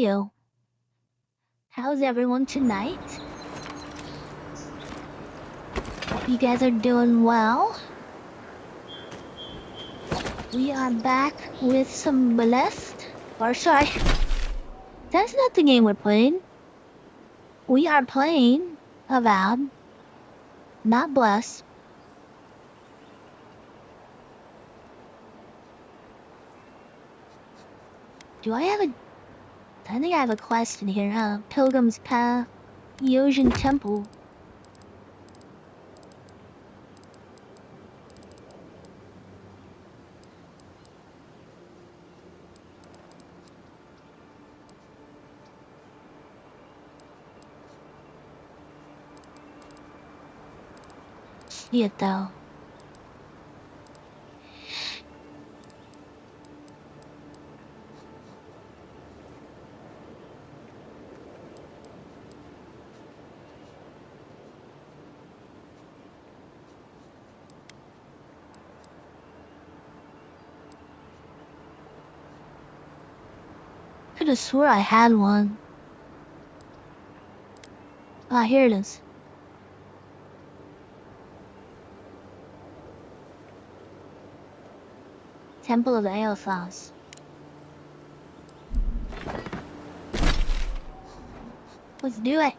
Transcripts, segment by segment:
you? How's everyone tonight? Hope you guys are doing well. We are back with some Blessed. Or sorry, that's not the game we're playing. We are playing Avowed, not Blessed. I think I have a question here, Pilgrim's Path, Yojin Temple. See it though. Could have swore I had one. Ah, here it is. Temple of Aeothos. Let's do it.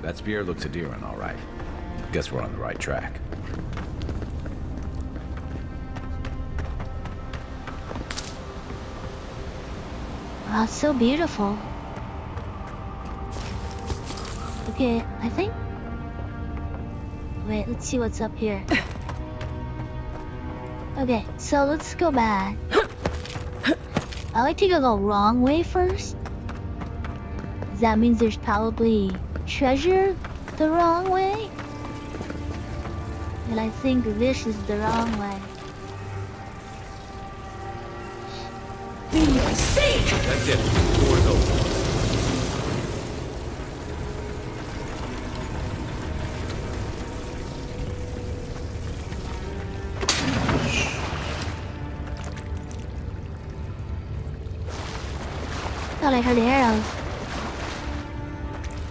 That spear looks adherent, all right. Guess we're on the right track. Wow, it's so beautiful. Okay, I think... Wait, let's see what's up here. Okay, so let's go back. I like to go the wrong way first. That means there's probably treasure the wrong way. And I think this is the wrong way. That's it. Door's open. Thought I heard arrows.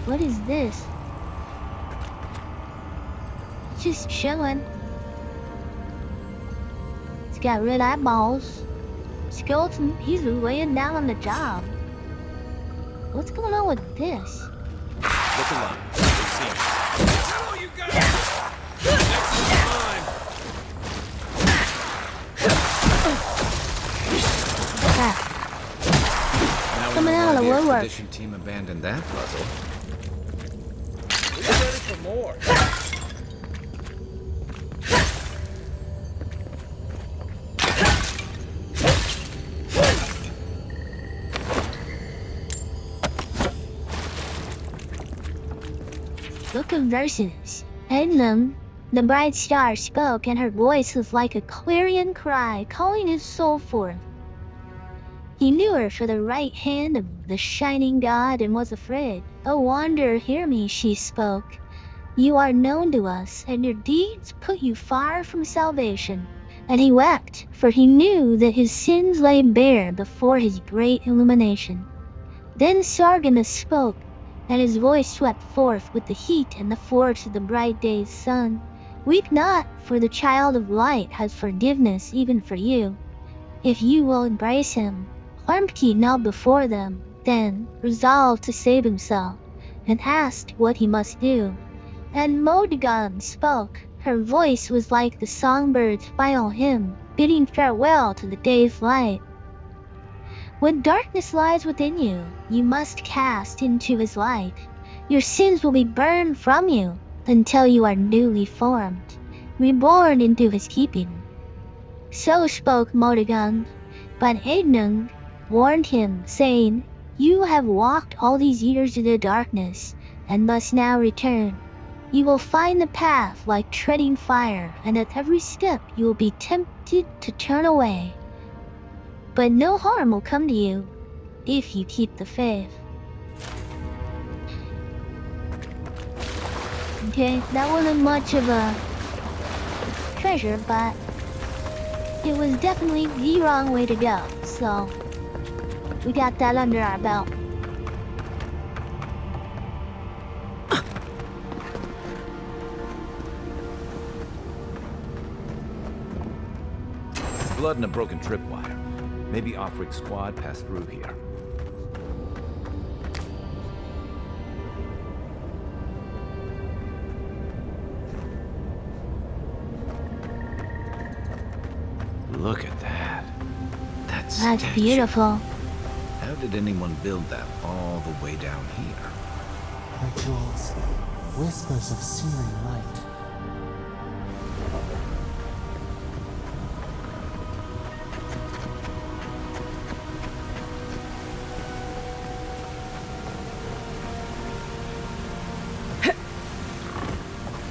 What is this? Just chilling. It's got red eyeballs. Skeleton, he's laying down on the job. What's going on with this? Look alive. We've seen it. Hello, you guys! Next time! Crap. Now Coming out of the woodwork. expedition team abandoned that puzzle. We're ready for more. Look of verses. In them, the bright star spoke, and her voice was like a clarion cry, calling his soul forth. He knew her for the right hand of the shining god and was afraid. O wanderer, hear me, she spoke. You are known to us, and your deeds put you far from salvation. And he wept, for he knew that his sins lay bare before his great illumination. Then Sargemus spoke, and his voice swept forth with the heat and the force of the bright day's sun. Weep not, for the child of light has forgiveness even for you. If you will embrace him, Harmki knelt before them, then resolved to save himself. and asked what he must do. And Mordgan spoke. Her voice was like the songbird's final hymn, bidding farewell to the day's light. When darkness lies within you, you must cast into his light. Your sins will be burned from you until you are newly formed, reborn into his keeping. So spoke Mordgan, but Aidnung warned him, saying, You have walked all these years in the darkness, and must now return. You will find the path like treading fire, and at every step you will be tempted to turn away. But no harm will come to you, if you keep the faith. Okay, that wasn't much of a treasure, but it was definitely the wrong way to go, so we got that under our belt. Blood and a broken tripwire. Maybe Offric's squad passed through here. Look at that. That's beautiful. How did anyone build that all the way down here? Rituals, whispers of searing light.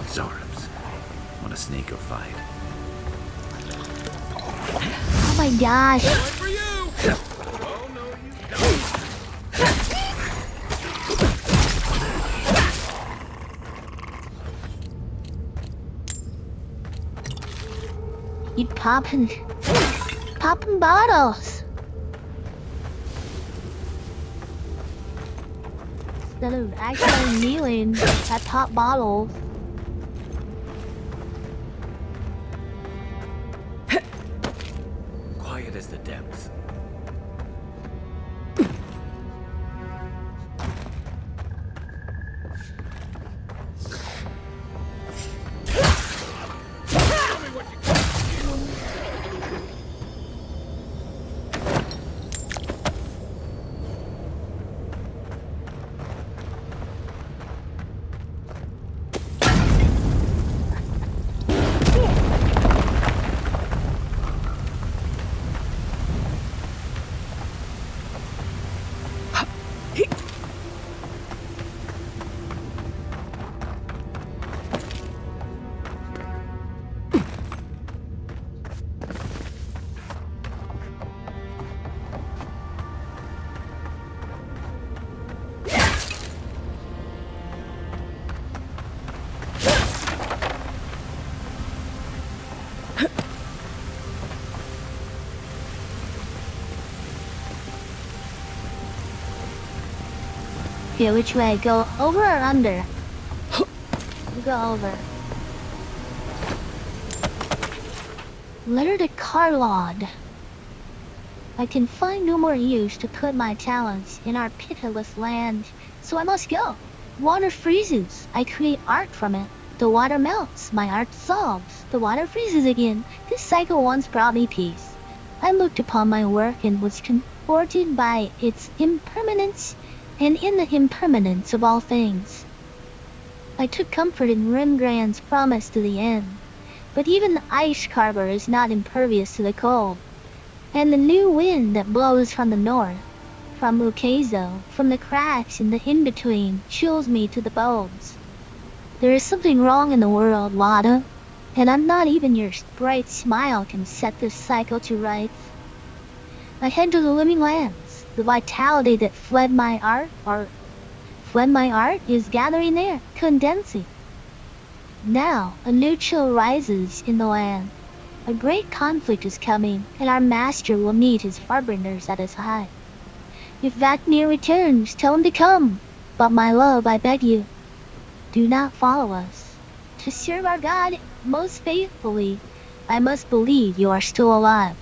Zorubs. Want a snake or fight? Oh my gosh. One for you! Oh no, you don't. You popping bottles. Instead of actually kneeling at pop bottles. Quiet as the depths. Okay, which way? Go over or under? Go over. Letter to Carlod. I can find no more use to put my talents in our pitiless land, so I must go. Water freezes. I create art from it. The water melts. My art dissolves. The water freezes again. This cycle once brought me peace. I looked upon my work and was comforted by its impermanence, and in the impermanence of all things. I took comfort in Rembrandt's promise to the end, but even the ice carver is not impervious to the cold, and the new wind that blows from the north, from Lucaso, from the cracks in the in-between, chills me to the bones. There is something wrong in the world, Lotta, and I'm not even your bright smile can set this cycle to rights. I head to the living lands. The vitality that fled my art is gathering there, condensing. Now, a new chill rises in the land. A great conflict is coming, and our master will meet his harbingers at his height. If Vaknir returns, tell him to come. But my love, I beg you, do not follow us. To serve our God most faithfully, I must believe you are still alive.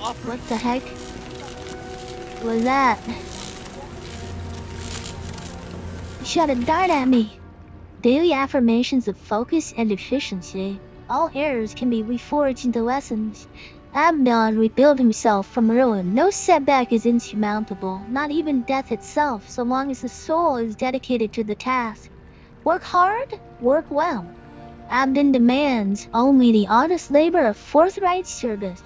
offering. What the heck was that? You shot a dart at me. Daily affirmations of focus and efficiency. All errors can be reforged into lessons. Abdon rebuilt himself from ruin. No setback is insurmountable, not even death itself, so long as the soul is dedicated to the task. Work hard, work well. Abdon demands only the honest labor of forthright service.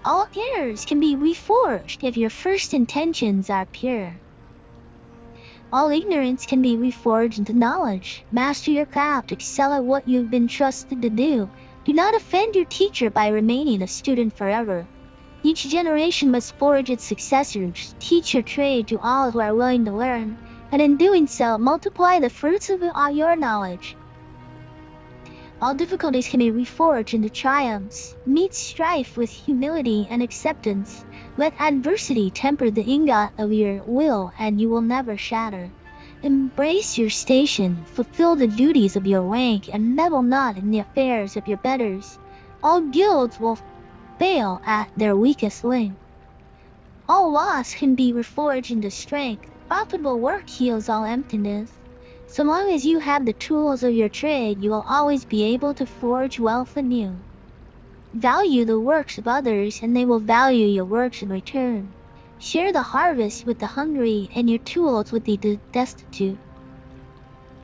All errors can be reforged if your first intentions are pure. All ignorance can be reforged into knowledge. Master your craft, excel at what you've been trusted to do. Do not offend your teacher by remaining a student forever. Each generation must forge its successors. Teach your trade to all who are willing to learn, and in doing so, multiply the fruits of all your knowledge. All difficulties can be reforged into triumphs. Meet strife with humility and acceptance. Let adversity temper the ingot of your will, and you will never shatter. Embrace your station, fulfill the duties of your rank, and meddle not in the affairs of your betters. All guilds will fail at their weakest link. All loss can be reforged into strength. Profitable work heals all emptiness. So long as you have the tools of your trade, you will always be able to forge wealth anew. Value the works of others, and they will value your works in return. Share the harvest with the hungry, and your tools with the destitute.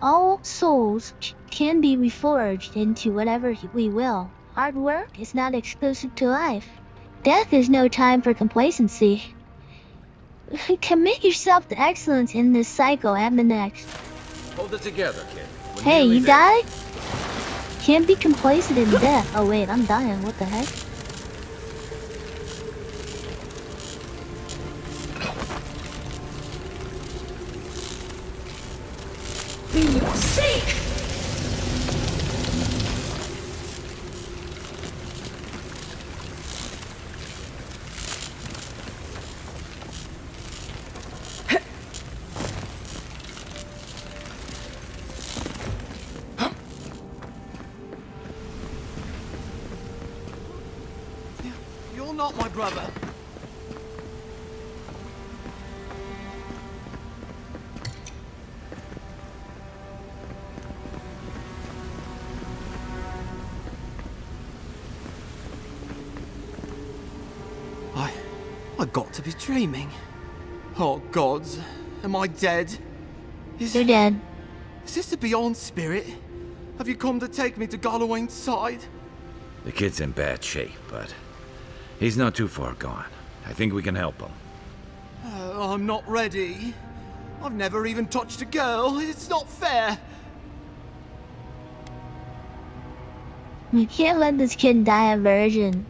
All souls can be reforged into whatever we will. Hard work is not exclusive to life. Death is no time for complacency. Commit yourself to excellence in this cycle and the next. Hold it together, kid. We're Hey, nearly you there. died? Can't be complacent in death. Oh wait, I'm dying. What the heck? For your sake! You're not my brother. I got to be dreaming. Oh gods, am I dead? You're dead. Is this the Beyond Spirit? Have you come to take me to Galloway's side? The kid's in bad shape, but he's not too far gone. I think we can help him. I'm not ready. I've never even touched a girl. It's not fair. We can't let this kid die a virgin.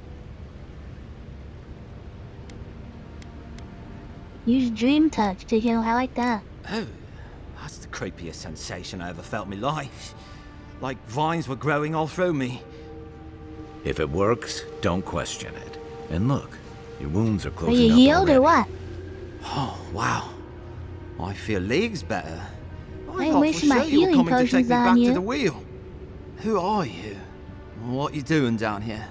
Use Dream Touch to heal. I like that. Oh, that's the creepiest sensation I ever felt in my life. Like vines were growing all through me. If it works, don't question it. And look, your wounds are Are closing you up healed already. or what? Oh, wow. I feel leagues better. I thought wish for my sure you were healing coming to take potions me on back you. to the wheel. Who are you? What you doing down here?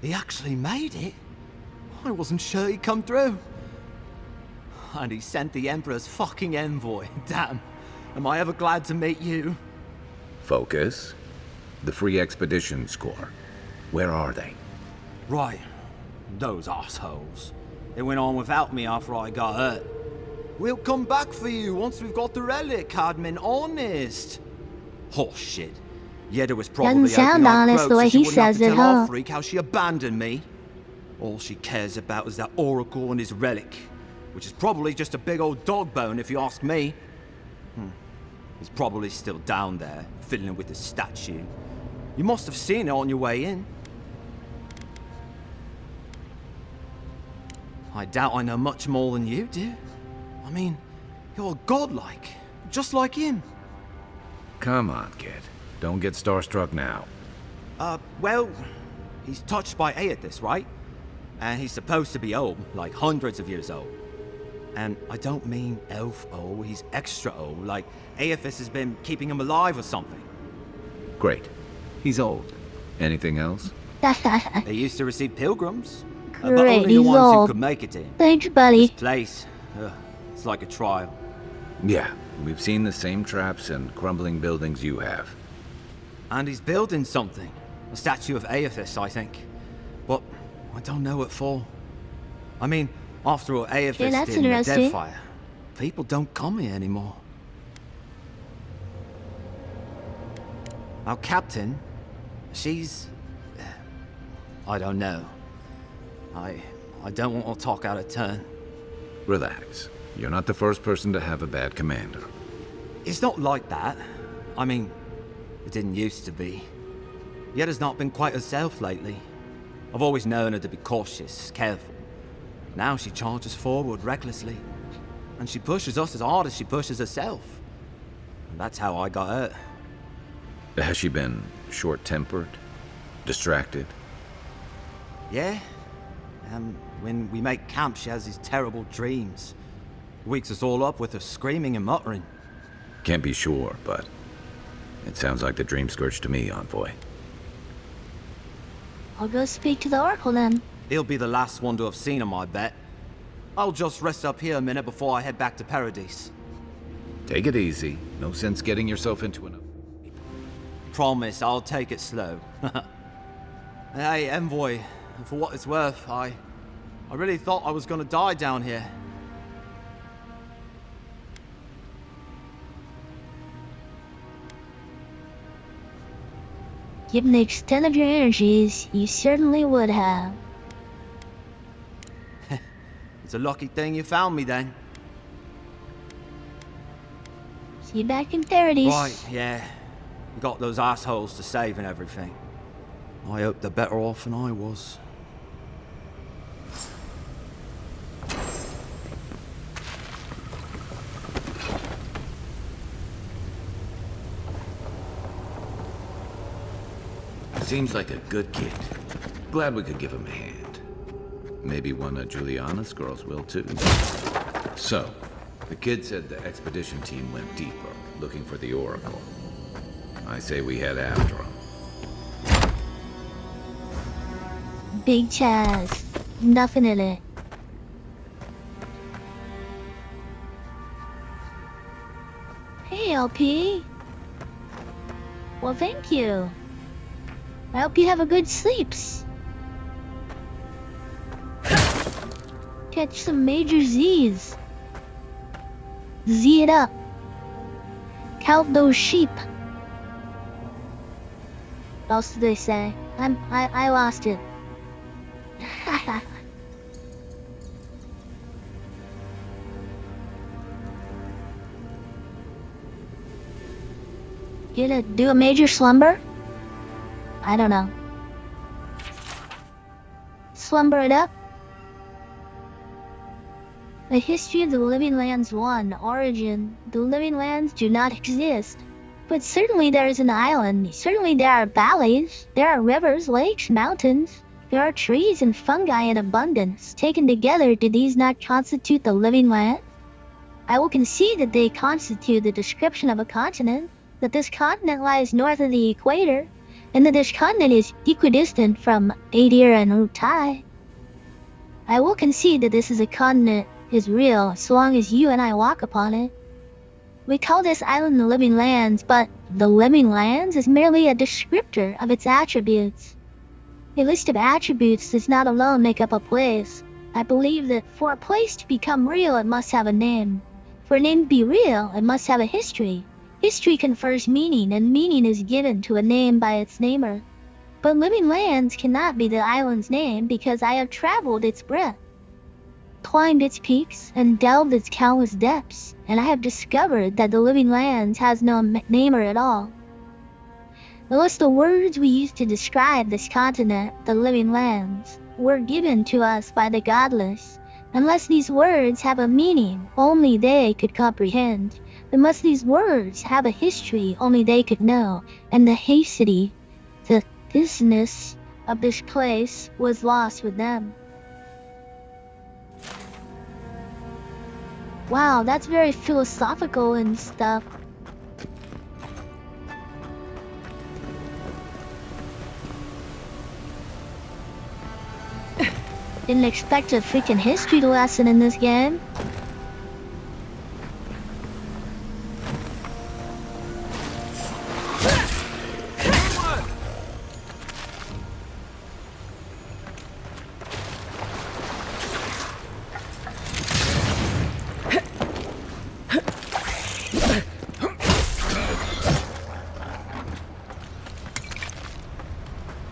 He actually made it. I wasn't sure he'd come through. And he sent the Emperor's fucking envoy. Damn. Am I ever glad to meet you? Focus. The free expedition score. Where are they? Right. Those assholes. They went on without me after I got hurt. We'll come back for you once we've got the relic, Cadman. Honest. Oh, shit. Yeda was probably Doesn't sound hoping I'd honest croak the way so she he wouldn't have says to it, tell our huh? freak how she abandoned me. All she cares about is that oracle and his relic, which is probably just a big old dog bone if you ask me. He's probably still down there, fiddling with the statue. You must have seen it on your way in. I doubt I know much more than you do. I mean, you're godlike, just like him. Come on, kid. Don't get starstruck now. Well, he's touched by Aetus, right? And he's supposed to be old, like hundreds of years old. And I don't mean elf old, he's extra old, like Aethys has been keeping him alive or something. Great. He's old. Anything else? They used to receive pilgrims, but Great, only the he's ones who old. could make it in. Thanks, This buddy. place, it's like a trial. Yeah, we've seen the same traps and crumbling buildings you have. And he's building something. A statue of Aethys, I think. But I don't know what for. I mean, after all Aethys Yeah, that's did in the interesting. Deadfire, people don't come here anymore. Our captain, she's... I don't know. I don't want to talk out of turn. Relax. You're not the first person to have a bad commander. It's not like that. I mean, it didn't used to be. Yet has not been quite herself lately. I've always known her to be cautious, careful. Now she charges forward recklessly. And she pushes us as hard as she pushes herself. And that's how I got hurt. Has she been short-tempered? Distracted? Yeah? When we make camp, she has these terrible dreams. Wakes us all up with her screaming and muttering. Can't be sure, but it sounds like the dream scourge to me, Envoy. I'll go speak to the Oracle then. He'll be the last one to have seen him, I bet. I'll just rest up here a minute before I head back to Paradise. Take it easy. No sense getting yourself into an... Promise, I'll take it slow. Hey, Envoy, for what it's worth, I really thought I was gonna die down here. Given the extent of your energies, you certainly would have. It's a lucky thing you found me then. See you back in Paradise. Right, yeah. You got those assholes to save and everything. I hope they're better off than I was. Seems like a good kid. Glad we could give him a hand. Maybe one of Juliana's girls will too. So, the kid said the expedition team went deeper, looking for the Oracle. I say we head after him. Big chest. Nothing in it. Hey, LP. Well, thank you. I hope you have a good sleeps. Catch some major Z's. Z it up. Count those sheep. What else do they say? I lost it. Gonna do a major slumber? I don't know. Slumber it up. The history of the Living Lands 1. Origin. The Living Lands do not exist. But certainly there is an island. Certainly there are valleys. There are rivers, lakes, mountains. There are trees and fungi in abundance. Taken together, do these not constitute the living land? I will concede that they constitute the description of a continent, that this continent lies north of the equator, and that this continent is equidistant from Adir and Utai. I will concede that this is a continent is real so long as you and I walk upon it. We call this island the Living Lands, but the Living Lands is merely a descriptor of its attributes. A list of attributes does not alone make up a place. I believe that for a place to become real, it must have a name. For a name to be real, it must have a history. History confers meaning, and meaning is given to a name by its namer. But Living Lands cannot be the island's name because I have traveled its breadth, climbed its peaks, and delved its countless depths, and I have discovered that the Living Lands has no namer at all. Unless the words we use to describe this continent, the Living Lands, were given to us by the godless, unless these words have a meaning only they could comprehend, unless these words have a history only they could know, and the hasty, the thisness of this place was lost with them. Wow, that's very philosophical and stuff. Didn't expect a freaking history lesson in this game.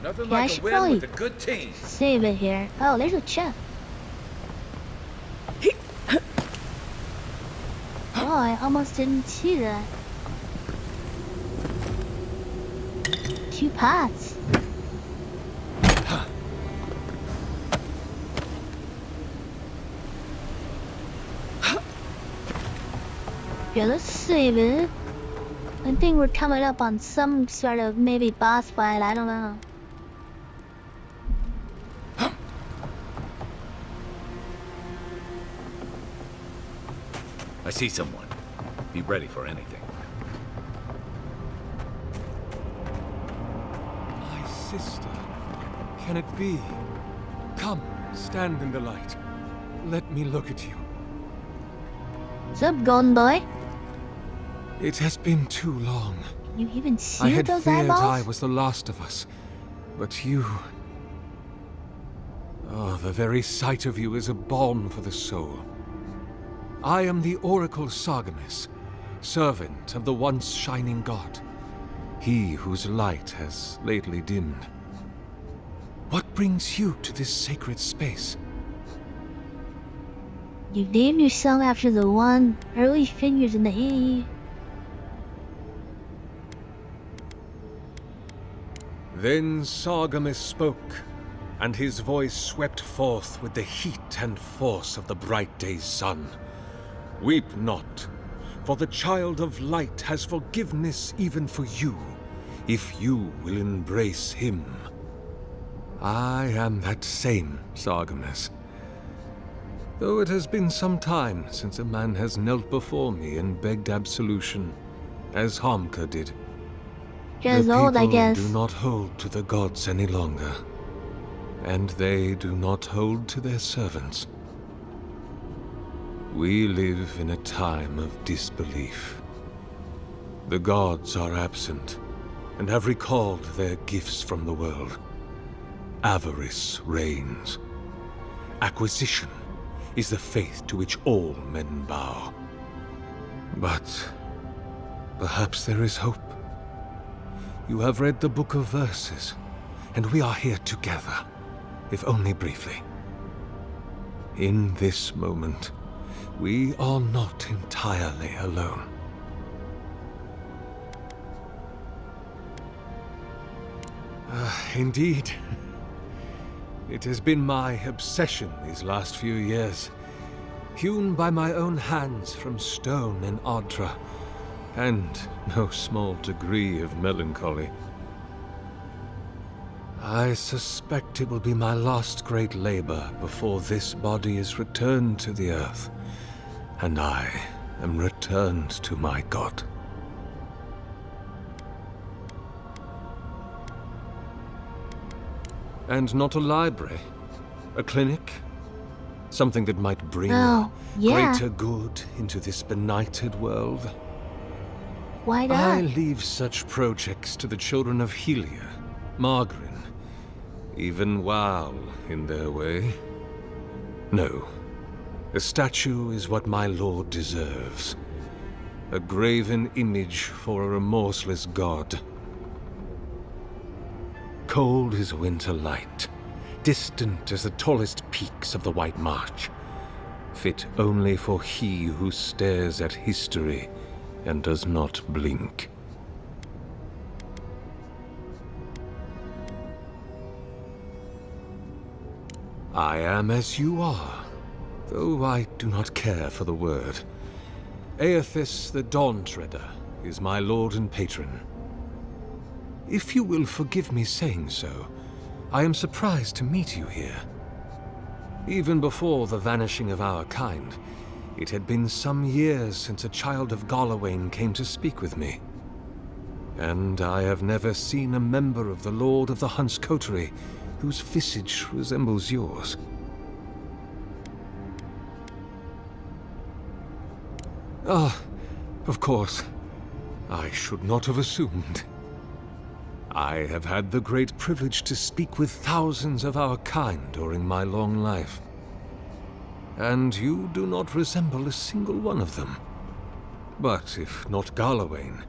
Nothing Yeah, I like should a win probably with a good team. save it here. Oh, there's a chest. Oh, I almost didn't see that. 2 pots. Yeah, let's save it. I think we're coming up on some sort of maybe boss fight, I don't know. I see someone. Be ready for anything. My sister. Can it be? Come, stand in the light. Let me look at you. What's up, golden boy? It has been too long. You even I see had those feared eyeballs? I was the last of us. But you... Oh, the very sight of you is a balm for the soul. I am the Oracle Sargamas, servant of the once shining god. He whose light has lately dimmed. What brings you to this sacred space? You named yourself after the one early figures in the AE. Then Sargamas spoke, and his voice swept forth with the heat and force of the bright day's sun. Weep not, for the child of light has forgiveness even for you, if you will embrace him. I am that same Sargamas. Though it has been some time since a man has knelt before me and begged absolution, as Harmka did. Just The old, I people guess. do not hold to the gods any longer, and they do not hold to their servants. We live in a time of disbelief. The gods are absent, and have recalled their gifts from the world. Avarice reigns. Acquisition is the faith to which all men bow. But perhaps there is hope. You have read the Book of Verses, and we are here together, if only briefly. In this moment, we are not entirely alone. Indeed. It has been my obsession these last few years, hewn by my own hands from stone and Ardra, and no small degree of melancholy. I suspect it will be my last great labor before this body is returned to the earth, and I am returned to my god. And not a library, a clinic, something that might bring Oh, yeah. greater good into this benighted world. Why I not? leave such projects to the children of Helia, Margarin, even Wal in their way. No, a statue is what my lord deserves. A graven image for a remorseless god. Cold as winter light, distant as the tallest peaks of the White March, fit only for he who stares at history and does not blink. I am as you are, though I do not care for the word. Aethys the Dawn Treader is my lord and patron. If you will forgive me saying so, I am surprised to meet you here. Even before the vanishing of our kind, It had been some years since a child of Galawain came to speak with me. And I have never seen a member of the Lord of the Hunt's coterie whose visage resembles yours. Ah, of course. I should not have assumed. I have had the great privilege to speak with thousands of our kind during my long life. And you do not resemble a single one of them. But if not Galawain,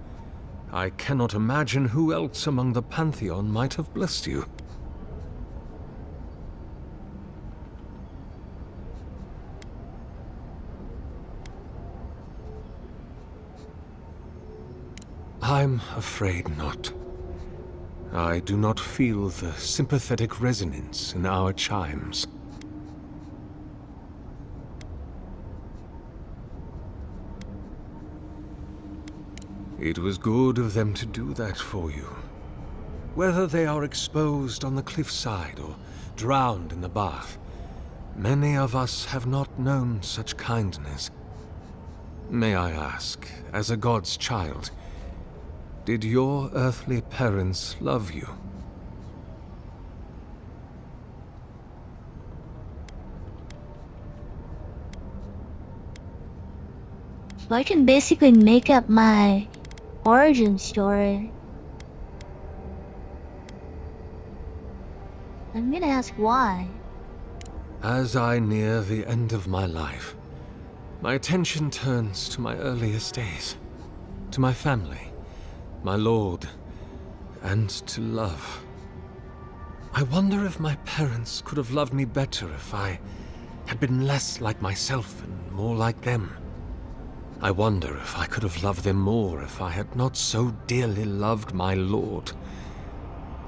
I cannot imagine who else among the Pantheon might have blessed you. I'm afraid not. I do not feel the sympathetic resonance in our chimes. It was good of them to do that for you. Whether they are exposed on the cliffside or drowned in the bath, many of us have not known such kindness. May I ask, as a god's child, did your earthly parents love you? So I can basically make up my origin story. I'm gonna ask why. As I near the end of my life, my attention turns to my earliest days, to my family, my lord, and to love. I wonder if my parents could have loved me better if I had been less like myself and more like them. I wonder if I could have loved them more if I had not so dearly loved my lord.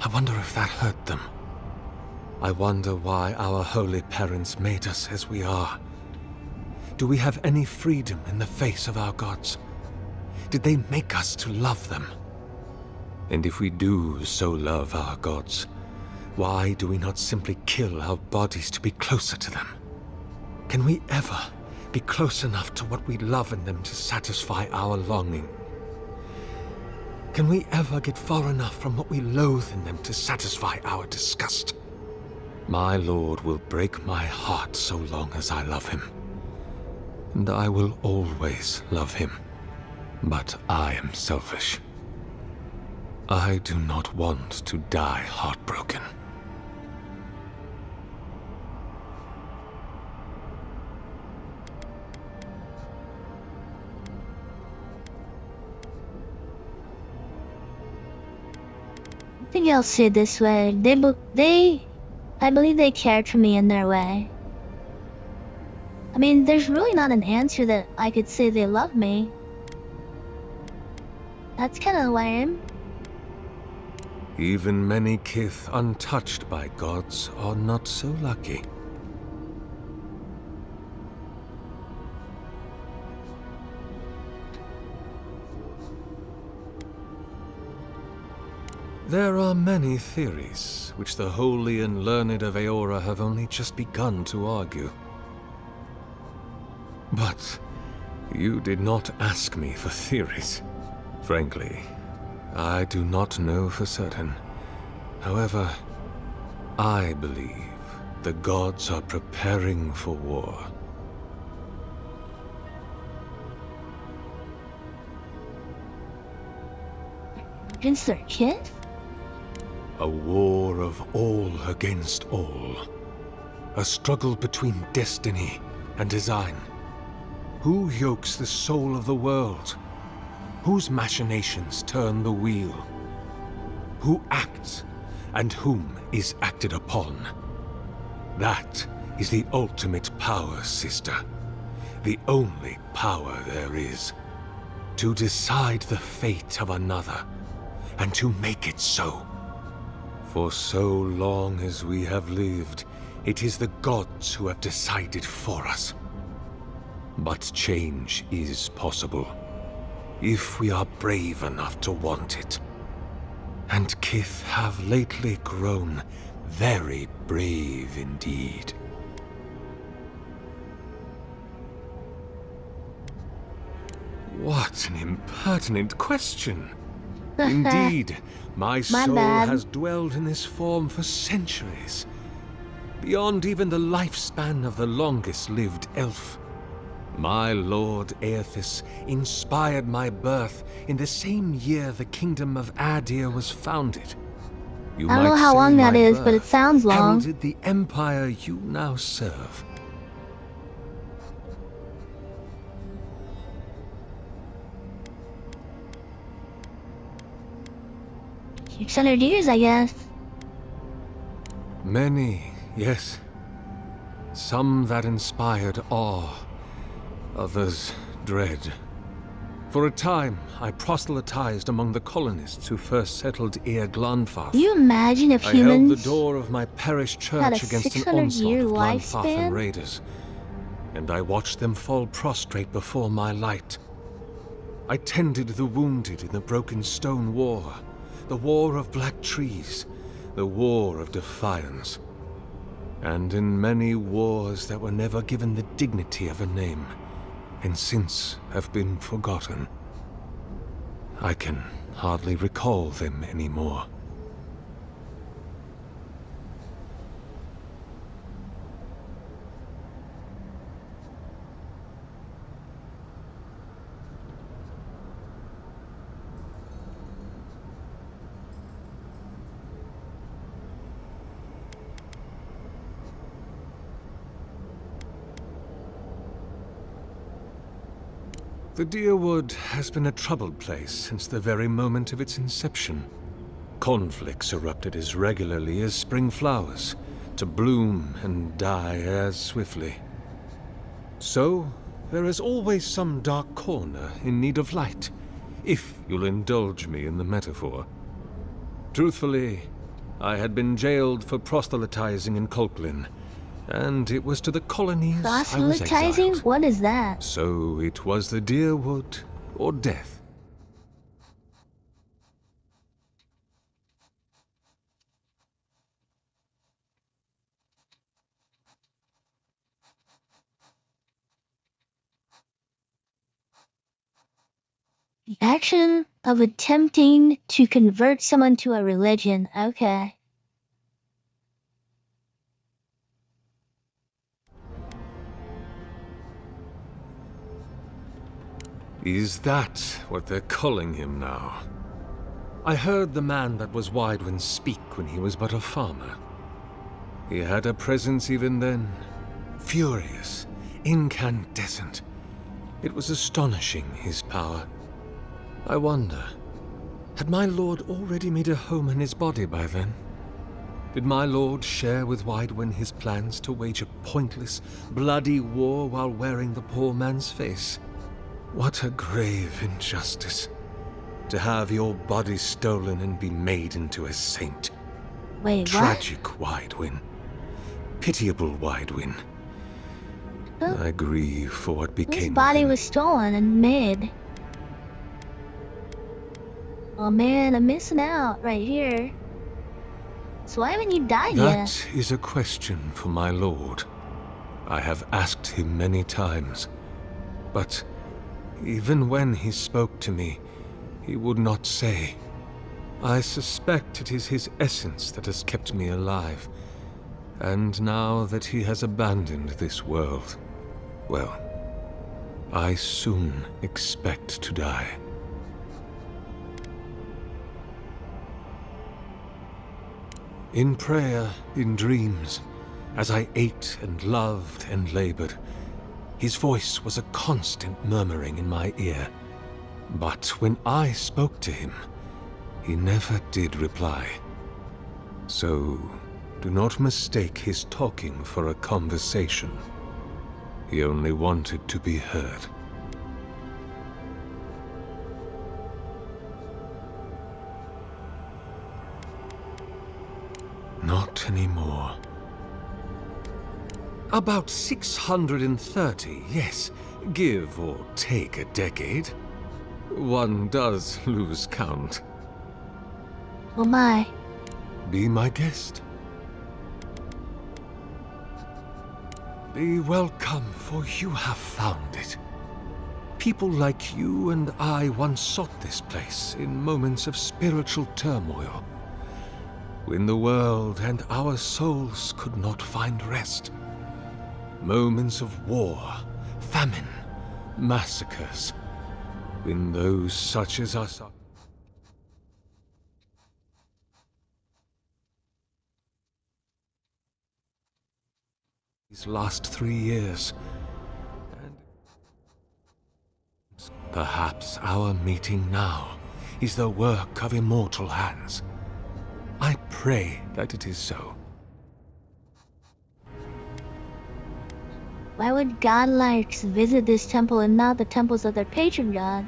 I wonder if that hurt them. I wonder why our holy parents made us as we are. Do we have any freedom in the face of our gods? Did they make us to love them? And if we do so love our gods, why do we not simply kill our bodies to be closer to them? Can we ever be close enough to what we love in them to satisfy our longing? Can we ever get far enough from what we loathe in them to satisfy our disgust? My lord will break my heart so long as I love him. And I will always love him. But I am selfish. I do not want to die heartbroken. I think I'll say it this way. I believe they cared for me in their way. I mean, there's really not an answer that I could say they love me. That's kind of lame. Even many kith untouched by gods are not so lucky. There are many theories, which the holy and learned of Eora have only just begun to argue. But you did not ask me for theories. Frankly, I do not know for certain. However, I believe the gods are preparing for war. Against their kid? A war of all against all. A struggle between destiny and design. Who yokes the soul of the world? Whose machinations turn the wheel? Who acts and whom is acted upon? That is the ultimate power, sister. The only power there is. To decide the fate of another and to make it so. For so long as we have lived, it is the gods who have decided for us. But change is possible, if we are brave enough to want it. And kith have lately grown very brave indeed. What an impertinent question. Indeed, my soul bad. has dwelled in this form for centuries, beyond even the lifespan of the longest-lived elf. My lord Aethys inspired my birth in the same year the kingdom of Adir was founded. You I don't know might how say long that my is, but it birth sounds long. heralded the empire you now serve. Huge years, I guess. Many, yes. Some that inspired awe, others dread. For a time, I proselytized among the colonists who first settled Ir Glanfath. Can you imagine if I held the humans door of my parish had a church against an 600-year onslaught of Glanfathan lifespan? raiders, and I watched them fall prostrate before my light. I tended the wounded in the Broken Stone War, the War of Black Trees, the War of Defiance, and in many wars that were never given the dignity of a name, and since have been forgotten. I can hardly recall them anymore. The Deerwood has been a troubled place since the very moment of its inception. Conflicts erupted as regularly as spring flowers, to bloom and die as swiftly. So, there is always some dark corner in need of light, if you'll indulge me in the metaphor. Truthfully, I had been jailed for proselytizing in Colklin, and it was to the colonies I was proselytizing? exiled. What is that? So it was the Deerwood or death. The action of attempting to convert someone to a religion. Okay. Is that what they're calling him now? I heard the man that was Widewin speak when he was but a farmer. He had a presence even then, furious, incandescent. It was astonishing, his power. I wonder, had my lord already made a home in his body by then? Did my lord share with Widewin his plans to wage a pointless, bloody war while wearing the poor man's face? What a grave injustice, to have your body stolen and be made into a saint. Wait, what? Tragic Widewin. Pitiable Widewin. Huh? I grieve for what became His of body him. was stolen and made. Oh man, I'm missing out right here. So why haven't you died yet? That is a question for my lord. I have asked him many times, but even when he spoke to me, he would not say. I suspect it is his essence that has kept me alive, and now that he has abandoned this world, well, I soon expect to die. In prayer, in dreams, as I ate and loved and labored, his voice was a constant murmuring in my ear. But when I spoke to him, he never did reply. So, do not mistake his talking for a conversation. He only wanted to be heard. Not anymore. About 630, yes. Give or take a decade. One does lose count. Oh my. Be my guest. Be welcome, for you have found it. People like you and I once sought this place in moments of spiritual turmoil, when the world and our souls could not find rest. Moments of war, famine, massacres, when those such as us are... These last 3 years, and perhaps our meeting now is the work of immortal hands. I pray that it is so. Why would godlikes visit this temple and not the temples of their patron god?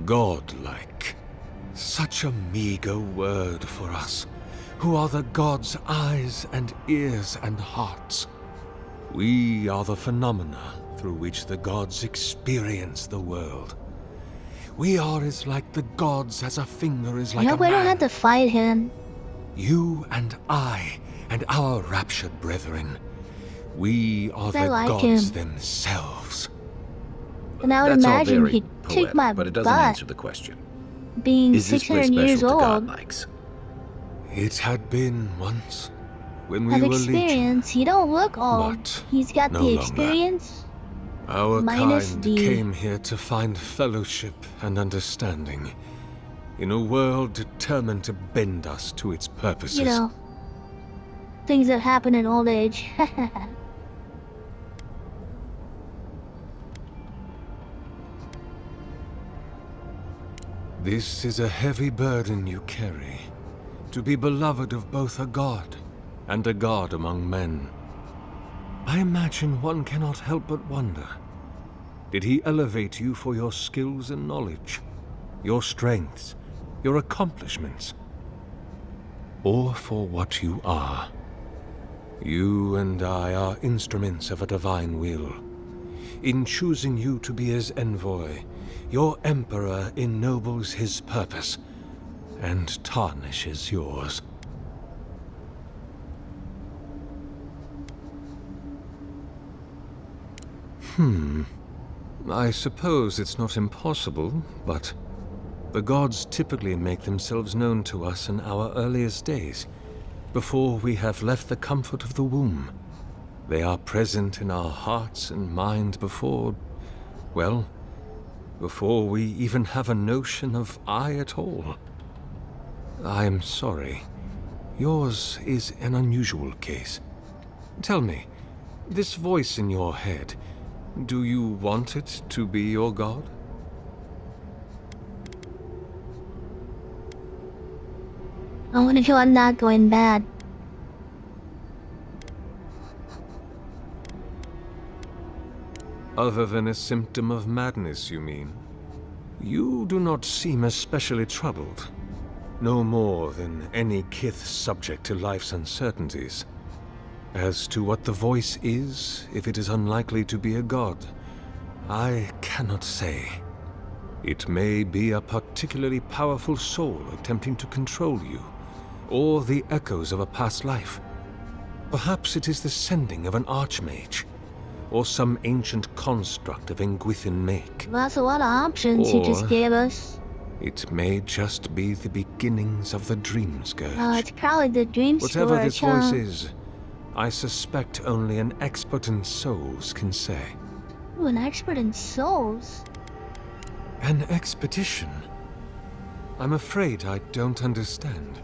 Godlike. Such a meager word for us, who are the gods' eyes and ears and hearts. We are the phenomena through which the gods experience the world. We are as like the gods as a finger is like I a hope I don't man. have to fight him. You and I and our raptured brethren, we are I the like gods him. themselves. And I would That's all imagine very he'd poetic, kick my but it doesn't butt, answer the question. being Is this place 600 years special to old. godlikes? It had been once, when we Have were legion. experience. He don't look old. But He's got no the longer. experience. Our Minus kind the- came here to find fellowship and understanding, in a world determined to bend us to its purposes. You know, things that happen in old age. This is a heavy burden you carry, to be beloved of both a god and a god among men. I imagine one cannot help but wonder, did he elevate you for your skills and knowledge, your strengths, your accomplishments, or for what you are? You and I are instruments of a divine will. In choosing you to be his envoy, your emperor ennobles his purpose and tarnishes yours. I suppose it's not impossible, but the gods typically make themselves known to us in our earliest days, before we have left the comfort of the womb. They are present in our hearts and mind before, well, before we even have a notion of I at all. I'm sorry. Yours is an unusual case. Tell me, this voice in your head, do you want it to be your god? I want to feel I'm not going bad. Other than a symptom of madness, you mean? You do not seem especially troubled. No more than any kith subject to life's uncertainties. As to what the voice is, if it is unlikely to be a god, I cannot say. It may be a particularly powerful soul attempting to control you, or the echoes of a past life. Perhaps it is the sending of an archmage, or some ancient construct of Engwithan make. That's a lot of options he just Or- gave us. It may just be the beginnings of the dream scourge. Oh, it's probably the dream Whatever this scourge, voice huh? is, I suspect only an expert in souls can say. Ooh, an expert in souls. An expedition? I'm afraid I don't understand.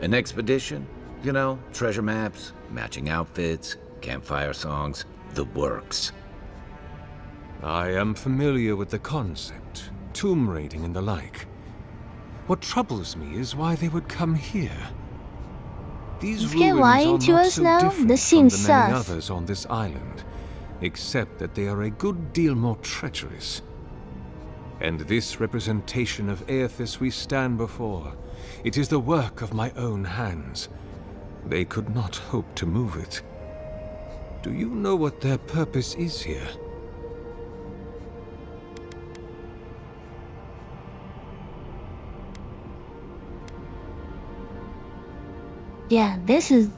An expedition? You know, treasure maps, matching outfits, campfire songs, the works. I am familiar with the concept, tomb raiding and the like. What troubles me is why they would come here. These Is he ruins lying are to not us so now? different This from seems the many sus. others on this island, except that they are a good deal more treacherous. And this representation of Aethys we stand before, it is the work of my own hands. They could not hope to move it. Do you know what their purpose is here? Yeah, this is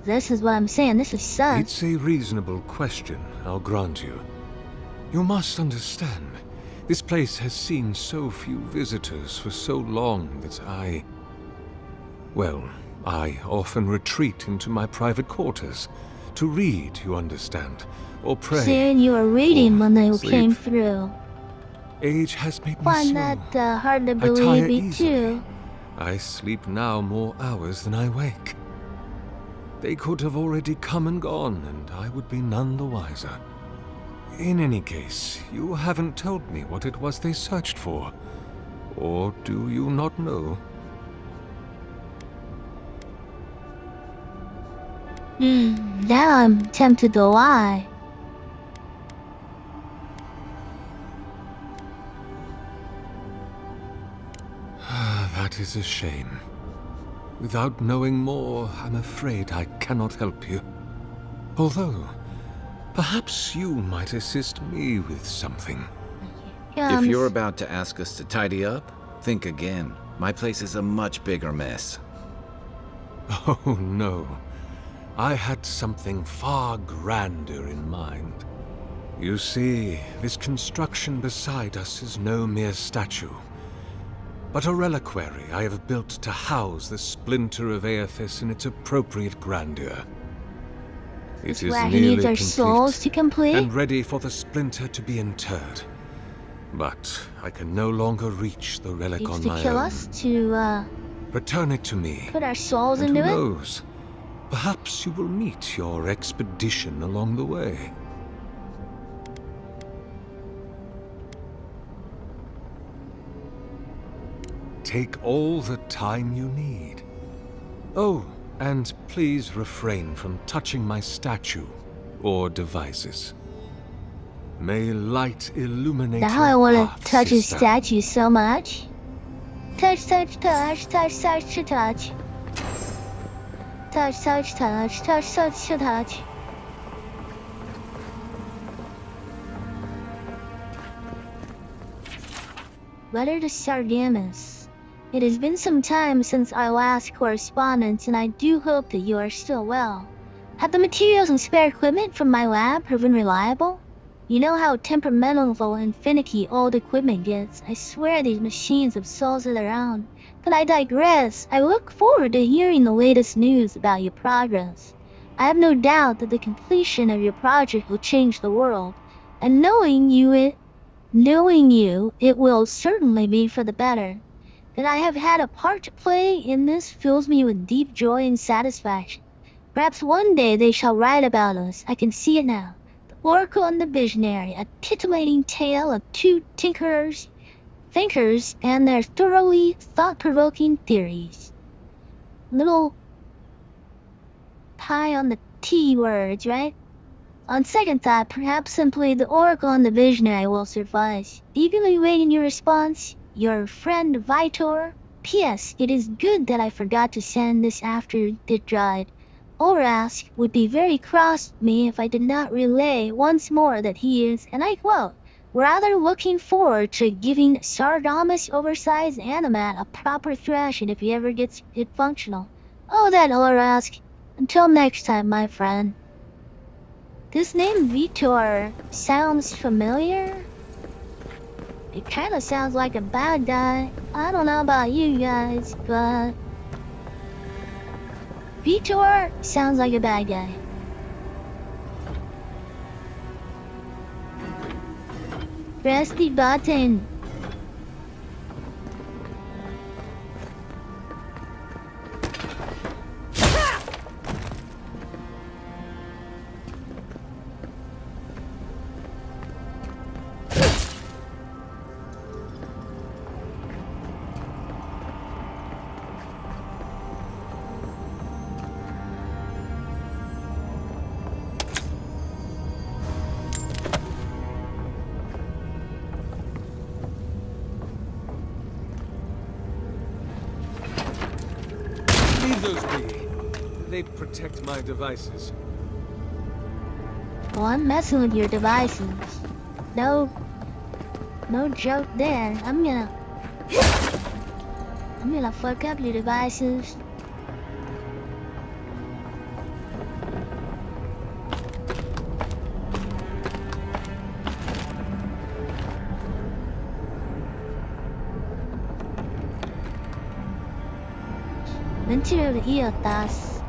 what I'm saying. This is sus. It's a reasonable question, I'll grant you. You must understand, this place has seen so few visitors for so long that I often retreat into my private quarters. To read, you understand, or pray. Saying you were reading when they sleep. came through. Age has made me Find slow. that hard to I tire believe, me easily. too. I sleep now more hours than I wake. They could have already come and gone, and I would be none the wiser. In any case, you haven't told me what it was they searched for. Or do you not know? Now I'm tempted to lie. That is a shame. Without knowing more, I'm afraid I cannot help you. Although, perhaps you might assist me with something. If you're about to ask us to tidy up, think again. My place is a much bigger mess. Oh no. I had something far grander in mind. You see, this construction beside us is no mere statue, but a reliquary I have built to house the splinter of Aethys in its appropriate grandeur. It is where he nearly needs our complete souls to complete. and ready for the splinter to be interred. But I can no longer reach the relic Needs on to my kill own. us to Return it to me. put our souls And who into it. knows? Perhaps you will meet your expedition along the way. Take all the time you need. Oh, and please refrain from touching my statue or devices. May light illuminate Now I your want path, to touch his sister. statue so much. Touch, touch, touch, touch, touch, touch, touch. Touch, touch, touch, touch, touch, touch. Letter to Sargamus. It has been some time since our last correspondence, and I do hope that you are still well. Have the materials and spare equipment from my lab proven reliable? You know how temperamental and finicky old equipment gets. I swear these machines have souls of their own. But I digress. I look forward to hearing the latest news about your progress. I have no doubt that the completion of your project will change the world, and knowing you, it will certainly be for the better. That I have had a part to play in this fills me with deep joy and satisfaction. Perhaps one day they shall write about us. I can see it now. The Oracle and the Visionary, a titillating tale of two thinkers and their thoroughly thought-provoking theories. Little pie on the T words, right? On second thought, perhaps simply the Oracle and the Visionary will suffice. Eagerly waiting your response, your friend Vitor. P.S. It is good that I forgot to send this after it dried. Orask would be very cross with me if I did not relay once more that he is, and I quote, rather looking forward to giving Sardamus oversized animat a proper thrashing if he ever gets it functional. Oh, that Orask. Until next time, my friend. This name Vitor sounds familiar? It kinda sounds like a bad guy. I don't know about you guys, but Vitor sounds like a bad guy. Press the button. Leave those be. They protect my devices. Well, I'm messing with your devices. No joke there. I'm gonna fuck up your devices. Mentir Iotas.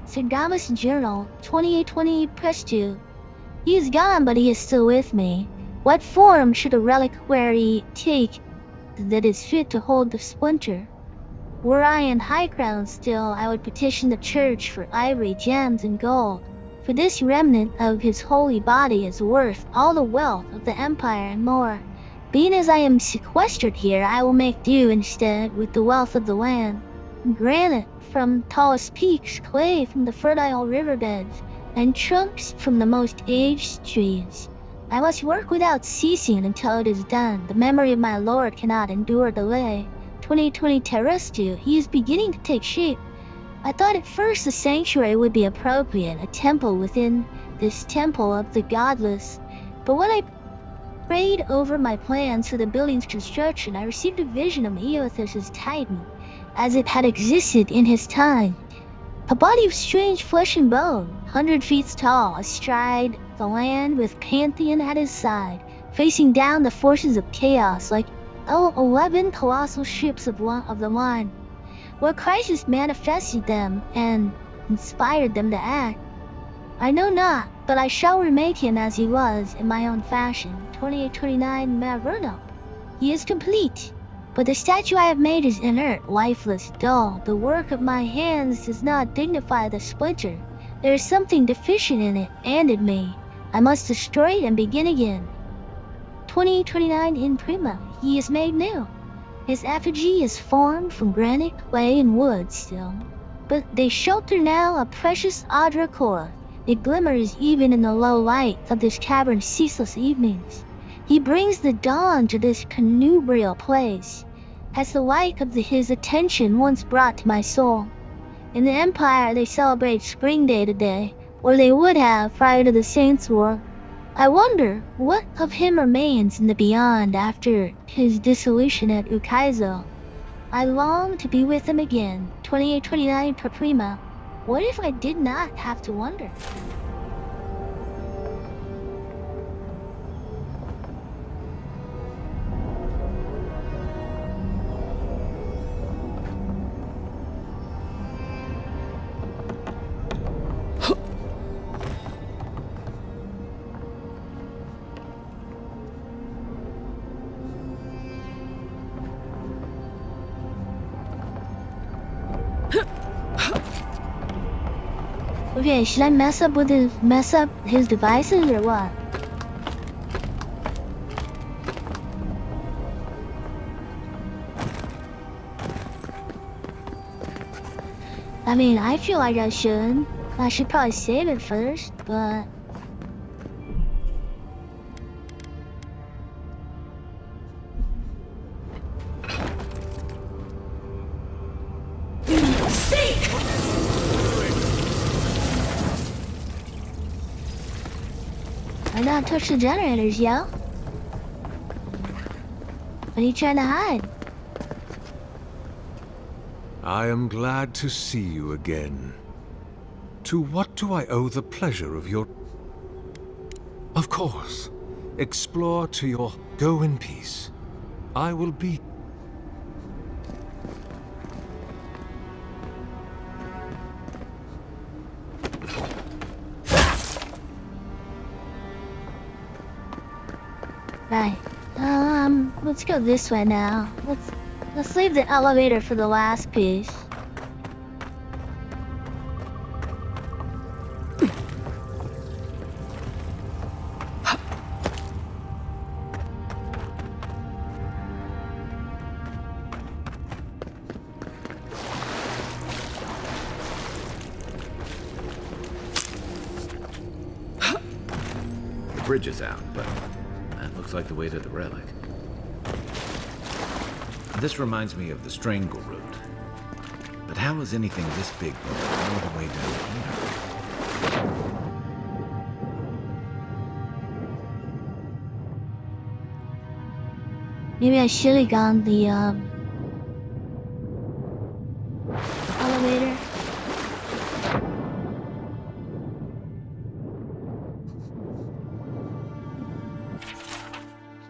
Sagamas Journal, 2820 Press 2. He is gone, but he is still with me. What form should a reliquary take that is fit to hold the splinter? Were I in high crown still, I would petition the church for ivory, gems, and gold. For this remnant of his holy body is worth all the wealth of the empire and more. Being as I am sequestered here, I will make do instead with the wealth of the land. Granite from tallest peaks, clay from the fertile riverbeds, and trunks from the most aged trees. I must work without ceasing until it is done. The memory of my lord cannot endure delay. 2020 Terrestu, he is beginning to take shape. I thought at first the sanctuary would be appropriate, a temple within this temple of the godless. But when I prayed over my plans for the building's construction, I received a vision of Eothas' Titan, as it had existed in his time. A body of strange flesh and bone, 100 feet tall, astride the land with Pantheon at his side, facing down the forces of chaos like 11 colossal ships of the line. What crisis manifested them and inspired them to act, I know not, but I shall remake him as he was in my own fashion. 2829 Maverno. He is complete, but the statue I have made is inert, lifeless, dull. The work of my hands does not dignify the splinter. There is something deficient in it and in me. I must destroy it and begin again. 2029 in Prima. He is made new. His effigy is formed from granite, clay, and wood still, but they shelter now a precious Adra core. It glimmers even in the low light of this cavern's ceaseless evenings. He brings the dawn to this connubial place, as the light of his attention once brought to my soul. In the Empire they celebrate Spring Day today, or they would have prior to the Saints' War. I wonder what of him remains in the beyond after his dissolution at Ukaizo. I long to be with him again. 2829 Paprima. What if I did not have to wonder? Okay, should I mess up his devices or what? I mean, I feel like I should. I should probably save it first, but I not touch the generators, yo. What are you trying to hide? I am glad to see you again. To what do I owe the pleasure of your... Of course. Explore to your... Go in peace. I will be... Right. Let's go this way now. Let's leave the elevator for the last piece. The bridge is out, but that looks like the way to the relic. This reminds me of the Strangle route. But how is anything this big going all the way down here? Maybe I should have gone the elevator.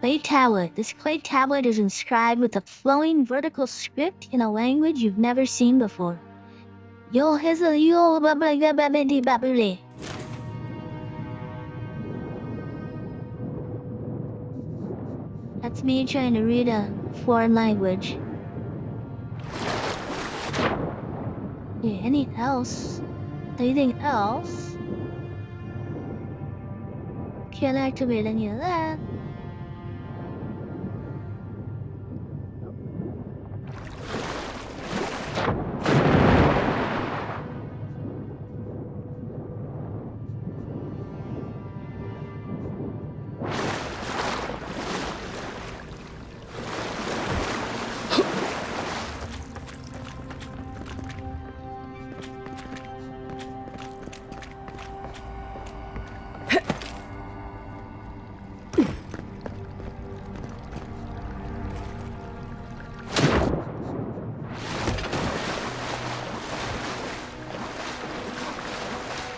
clay tablet. This clay tablet is inscribed with a flowing vertical script in a language you've never seen before. That's me trying to read a foreign language. Yeah, anything else? Anything else? Can't activate any of that.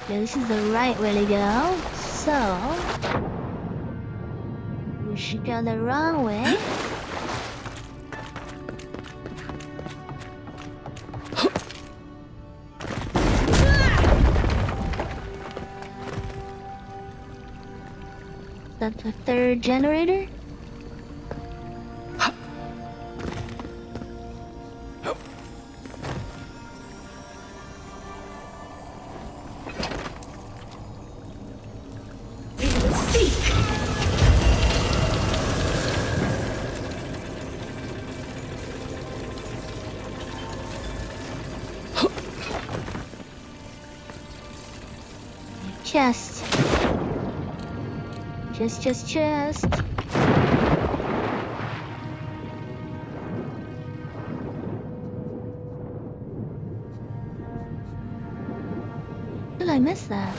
This is the right way to go, so we should go the wrong way. That's the third generator. Chest. Chest. Did I miss that?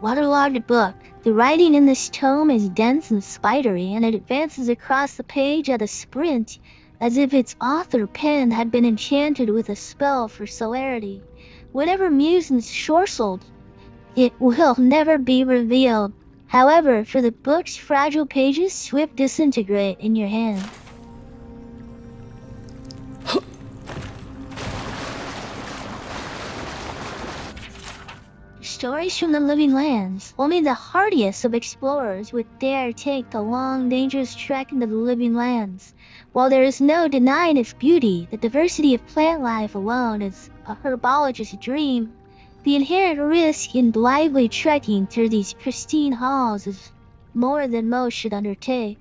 Waterlogged book. The writing in this tome is dense and spidery, and it advances across the page at a sprint, as if its author pen had been enchanted with a spell for celerity. Whatever musings sorcelled, it will never be revealed. However, for the book's fragile pages swift disintegrate in your hand. Stories from the living lands. Only the hardiest of explorers would dare take the long, dangerous trek into the living lands. While there is no denying its beauty, the diversity of plant life alone is a herbologist's dream. The inherent risk in blithely trekking through these pristine halls is more than most should undertake.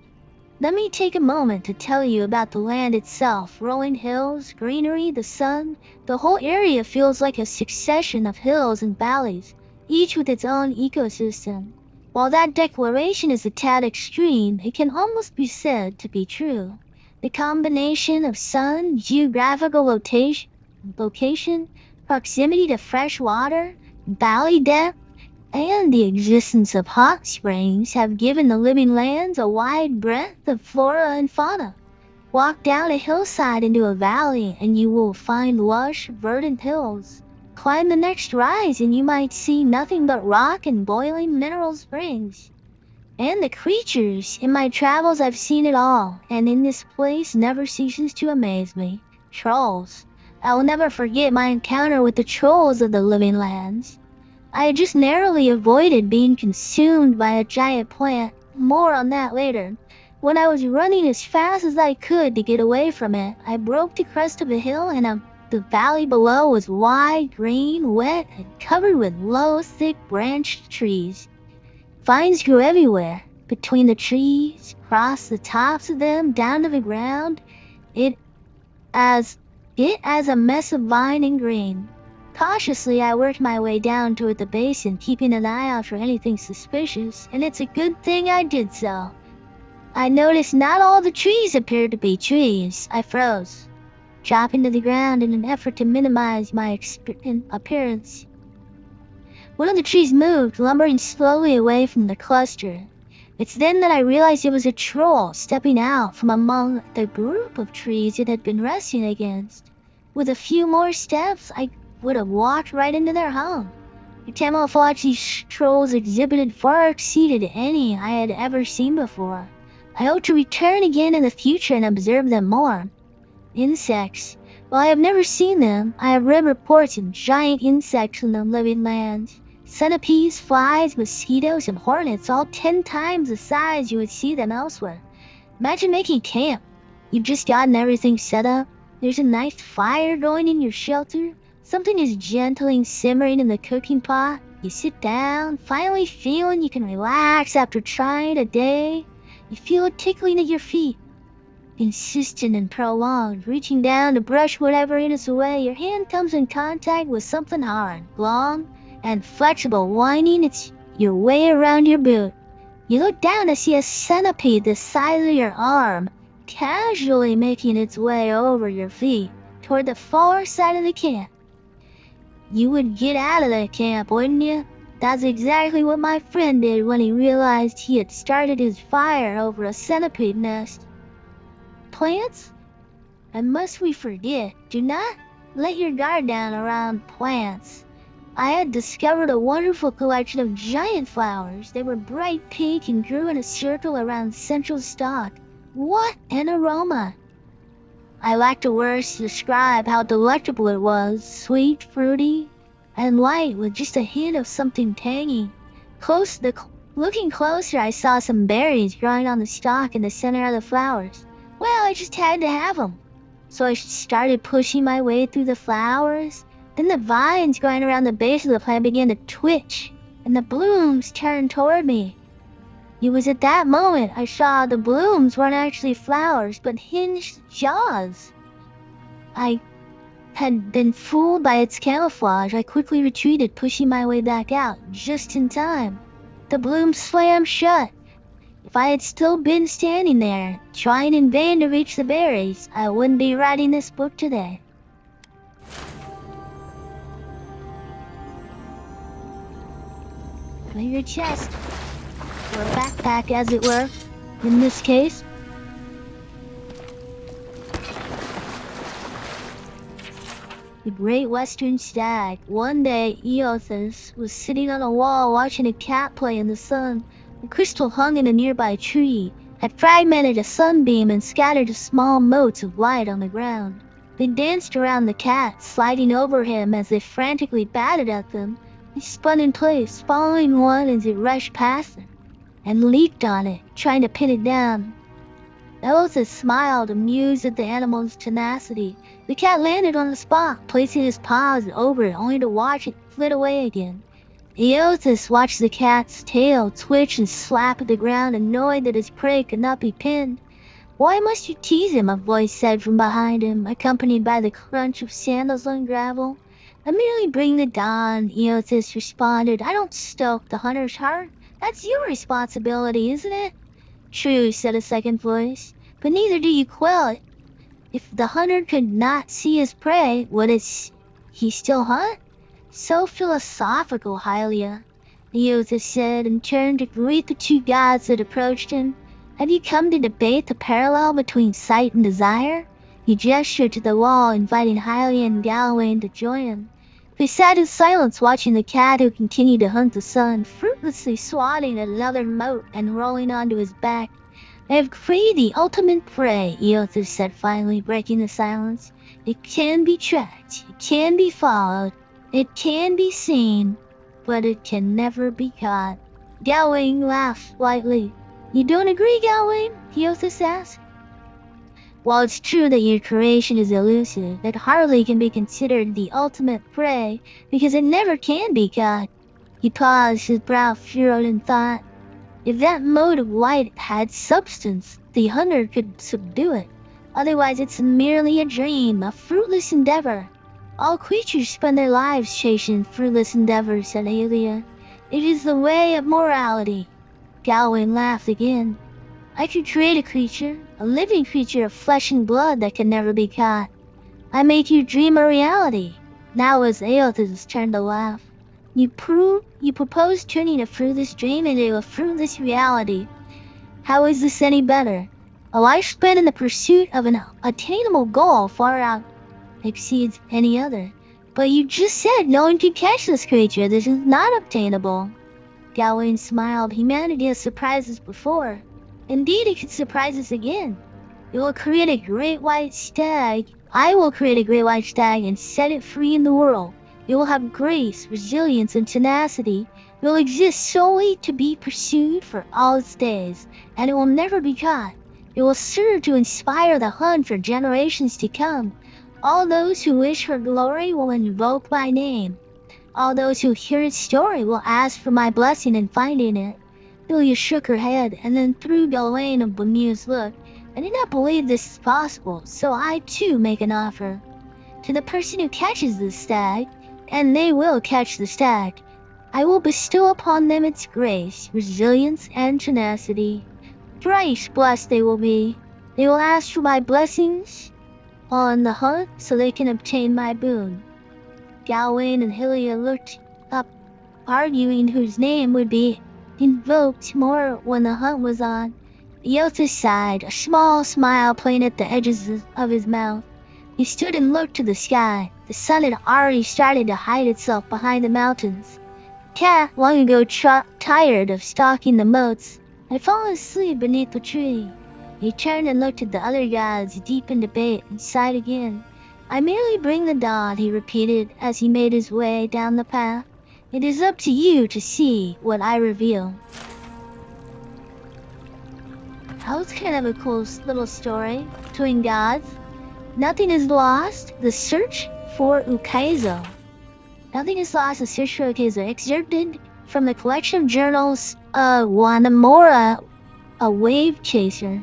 Let me take a moment to tell you about the land itself. Rolling hills, greenery, the sun. The whole area feels like a succession of hills and valleys, each with its own ecosystem. While that declaration is a tad extreme, it can almost be said to be true. The combination of sun, geographical location, proximity to fresh water, valley depth, and the existence of hot springs have given the living lands a wide breadth of flora and fauna. Walk down a hillside into a valley and you will find lush, verdant hills. Climb the next rise and you might see nothing but rock and boiling mineral springs. And the creatures. In my travels I've seen it all, and in this place never ceases to amaze me. Trolls. I will never forget my encounter with the trolls of the living lands. I had just narrowly avoided being consumed by a giant plant. More on that later. When I was running as fast as I could to get away from it, I broke the crest of a hill and the valley below was wide, green, wet, and covered with low, thick branched trees. Vines grew everywhere, between the trees, across the tops of them, down to the ground. It as a mess of vine and green. Cautiously, I worked my way down toward the basin, keeping an eye out for anything suspicious, and it's a good thing I did so. I noticed not all the trees appeared to be trees. I froze, dropping to the ground in an effort to minimize my appearance. One of the trees moved, lumbering slowly away from the cluster. It's then that I realized it was a troll stepping out from among the group of trees it had been resting against. With a few more steps, I would have walked right into their home. The camouflage these trolls exhibited far exceeded any I had ever seen before. I hope to return again in the future and observe them more. Insects. While I have never seen them, I have read reports of giant insects in the living lands. Centipedes, flies, mosquitoes, and hornets, all 10 times the size you would see them elsewhere. Imagine making camp. You've just gotten everything set up. There's a nice fire going in your shelter. Something is gently simmering in the cooking pot. You sit down, finally feeling you can relax after trying a day. You feel it tickling at your feet. Insistent and prolonged, reaching down to brush whatever in its way, your hand comes in contact with something hard, long, and flexible, winding your way around your boot. You look down to see a centipede the size of your arm, casually making its way over your feet toward the far side of the camp. You would get out of that camp, wouldn't you? That's exactly what my friend did when he realized he had started his fire over a centipede nest. Plants? And must we forget, do not let your guard down around plants. I had discovered a wonderful collection of giant flowers. They were bright pink and grew in a circle around the central stalk. What an aroma! I lacked the words to describe how delectable it was, sweet, fruity, and light with just a hint of something tangy. Looking closer, I saw some berries growing on the stalk in the center of the flowers. Well, I just had to have them. So I started pushing my way through the flowers. Then the vines growing around the base of the plant began to twitch, and the blooms turned toward me. It was at that moment I saw the blooms weren't actually flowers, but hinged jaws. I had been fooled by its camouflage. I quickly retreated, pushing my way back out, just in time. The blooms slammed shut. If I had still been standing there, trying in vain to reach the berries, I wouldn't be writing this book today. Clear your chest, or a backpack as it were, in this case. The great western stag. One day, Eothas was sitting on a wall watching a cat play in the sun. The crystal hung in a nearby tree, had fragmented a sunbeam and scattered small motes of light on the ground. They danced around the cat, sliding over him as they frantically batted at them. He spun in place, following one as it rushed past them, and leaped on it, trying to pin it down. Eothas smiled, amused at the animal's tenacity. The cat landed on the spot, placing his paws over it, only to watch it flit away again. Eothas watched the cat's tail twitch and slap at the ground, annoyed that his prey could not be pinned. "Why must you tease him?" a voice said from behind him, accompanied by the crunch of sandals on gravel. "I merely bring the dawn," Eothas responded. "I don't stoke the hunter's heart. That's your responsibility, isn't it?" "True," said a second voice, "but neither do you quell it. If the hunter could not see his prey, would he still hunt?" "So philosophical, Hylia," Eothas said, and turned to greet the two gods that approached him. "Have you come to debate the parallel between sight and desire?" He gestured to the wall, inviting Hylia and Gawain to join him. They sat in silence, watching the cat who continued to hunt the sun, fruitlessly swatting at another mote and rolling onto his back. "I have created the ultimate prey," Eothas said finally, breaking the silence. "It can be tracked, it can be followed, it can be seen, but it can never be caught." Gawain laughed lightly. "You don't agree, Gawain?" Eothas asked. "While it's true that your creation is elusive, it hardly can be considered the ultimate prey, because it never can be caught." He paused, his brow furrowed in thought. If that mode of light had substance, the hunter could subdue it. Otherwise it's merely a dream, a fruitless endeavor. "All creatures spend their lives chasing fruitless endeavors," said Hylia. "It is the way of morality." Gawain laughed again. "I could create a creature, a living creature of flesh and blood that can never be caught. I make your dream a reality." Now was Eothas' turn to laugh. You propose turning a fruitless dream into a fruitless reality. How is this any better? A life spent in the pursuit of an attainable goal far out exceeds any other. But you just said no one can catch this creature. This is not obtainable. Gawain smiled. Humanity has surprised us before. Indeed, it can surprise us again. It will create a great white stag. I will create a great white stag and set it free in the world. It will have grace, resilience, and tenacity. It will exist solely to be pursued for all its days, and it will never be caught. It will serve to inspire the hunt for generations to come. All those who wish for glory will invoke my name. All those who hear its story will ask for my blessing in finding it. Ilya shook her head and then threw Gawain a bemused look. I do not believe this is possible, so I too make an offer. To the person who catches the stag, and they will catch the stag, I will bestow upon them its grace, resilience, and tenacity. Thrice blessed they will be. They will ask for my blessings on the hunt so they can obtain my boon. Gawain and Hylia looked up, arguing whose name would be invoked more when the hunt was on. Yota sighed, a small smile playing at the edges of his mouth. He stood and looked to the sky. The sun had already started to hide itself behind the mountains. The cat, long ago tired of stalking the moats, had fallen asleep beneath the tree. He turned and looked at the other gods, deep in debate, and sighed again. I merely bring the dawn, he repeated as he made his way down the path. It is up to you to see what I reveal. That was kind of a cool little story between gods. Nothing is lost. The search for Ukaizo. Nothing is lost. The search for Ukaizo. Excerpted from the collection of journals of Wanamora, a wave chaser.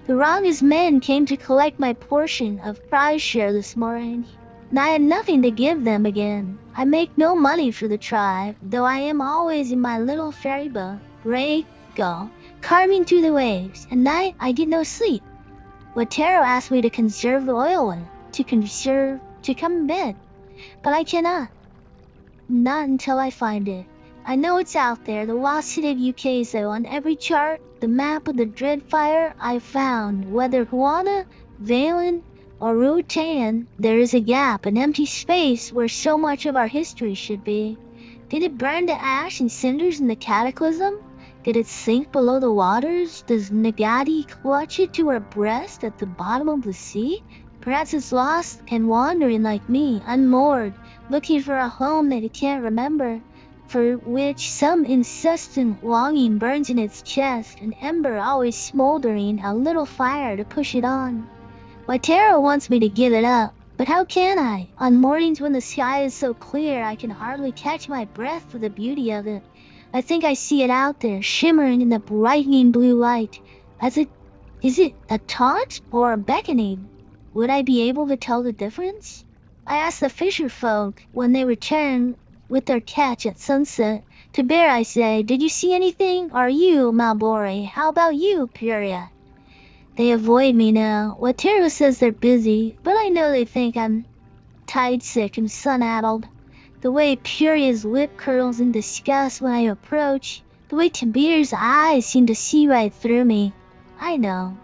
The wrongest men came to collect my portion of prize share this morning, and I had nothing to give them again. I make no money for the tribe, though I am always in my little ferry boat, go, carving through the waves. At night, I get no sleep. Watero asked me to conserve the oil well, to come in bed, but I cannot. Not until I find it. I know it's out there, the lost city of Ukaizo. On every chart, the map of the Dreadfire I found, whether Huana, Valen, or Rutan, there is a gap, an empty space where so much of our history should be. Did it burn to ash and cinders in the cataclysm? Did it sink below the waters? Does Nagati clutch it to her breast at the bottom of the sea? Perhaps it's lost and wandering like me, unmoored, looking for a home that it can't remember, for which some insistent longing burns in its chest, an ember always smoldering, a little fire to push it on. Watero wants me to give it up, but how can I? On mornings when the sky is so clear I can hardly catch my breath for the beauty of it. I think I see it out there, shimmering in the brightening blue light. Is it a taunt or a beckoning? Would I be able to tell the difference? I asked the fisher folk when they return with their catch at sunset. To Bear I say, did you see anything? Are you, Malbori? How about you, Puria? They avoid me now. Watero says they're busy, but I know they think I'm tide-sick and sun-addled. The way Puria's lip curls in disgust when I approach, the way Tabir's eyes seem to see right through me. I know.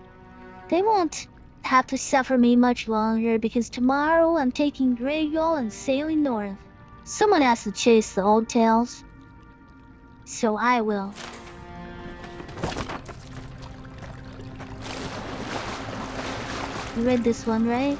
They won't have to suffer me much longer, because tomorrow I'm taking Greygull and sailing north. Someone has to chase the old tales. So I will. You read this one, right?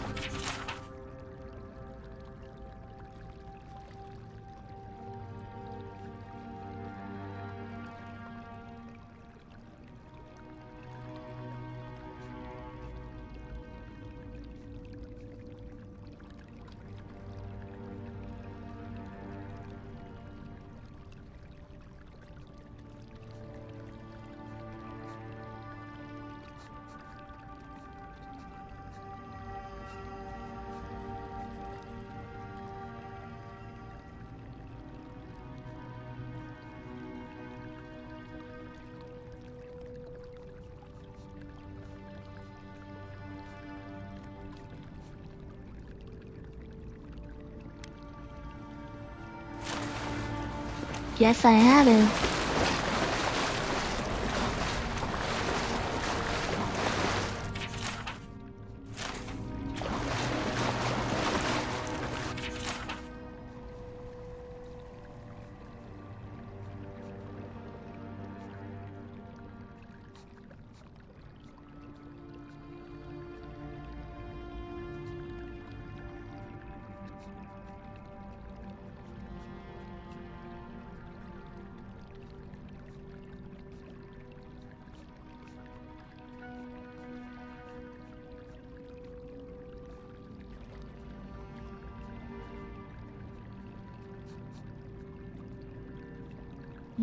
Yes, I haven't.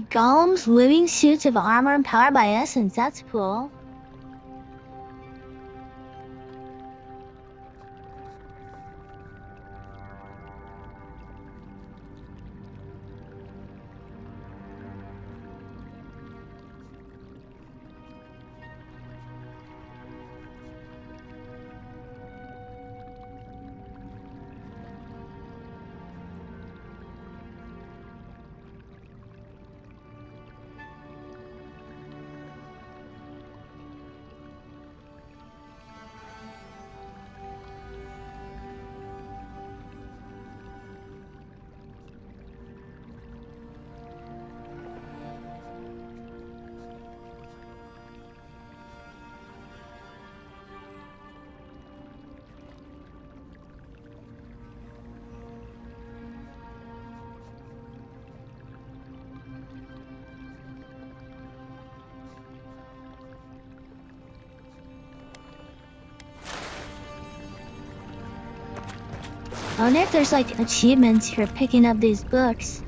Golem's living suits of armor powered by essence, that's cool. I wonder if there's like achievements for picking up these books.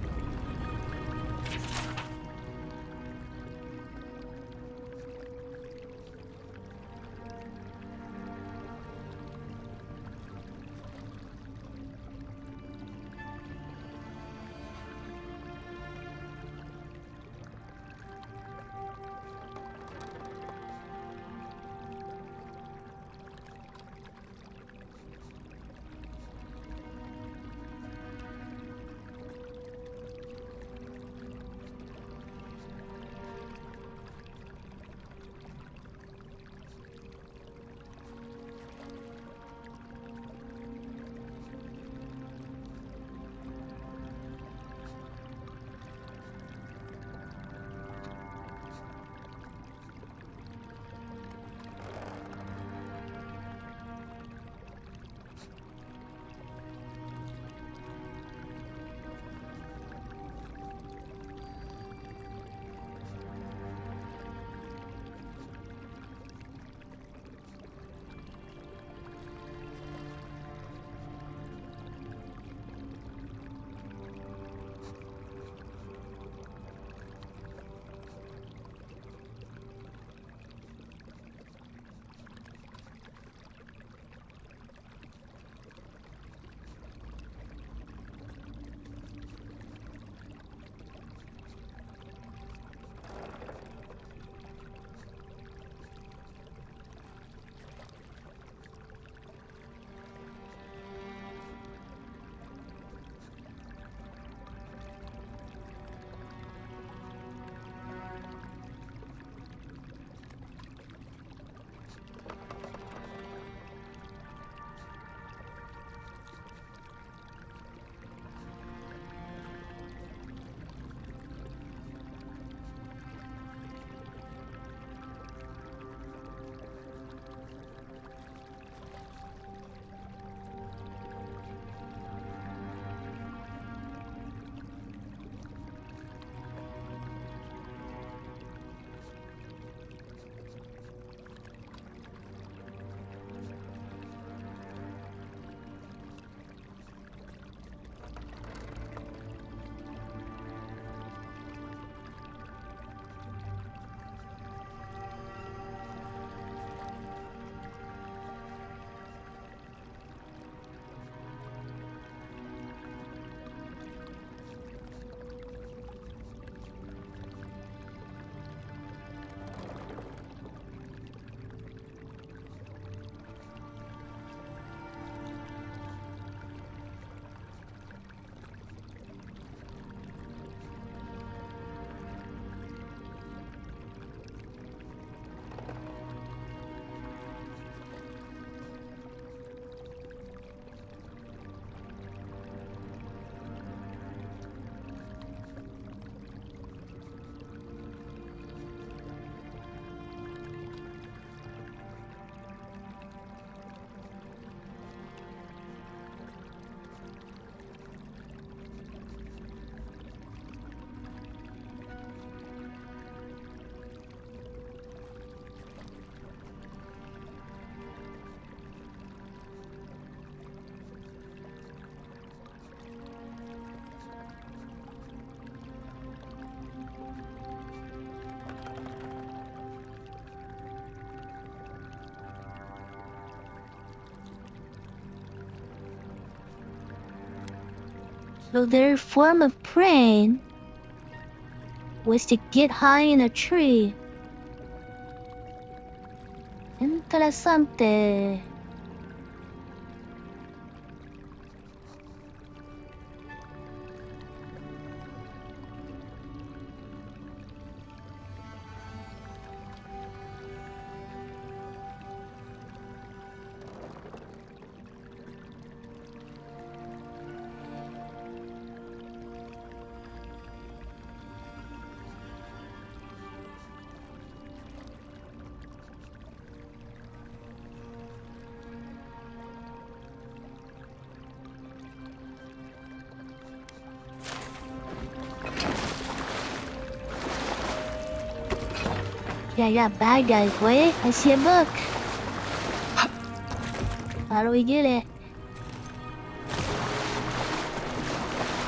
So their form of praying was to get high in a tree. Interessante. Yeah, bad guys. Wait, I see a book. How do we get it?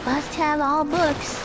Must have all books.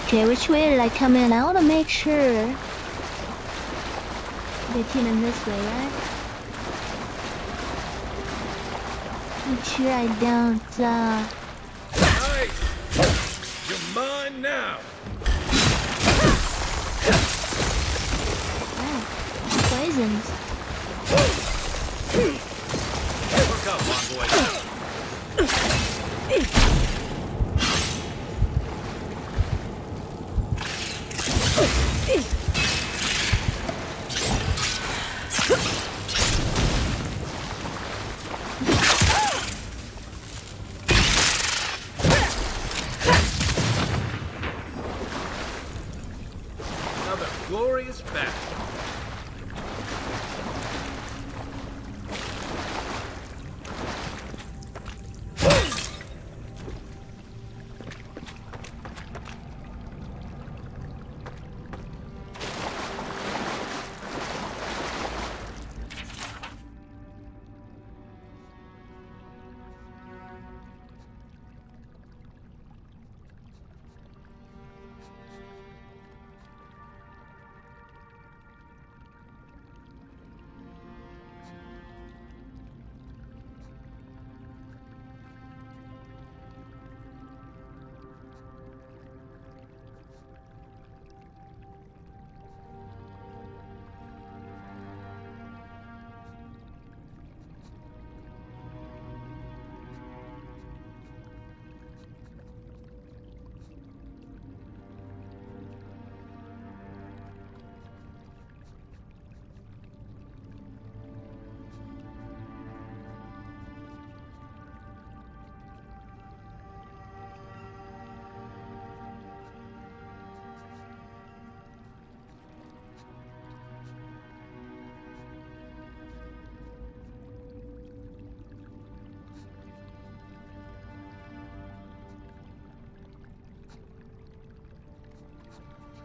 Okay, which way did I come in? I want to make sure. They came in this way, right? Make sure I don't, Hey! You're mine now! poisons. Look up, one boy. Another glorious battle.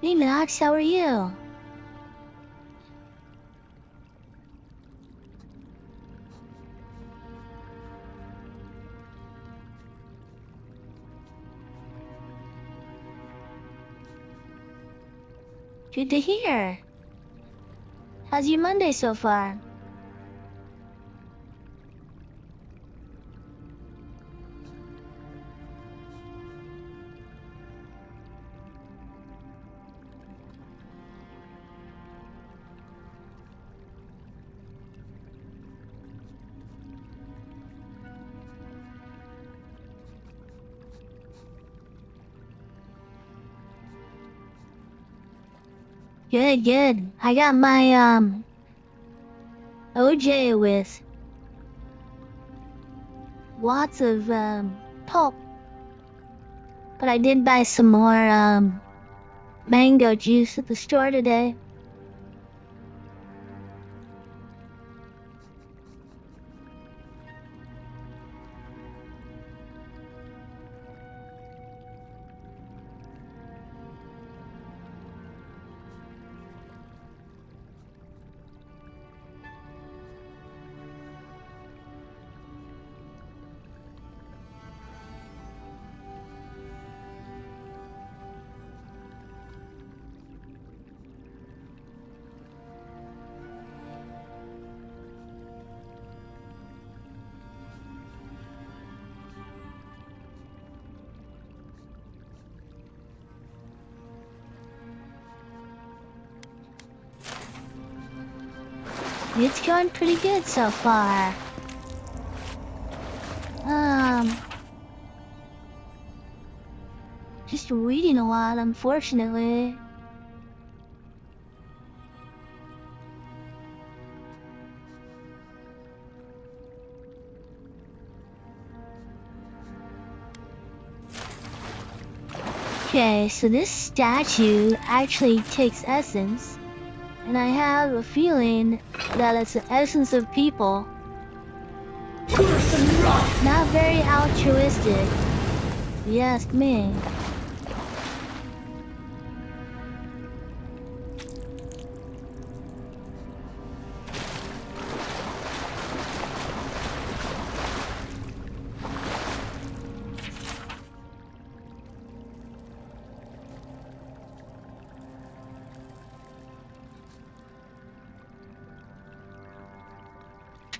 Hey Max, how are you? Good to hear. How's your Monday so far? Good, good. I got my OJ with lots of pulp. But I did buy some more mango juice at the store today. It's going pretty good so far. Just reading a lot, unfortunately. Okay, so this statue actually takes essence, and I have a feeling that it's the essence of people. Not very altruistic, if you ask me.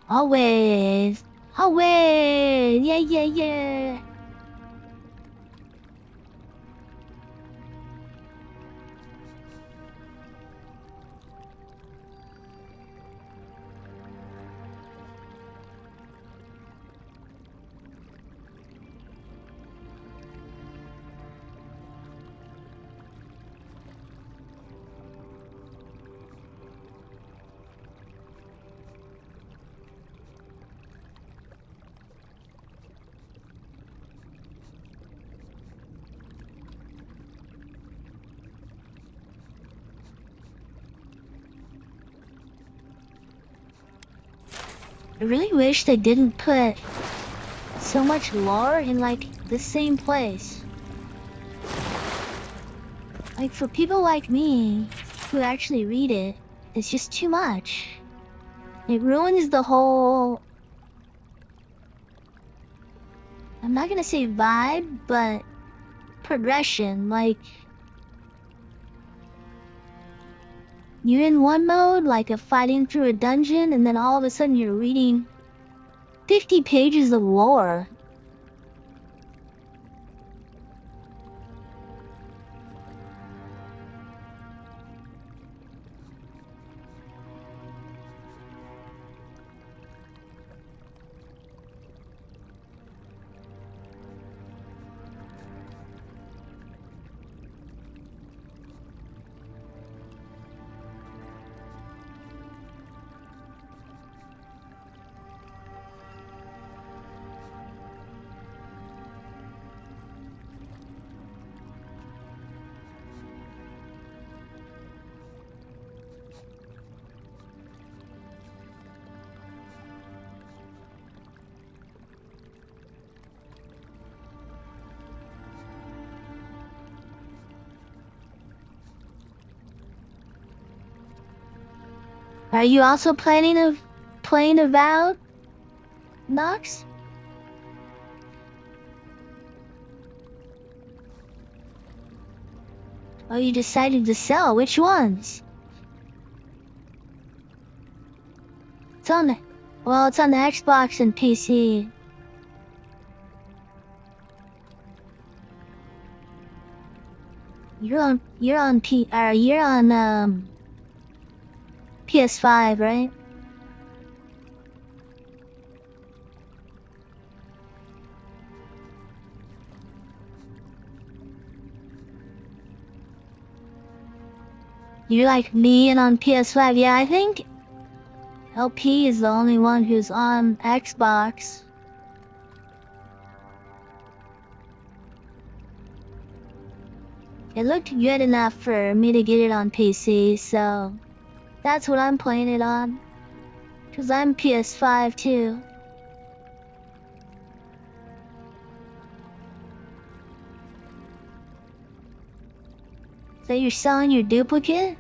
Always, always, yeah, yeah, yeah. I really wish they didn't put so much lore in like the same place. Like for people like me who actually read it, it's just too much. It ruins the whole, I'm not gonna say vibe, but progression. Like you're in one mode, like a fighting through a dungeon, and then all of a sudden you're reading 50 pages of lore. Are you also planning of playing Avowed, Nox? Oh, you decided to sell. Which ones? It's on the Xbox and PC. You're on PS5, right? You like me and on PS5? Yeah, I think LP is the only one who's on Xbox. It looked good enough for me to get it on PC, so that's what I'm playing it on. 'Cause I'm PS5 too. So you're selling your duplicates?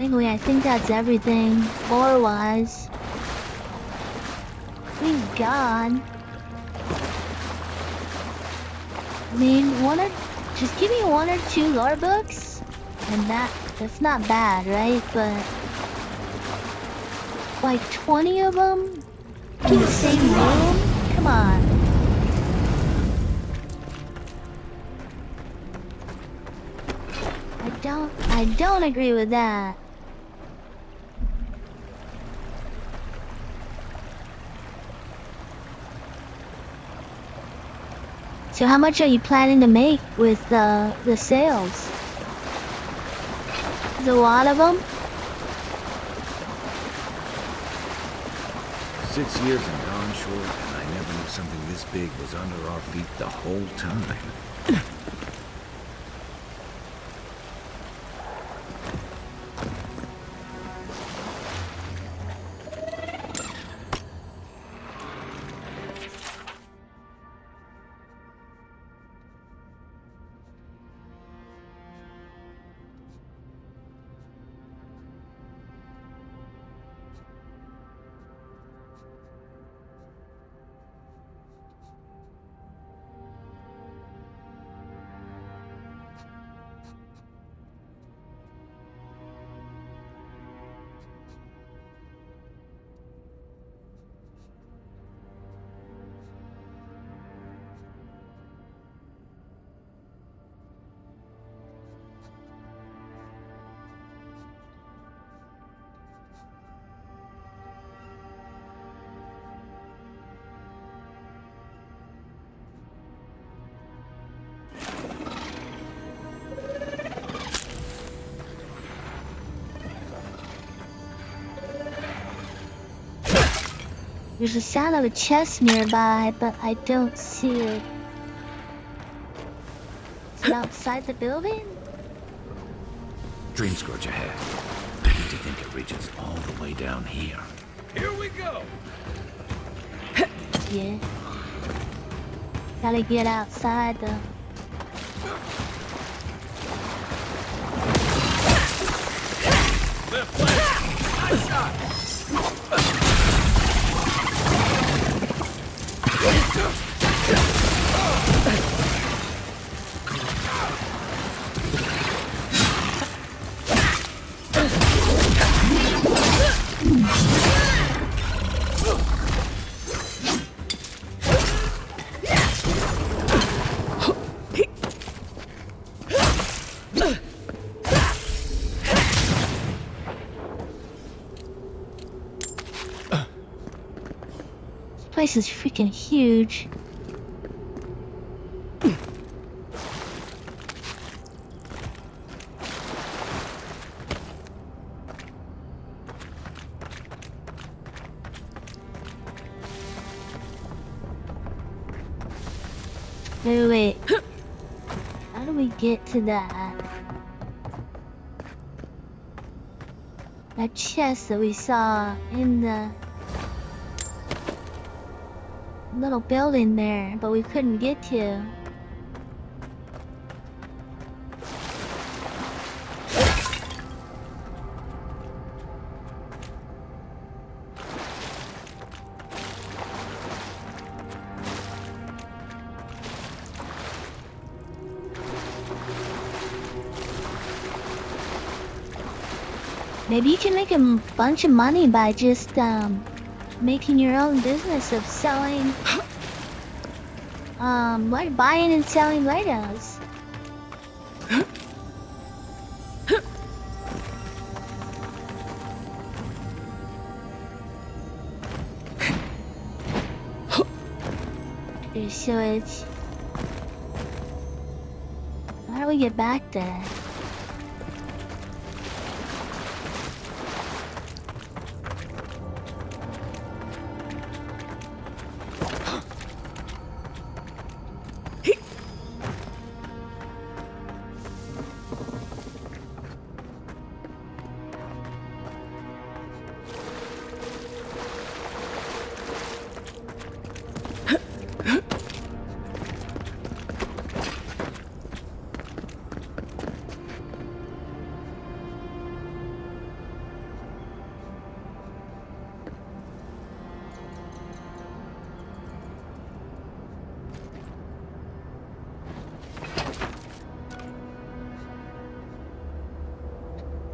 Anyway, I think that's everything, lore-wise. Thank God. I mean, just give me 1 or 2 lore books, and that's not bad, right? But like 20 of them in the same room? Come on. I don't agree with that. So how much are you planning to make with the sales? Is a lot of them? 6 years in Dawn Shore, and I never knew something this big was under our feet the whole time. There's a sound of a chest nearby, but I don't see it. Is it outside the building? Dream Scourge ahead. I hate to think it reaches all the way down here. Here we go! Yeah. Gotta get outside though. This place is freaking huge. Wait. How do we get to that? That chest that we saw in the little building there, but we couldn't get to. Maybe you can make a bunch of money by just making your own business of selling, like buying and selling Legos. There's sewage. How do we get back there?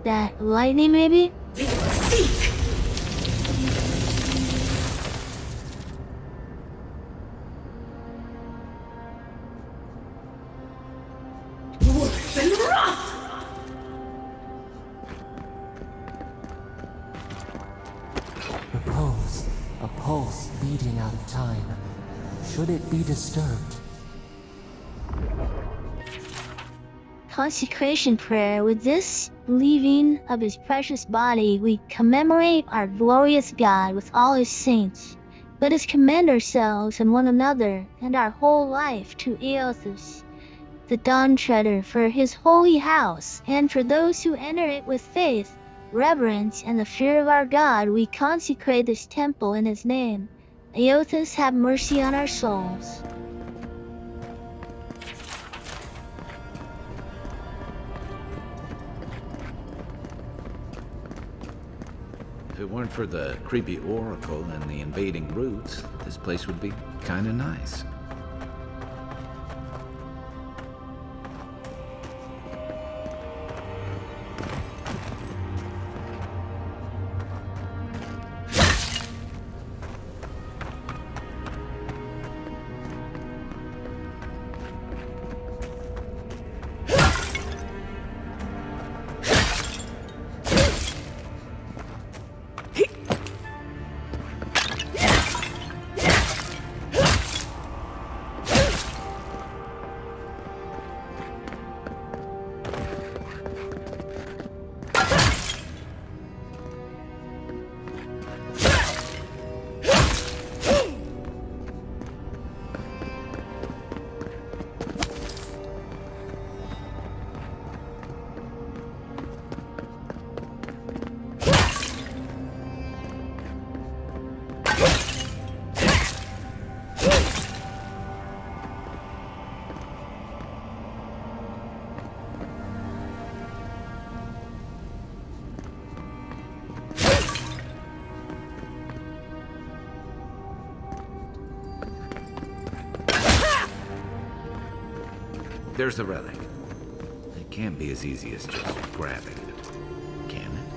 That lightning, maybe? Seek! Wolf and wrath! Repose, a pulse beating out of time. Should it be disturbed? Consecration prayer. With this leaving of his precious body, we commemorate our glorious God with all his saints. Let us commend ourselves and one another and our whole life to Eothas, the Dawn Treader, for his holy house, and for those who enter it with faith, reverence, and the fear of our God. We consecrate this temple in his name. Eothas, have mercy on our souls. If it weren't for the creepy oracle and the invading roots, this place would be kinda nice. There's the relic. It can't be as easy as just grabbing it, can it?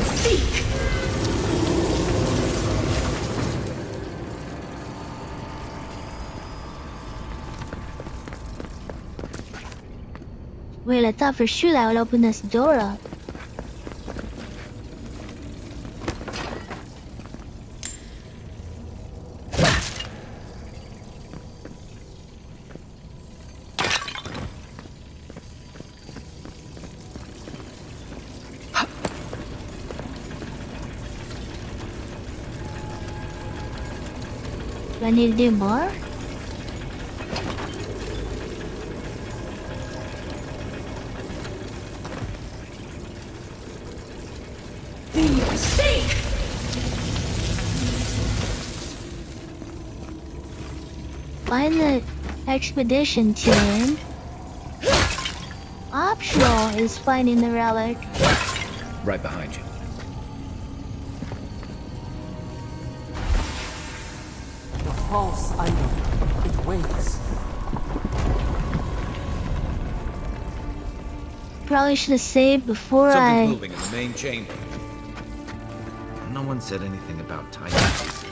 Seek! 为了造份需要 open this door up. Do I need to do more? Seek! Find the expedition team. Optional is finding the relic. Right behind you. The false item. It waits. Probably should have saved before Something's I... moving in the main chamber. No one said anything about timepieces.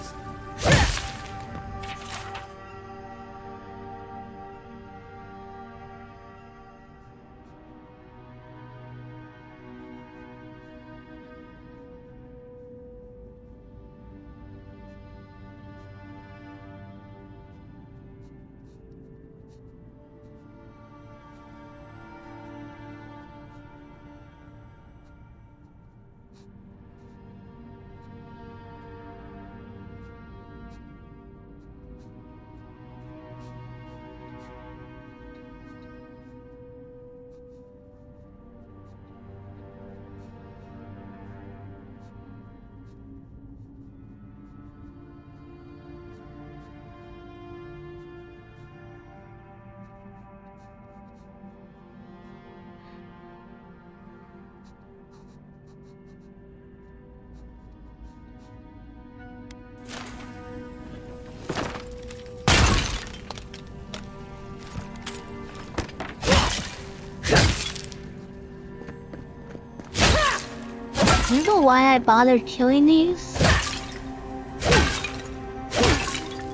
Do you know why I bothered killing these?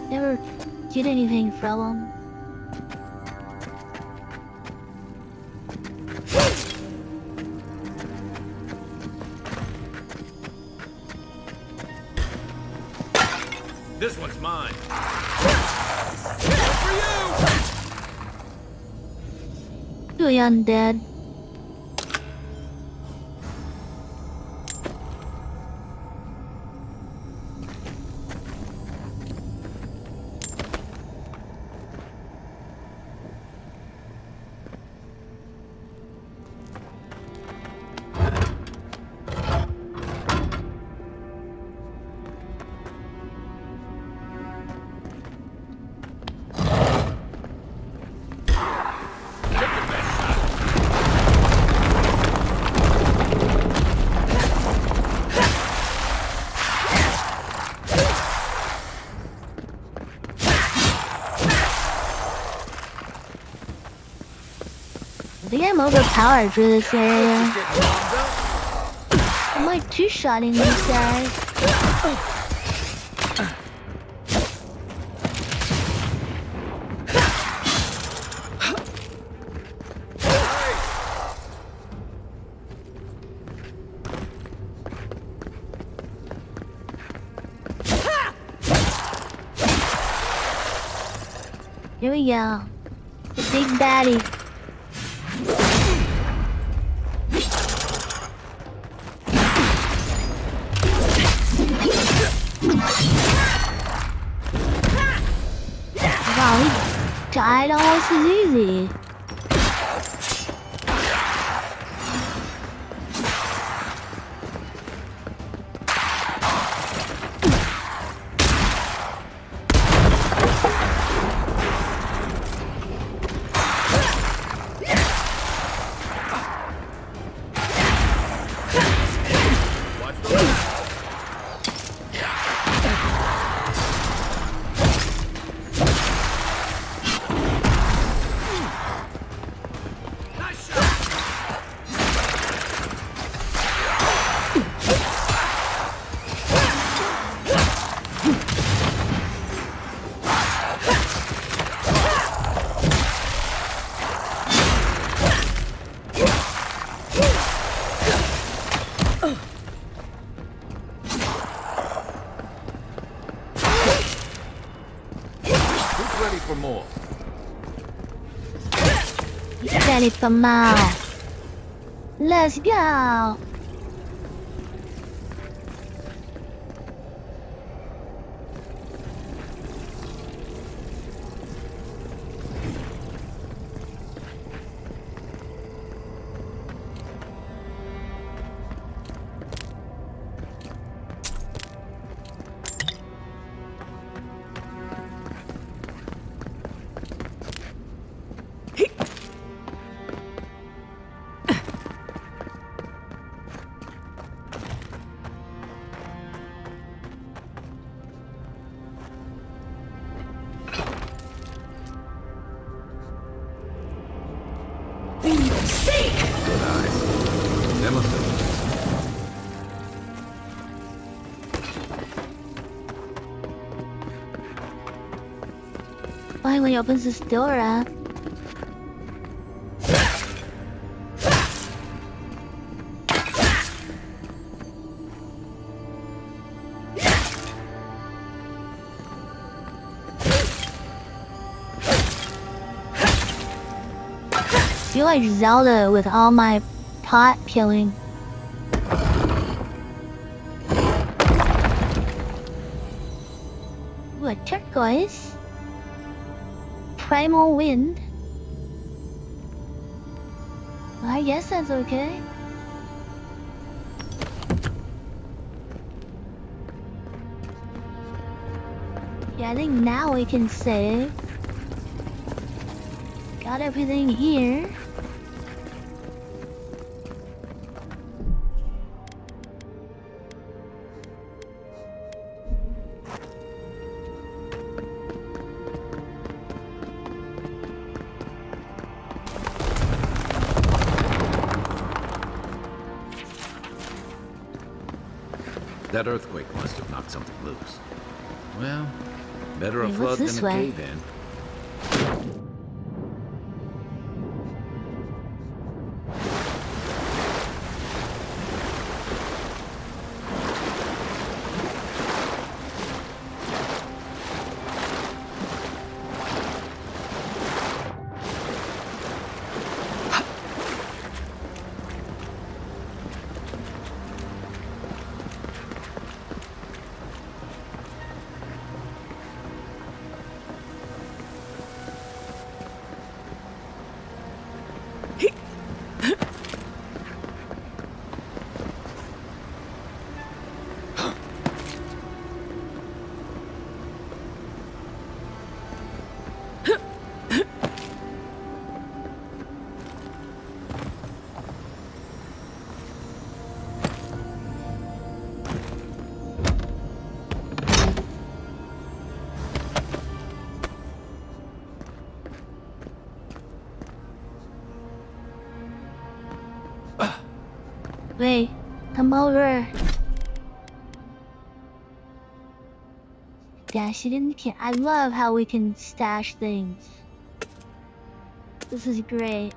Never get anything from them. This one's mine. You undead. I think I'm overpowered for this area. I'm like two-shotting these guys. Here we go. The big baddie. Wow, he died almost as easy. ready for more. Ready for more. Let's go. Seek! Good eyes. They must have. Finally opens this door up. I feel like Zelda with all my pot killing. Ooh, a turquoise. Primal wind. Well, I guess that's okay. Yeah, I think now we can save. Got everything here. That earthquake must have knocked something loose. Well, better a Wait, flood what's than this a way? cave-in. Wait, come over. Dash it in the can. I love how we can stash things. This is great.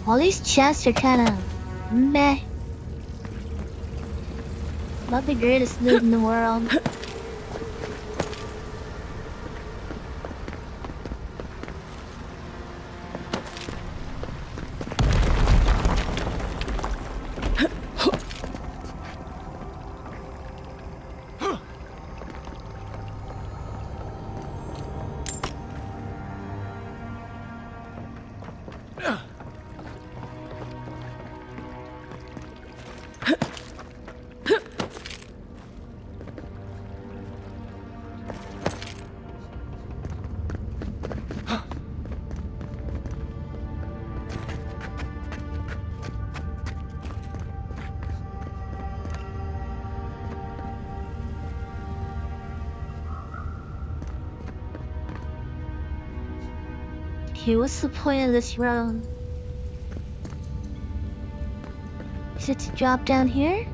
All these chests are kind of meh. Not the greatest loot in the world. Okay, what's the point of this road? Is it to drop down here?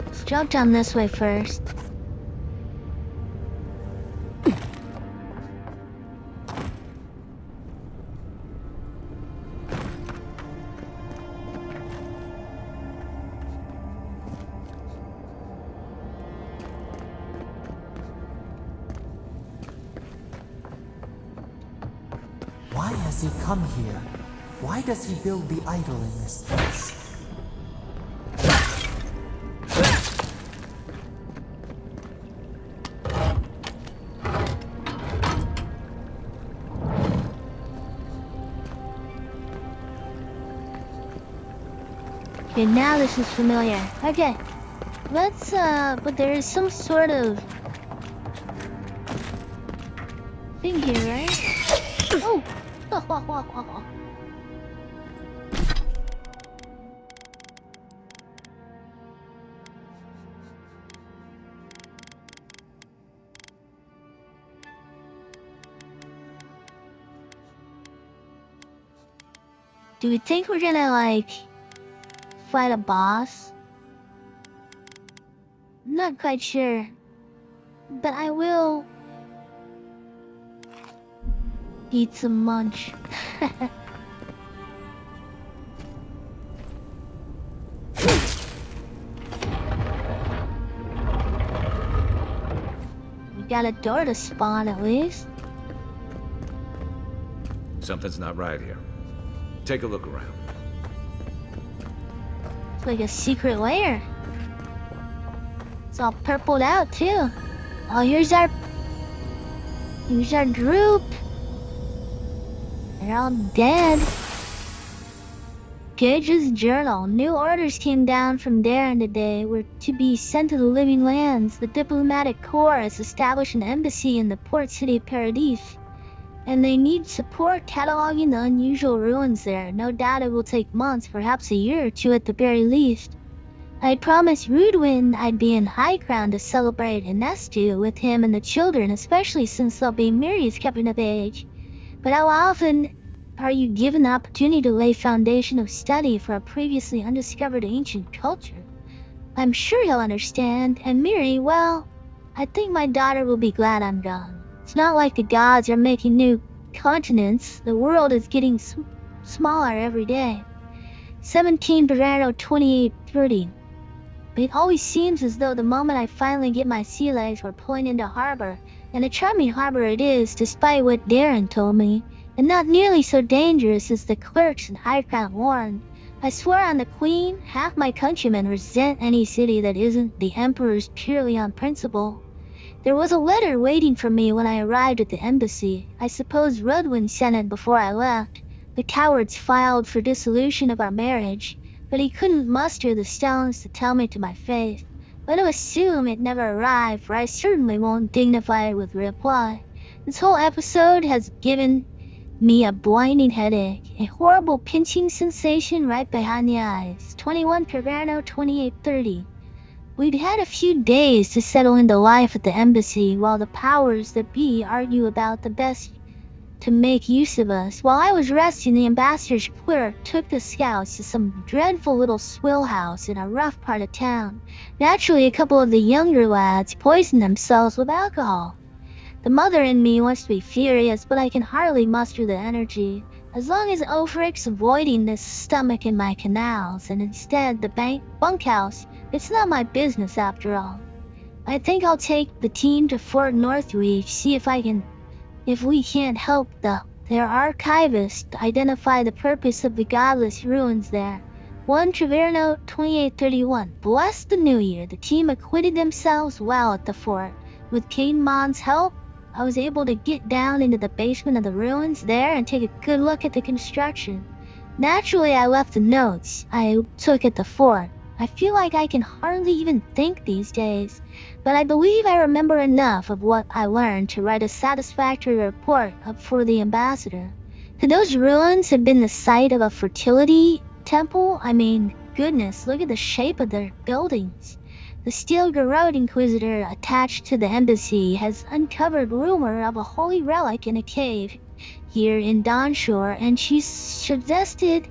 Let's drop down this way first. Why has he come here? Why does he build the idol in this place? Okay, now this is familiar. Okay. Let's, but there is some sort of thing here, right? Oh! Do we think we're gonna, like, fight a boss? I'm not quite sure. But I will eat some munch. We got a door to spawn at least. Something's not right here. Take a look around. It's like a secret lair. It's all purpled out too. Oh, here's our group. They're all dead. Gage's journal. New orders came down from Darren today. We're to be sent to the living lands. The diplomatic corps has established an embassy in the port city of Paradis, and they need support cataloging the unusual ruins there. No doubt it will take months, perhaps a year or two at the very least. I promised Rudwin I'd be in High Crown to celebrate Inestu with him and the children, especially since they'll be Miri's coming of age. But how often are you given the opportunity to lay foundation of study for a previously undiscovered ancient culture? I'm sure he'll understand, and Miri, well, I think my daughter will be glad I'm gone. It's not like the gods are making new continents. The world is getting smaller every day. 17 Verano 2830. But it always seems as though the moment I finally get my sea legs, we're pulling into harbor. And a charming harbor it is, despite what Darren told me, and not nearly so dangerous as the clerks in High Crown warned. I swear on the Queen, half my countrymen resent any city that isn't the Emperor's purely on principle. There was a letter waiting for me when I arrived at the embassy. I suppose Rudwin sent it before I left. The cowards filed for dissolution of our marriage, but he couldn't muster the stones to tell me to my face. But to assume it never arrived, for I certainly won't dignify it with a reply. This whole episode has given me a blinding headache, a horrible pinching sensation right behind the eyes. 21 Caverno 2830. We'd had a few days to settle into life at the embassy while the powers that be argue about the best to make use of us. While I was resting, the ambassador's quarter took the scouts to some dreadful little swill house in a rough part of town. Naturally, a couple of the younger lads poisoned themselves with alcohol. The mother in me wants to be furious, but I can hardly muster the energy. As long as Ulrich's avoiding this stomach in my canals, and instead the bunkhouse, it's not my business after all. I think I'll take the team to Fort Northreach, see if we can't help their archivist identify the purpose of the godless ruins there. 1 Traverno 2831. Bless the new year. The team acquitted themselves well at the fort. With King Mon's help, I was able to get down into the basement of the ruins there and take a good look at the construction. Naturally, I left the notes I took at the fort. I feel like I can hardly even think these days, but I believe I remember enough of what I learned to write a satisfactory report up for the ambassador. Could those ruins have been the site of a fertility temple? I mean, goodness, look at the shape of their buildings. The Stilgarrod Inquisitor attached to the embassy has uncovered rumor of a holy relic in a cave here in Dawnshore, and she suggested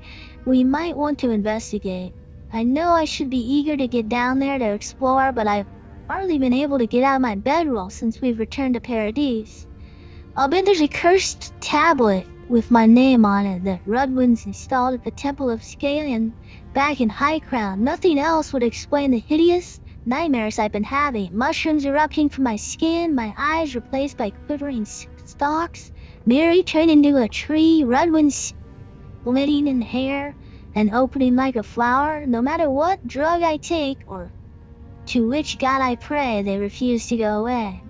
we might want to investigate. I know I should be eager to get down there to explore, but I've hardly been able to get out of my bedroll since we've returned to Paradise. I'll bet there's a cursed tablet with my name on it that Rudwin's installed at the Temple of Scalion back in High Crown. Nothing else would explain the hideous nightmares I've been having. Mushrooms erupting from my skin, my eyes replaced by quivering stalks, Mary turned into a tree, Rudwin's splitting in hair and opening like a flower. No matter what drug I take or to which god I pray, they refuse to go away.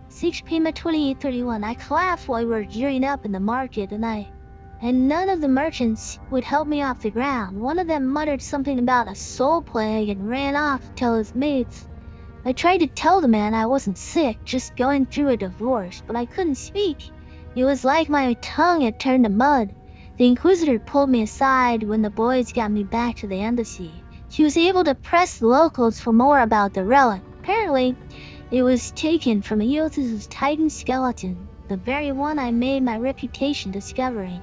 6 Pima 2831. I collapsed while we were gearing up in the market, and none of the merchants would help me off the ground. One of them muttered something about a soul plague and ran off to tell his mates. I tried to tell the man I wasn't sick, just going through a divorce, but I couldn't speak. It was like my tongue had turned to mud. The Inquisitor pulled me aside when the boys got me back to the embassy. She was able to press the locals for more about the relic. Apparently, it was taken from Eothas' Titan skeleton, the very one I made my reputation discovering,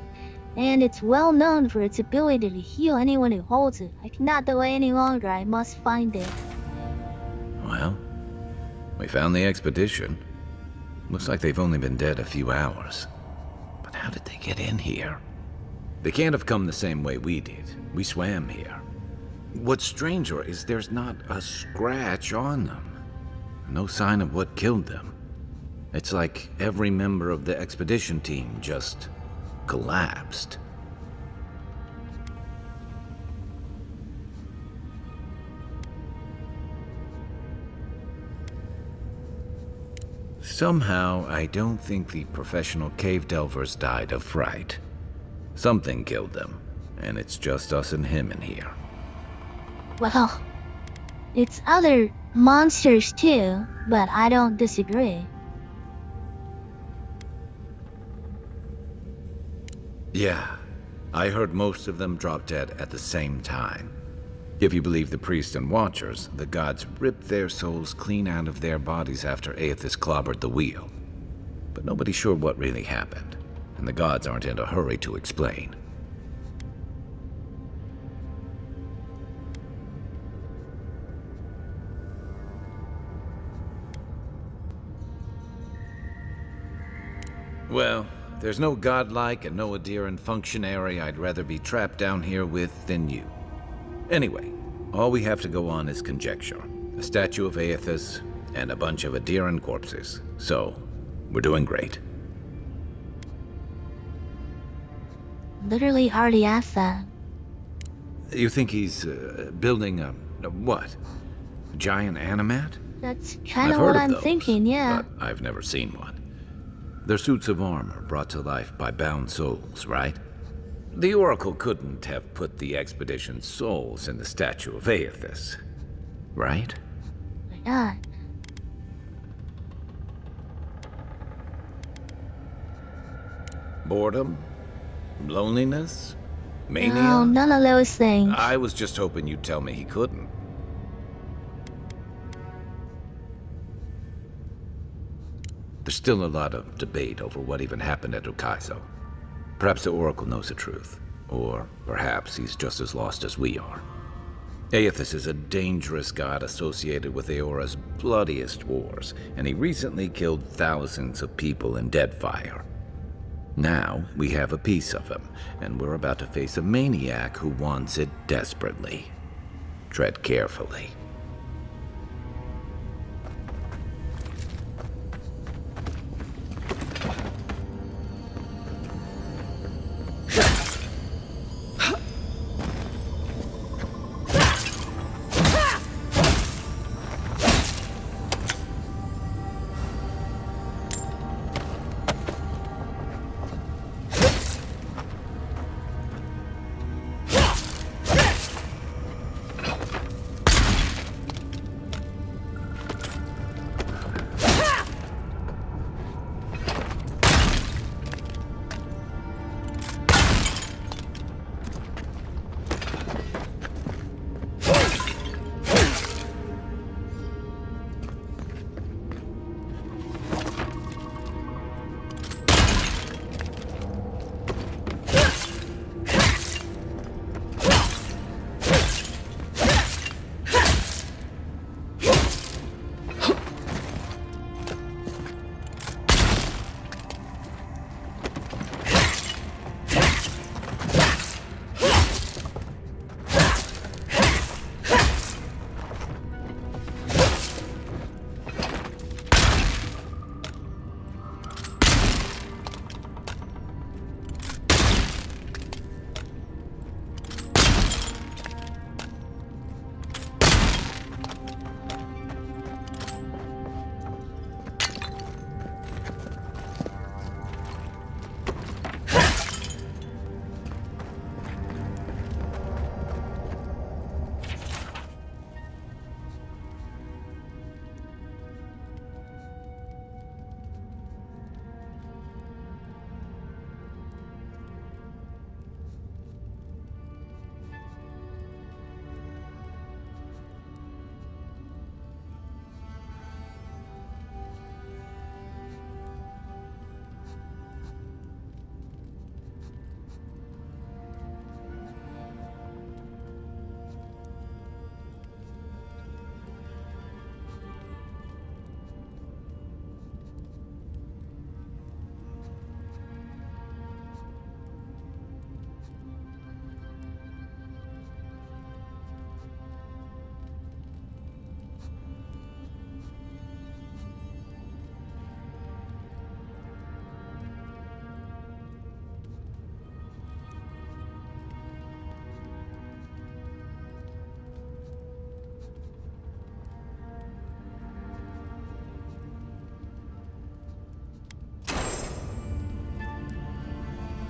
and it's well known for its ability to heal anyone who holds it. I cannot delay any longer. I must find it. Well, we found the expedition. Looks like they've only been dead a few hours. But how did they get in here? They can't have come the same way we did. We swam here. What's stranger is there's not a scratch on them. No sign of what killed them. It's like every member of the expedition team just collapsed. Somehow, I don't think the professional cave delvers died of fright. Something killed them, and it's just us and him in here. Well, it's other monsters too, but I don't disagree. Yeah, I heard most of them drop dead at the same time. If you believe the priests and watchers, the gods ripped their souls clean out of their bodies after Eothas clobbered the wheel. But nobody's sure what really happened, and the gods aren't in a hurry to explain. Well, there's no godlike and no Adiran functionary I'd rather be trapped down here with than you. Anyway, all we have to go on is conjecture. A statue of Eothas and a bunch of Adiran corpses. So, we're doing great. Literally already asked that. You think he's building a what? A giant animat? That's kind I've of heard what of I'm those, thinking, yeah. But I've never seen one. They're suits of armor brought to life by bound souls, right? The Oracle couldn't have put the expedition's souls in the statue of Eothas, right? My God. Boredom? Loneliness? Mania? No, none of those things. I was just hoping you'd tell me he couldn't. There's still a lot of debate over what even happened at Ukaizo. Perhaps the Oracle knows the truth, or perhaps he's just as lost as we are. Aethys is a dangerous god associated with Eora's bloodiest wars, and he recently killed thousands of people in Deadfire. Now, we have a piece of him, and we're about to face a maniac who wants it desperately. Tread carefully.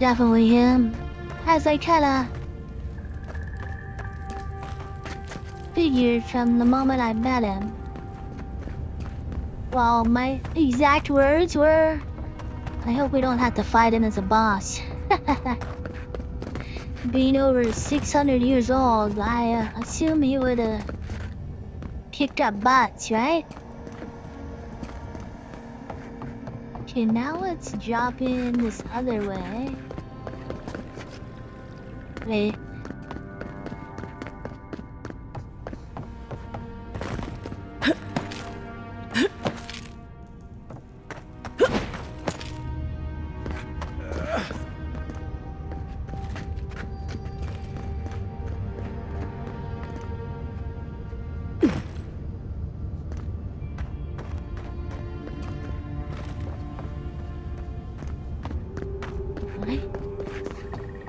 Definitely him, as I kinda figured from the moment I met him. Well, my exact words were, I hope we don't have to fight him as a boss. Being over 600 years old, I assume he would have kicked up butts, right? Okay, now let's drop in this other way. Wait.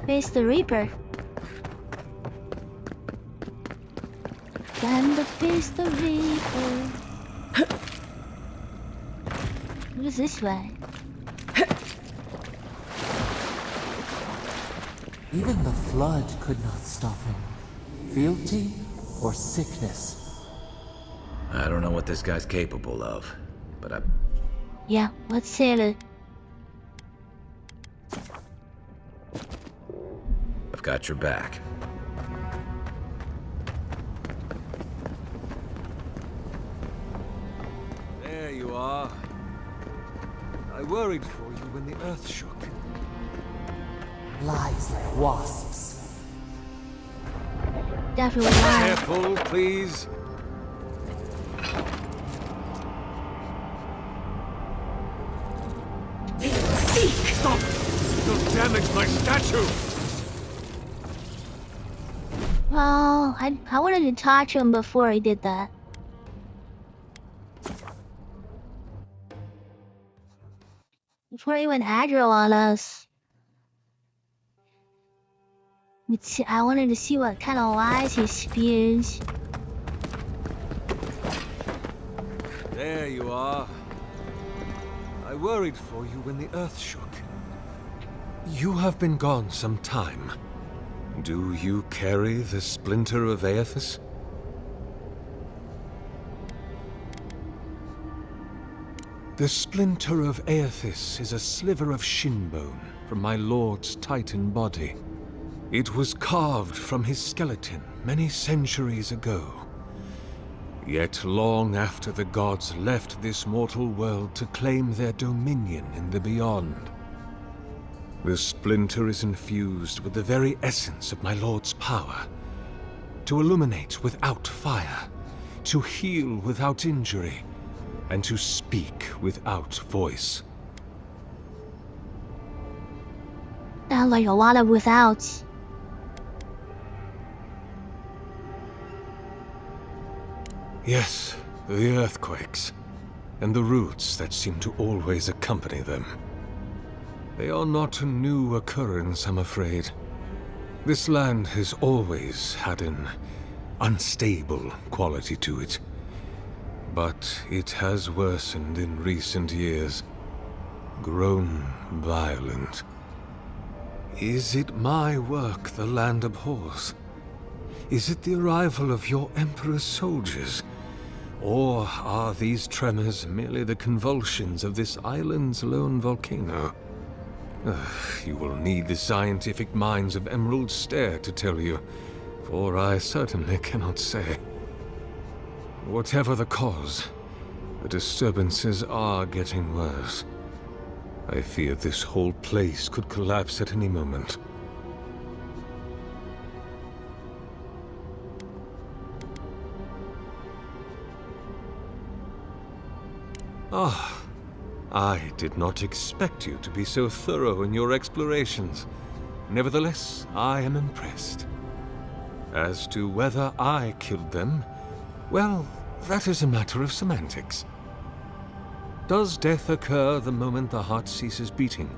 Face the Reaper. Time to face the Reaper. Who's this way? Even the flood could not stop him. Fealty or sickness? I don't know what this guy's capable of, but Yeah, let's sail it. I've got your back. There you are. I worried for you when the earth shook. Lies like wasps. Definitely lying. Careful, please. Seek! Stop! You'll damage my statue! Well, I wanted to touch him before I did that. Before he went aggro on us. I wanted to see what kind of lies he spews. There you are. I worried for you when the earth shook. You have been gone some time. Do you carry the splinter of Aethys? The splinter of Aethys is a sliver of shin bone from my lord's titan body. It was carved from his skeleton many centuries ago. Yet long after the gods left this mortal world to claim their dominion in the beyond, the splinter is infused with the very essence of my lord's power. To illuminate without fire, to heal without injury, and to speak without voice. Sounds like a lot of withouts. Yes, the earthquakes, and the roots that seem to always accompany them. They are not a new occurrence, I'm afraid. This land has always had an unstable quality to it. But it has worsened in recent years, grown violent. Is it my work the land abhors? Is it the arrival of your Emperor's soldiers? Or are these tremors merely the convulsions of this island's lone volcano? You will need the scientific minds of Emerald Stair to tell you, for I certainly cannot say. Whatever the cause, the disturbances are getting worse. I fear this whole place could collapse at any moment. Ah, I did not expect you to be so thorough in your explorations. Nevertheless, I am impressed. As to whether I killed them, well, that is a matter of semantics. Does death occur the moment the heart ceases beating,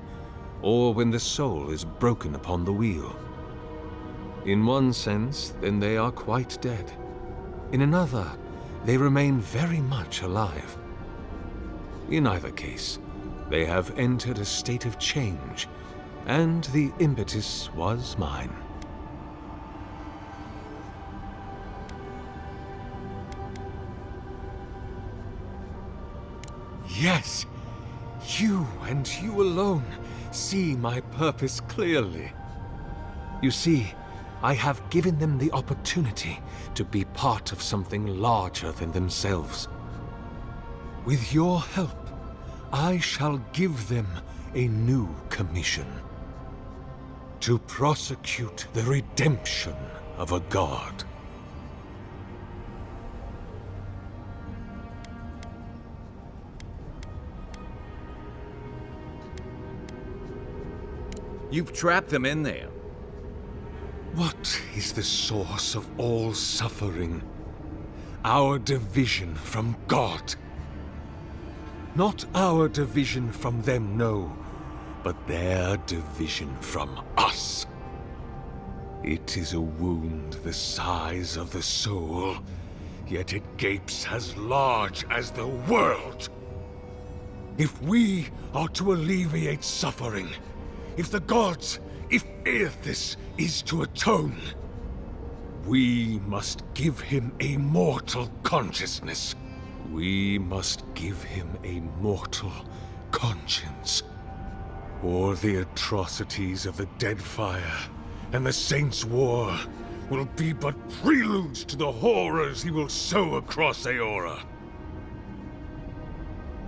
or when the soul is broken upon the wheel? In one sense, then they are quite dead. In another, they remain very much alive. In either case, they have entered a state of change, and the impetus was mine. Yes, you and you alone see my purpose clearly. You see, I have given them the opportunity to be part of something larger than themselves. With your help, I shall give them a new commission. To prosecute the redemption of a god. You've trapped them in there. What is the source of all suffering? Our division from God. Not our division from them, no, but their division from us. It is a wound the size of the soul, yet it gapes as large as the world. If we are to alleviate suffering, if the gods, if Aethys is to atone, we must give him a mortal consciousness. We must give him a mortal conscience. Or the atrocities of the Deadfire and the Saints' War will be but preludes to the horrors he will sow across Aora.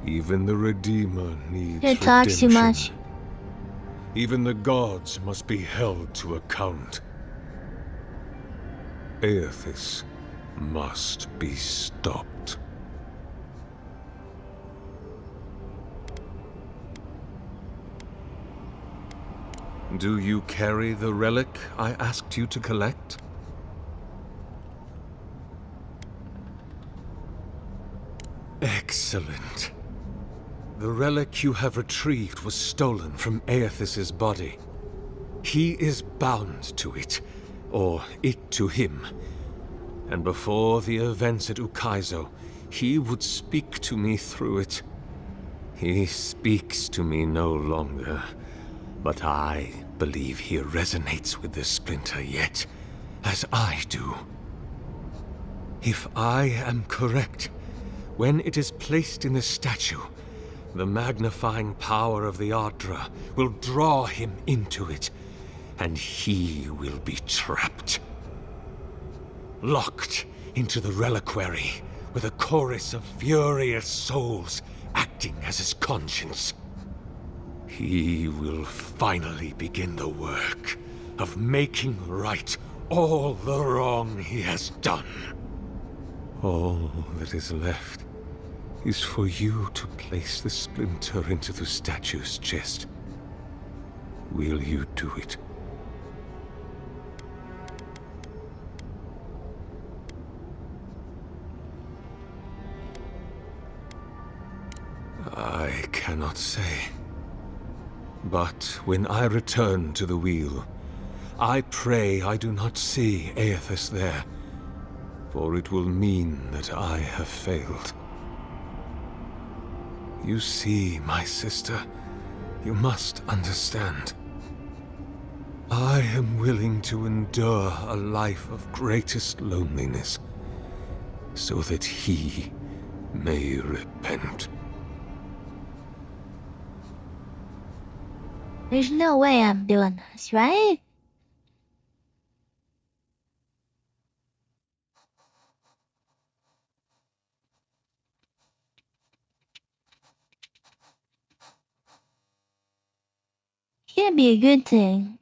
Even the Redeemer needs It talks too much. redemption. Even the gods must be held to account. Aethys must be stopped. Do you carry the relic I asked you to collect? Excellent. The relic you have retrieved was stolen from Aethys' body. He is bound to it, or it to him. And before the events at Ukaizo, he would speak to me through it. He speaks to me no longer, but I believe he resonates with the splinter yet, as I do. If I am correct, when it is placed in the statue, the magnifying power of the Ardra will draw him into it, and he will be trapped. Locked into the reliquary with a chorus of furious souls acting as his conscience. He will finally begin the work of making right all the wrong he has done. All that is left is for you to place the splinter into the statue's chest. Will you do it? I cannot say. But when I return to the wheel, I pray I do not see Aethys there, for it will mean that I have failed. You see, my sister, you must understand. I am willing to endure a life of greatest loneliness, so that he may repent. There's no way I'm doing this, right? Can't be a good thing.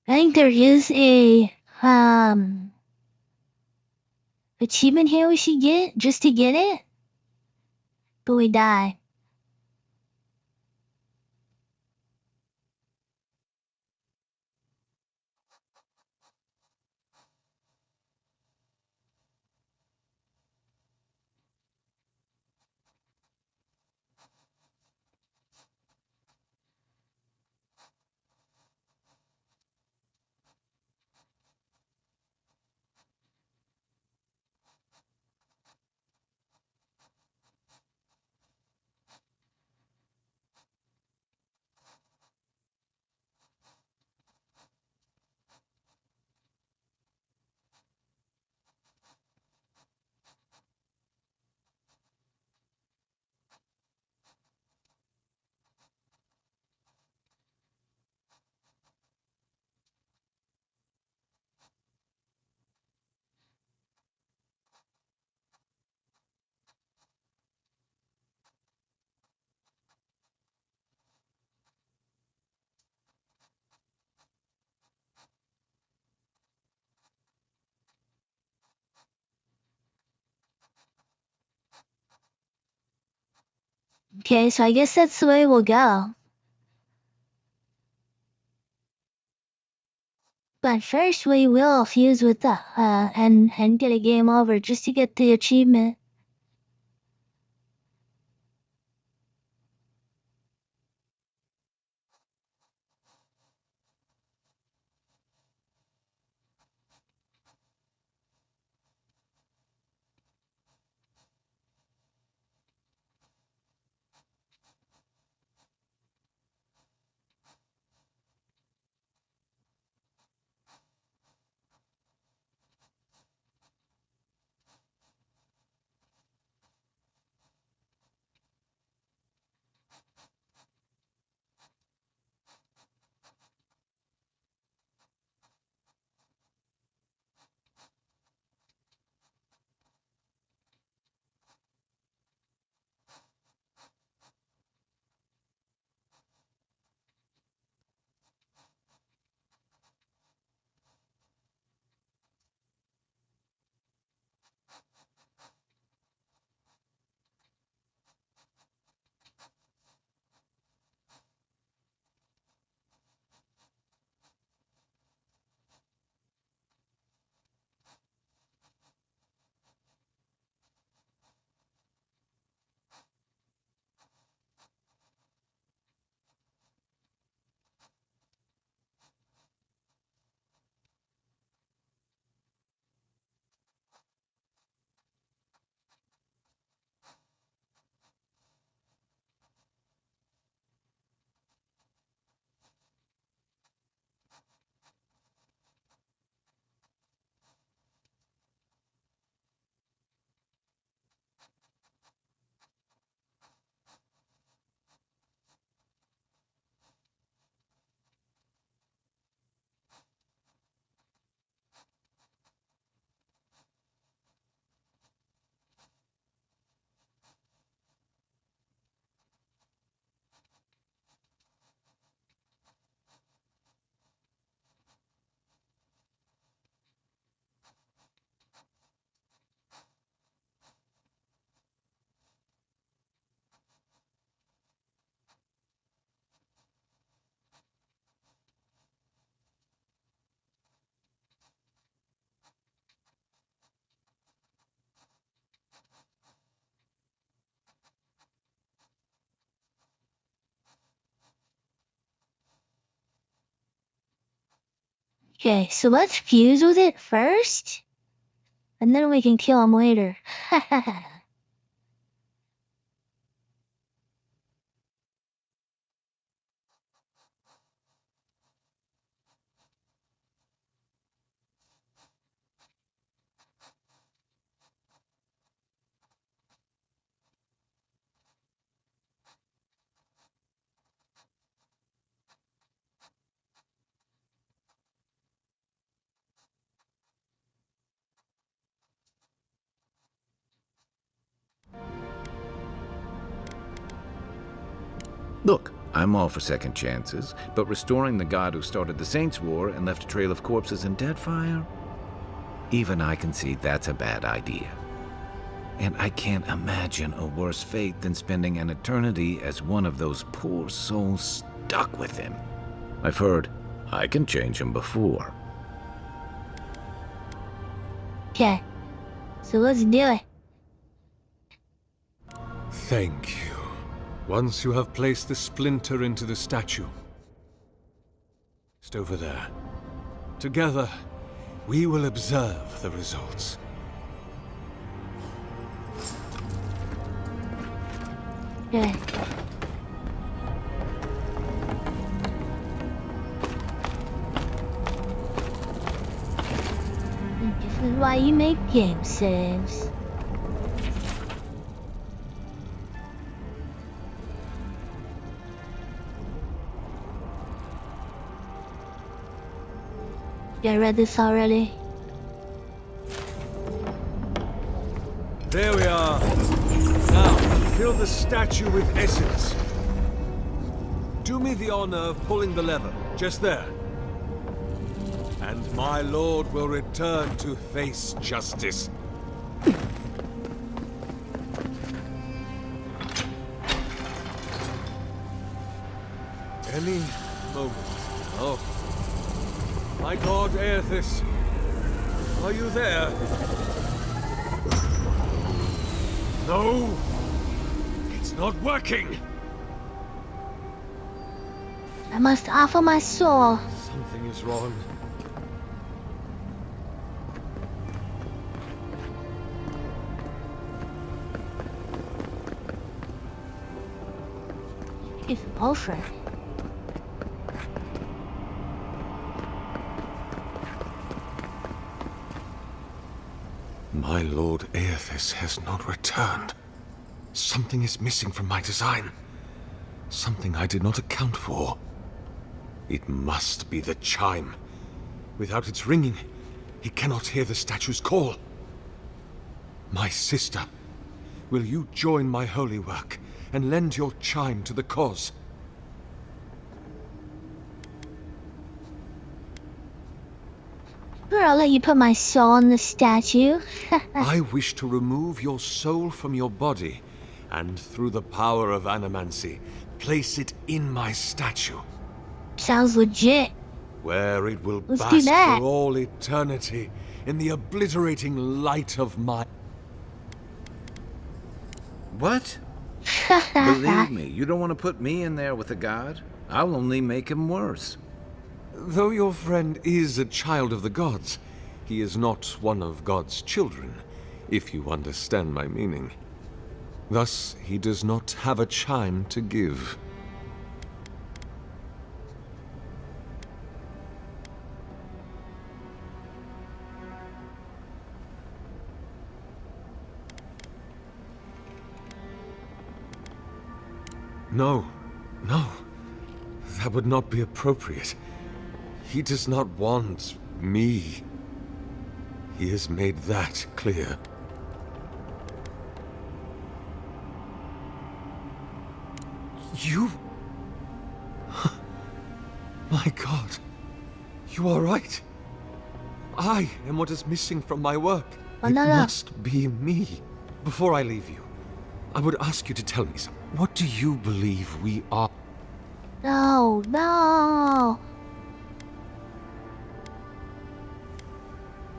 I think there is a achievement here we should get just to get it, but we die. Okay, so I guess that's the way we'll go. But first we will fuse with the and get a game over just to get the achievement. Okay, so let's fuse with it first, and then we can kill him later. Look, I'm all for second chances, but restoring the god who started the Saints' War and left a trail of corpses in Deadfire? Even I can see that's a bad idea. And I can't imagine a worse fate than spending an eternity as one of those poor souls stuck with him. I've heard I can change him before. Okay, so let's do it. Thank you. Once you have placed the splinter into the statue, just over there, together, we will observe the results. Okay. This is why you make game saves. I read this already. There we are. Now, fill the statue with essence. Do me the honor of pulling the lever, just there. And my lord will return to face justice. Any moment. Oh. My god, Aethys. Are you there? No! It's not working! I must offer my soul. Something is wrong. It's over. My Lord Aethys has not returned. Something is missing from my design. Something I did not account for. It must be the chime. Without its ringing, he cannot hear the statue's call. My sister, will you join my holy work and lend your chime to the cause? Sure, I'll let you put my soul on the statue. I wish to remove your soul from your body, and through the power of animancy, place it in my statue, Sounds legit. where it will Let's do bask that. for all eternity in the obliterating light of my... What? Believe me, you don't want to put me in there with a god. I'll only make him worse. Though your friend is a child of the gods, he is not one of God's children, if you understand my meaning. Thus, he does not have a chime to give. No, no. That would not be appropriate. He does not want me. He has made that clear. You? My God. You are right. I am what is missing from my work. Oh, It no, no. must be me. Before I leave you, I would ask you to tell me something. What do you believe we are? No, no.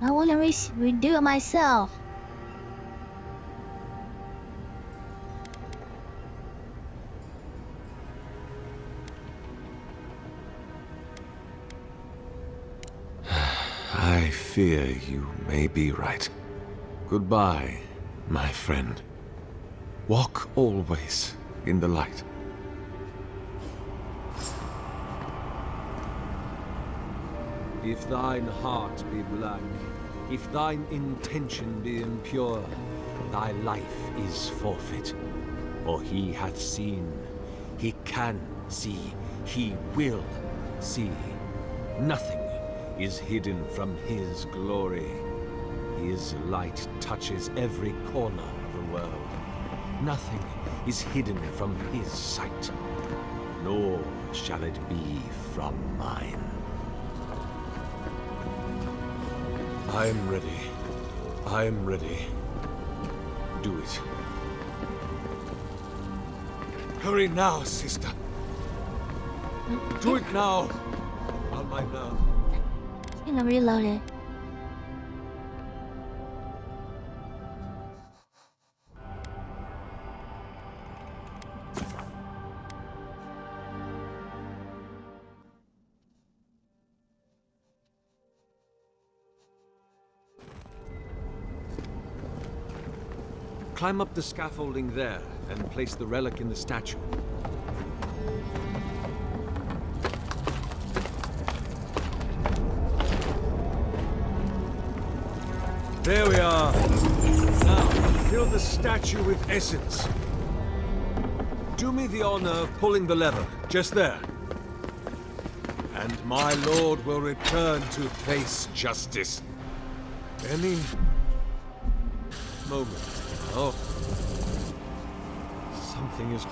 I want to redo it myself. I fear you may be right. Goodbye, my friend. Walk always in the light. If thine heart be black, if thine intention be impure, thy life is forfeit. For he hath seen, he can see, he will see. Nothing is hidden from his glory. His light touches every corner of the world. Nothing is hidden from his sight, nor shall it be from mine. I'm ready. I'm ready. Do it. Hurry now, sister. Do it now. On my nerve. Just gonna reload it. Climb up the scaffolding there and place the relic in the statue. There we are. Now, fill the statue with essence. Do me the honor of pulling the lever, just there. And my lord will return to face justice. Any moment. Oh. Something is...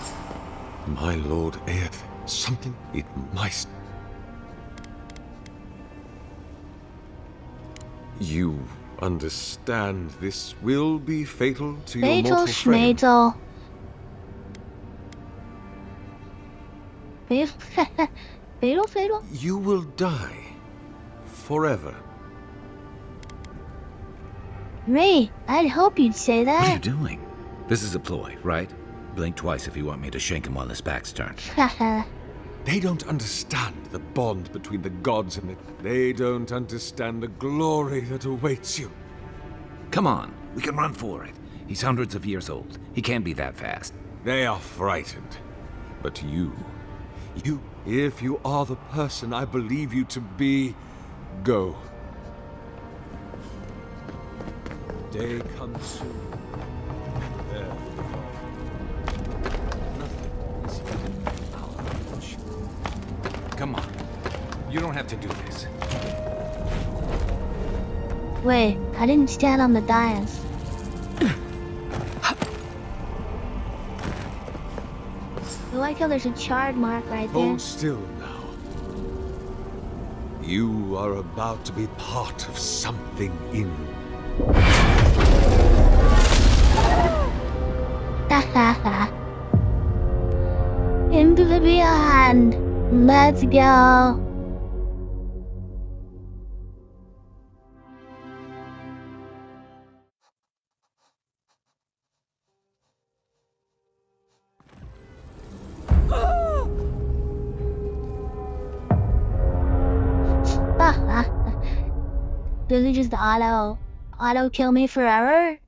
My lord Aeth. Something... It might... You understand this will be fatal to your Fatal mortal frame. schmazel. 肥肥肉肥肉。 You will die. Forever. Ray, I'd hope you'd say What are you that. doing? This is a ploy, right? Blink twice if you want me to shank him while his back's turned. Haha. They don't understand the bond between the gods and they don't understand the glory that awaits you. Come on, we can run for it. He's hundreds of years old. He can't be that fast. They are frightened. But you, if you are the person I believe you to be, go. Day comes soon. There. Nothing is hidden in our reach. Come on. You don't have to do this. Wait, I didn't stand on the dais. I like how there's a charred mark right there. Hold still now. You are about to be part of something in. Into the beyond. Let's go. Does it just auto kill me forever?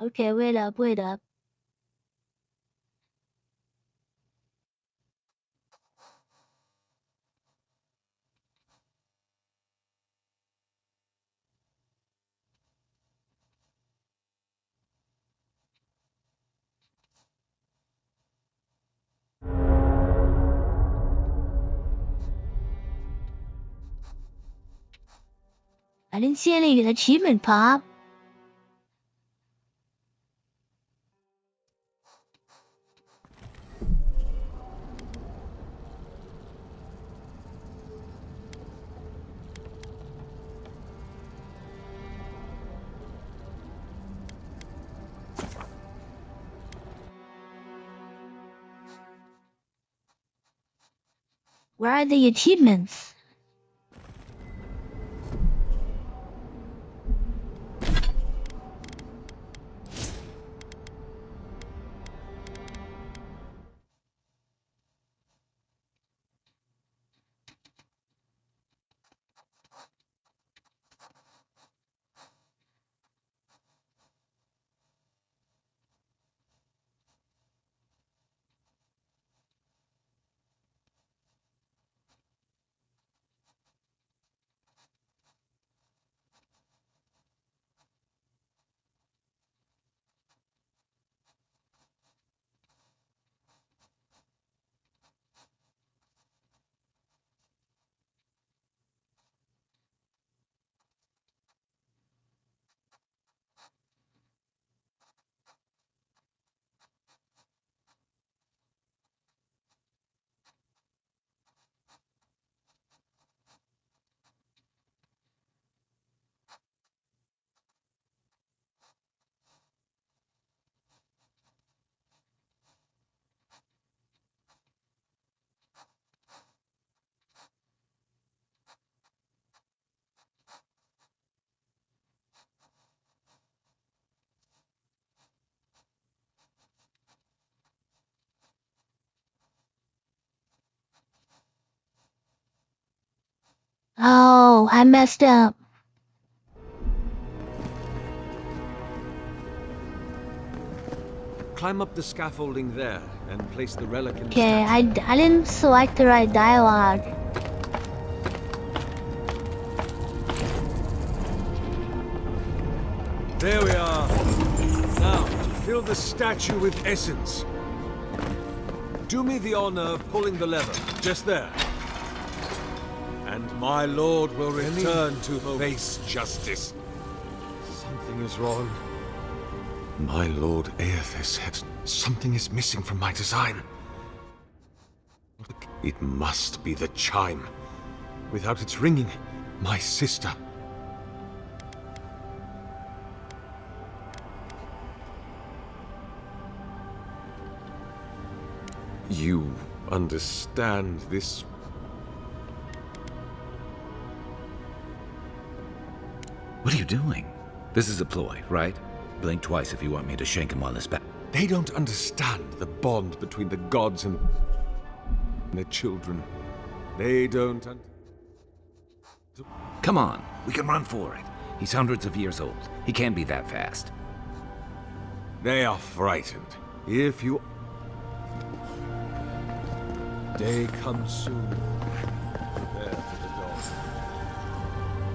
Okay, wait up, wait up. I didn't see any achievement pop. Where are the achievements? Oh, I messed up. Climb up the scaffolding there and place the relic in the Okay, statue. I didn't select the right dialogue. There we are. Now, to fill the statue with essence. Do me the honor of pulling the lever, just there. And my lord will return to face justice. Something is wrong. My lord Aethys had... Something is missing from my design. It must be the chime. Without its ringing, my sister. You understand this? What are you doing? This is a ploy, right? Blink twice if you want me to shank him on his back. They don't understand the bond between the gods and their children. They don't Come on, we can run for it. He's hundreds of years old. He can't be that fast. They are frightened. If you... Day comes soon. Prepare for the dawn.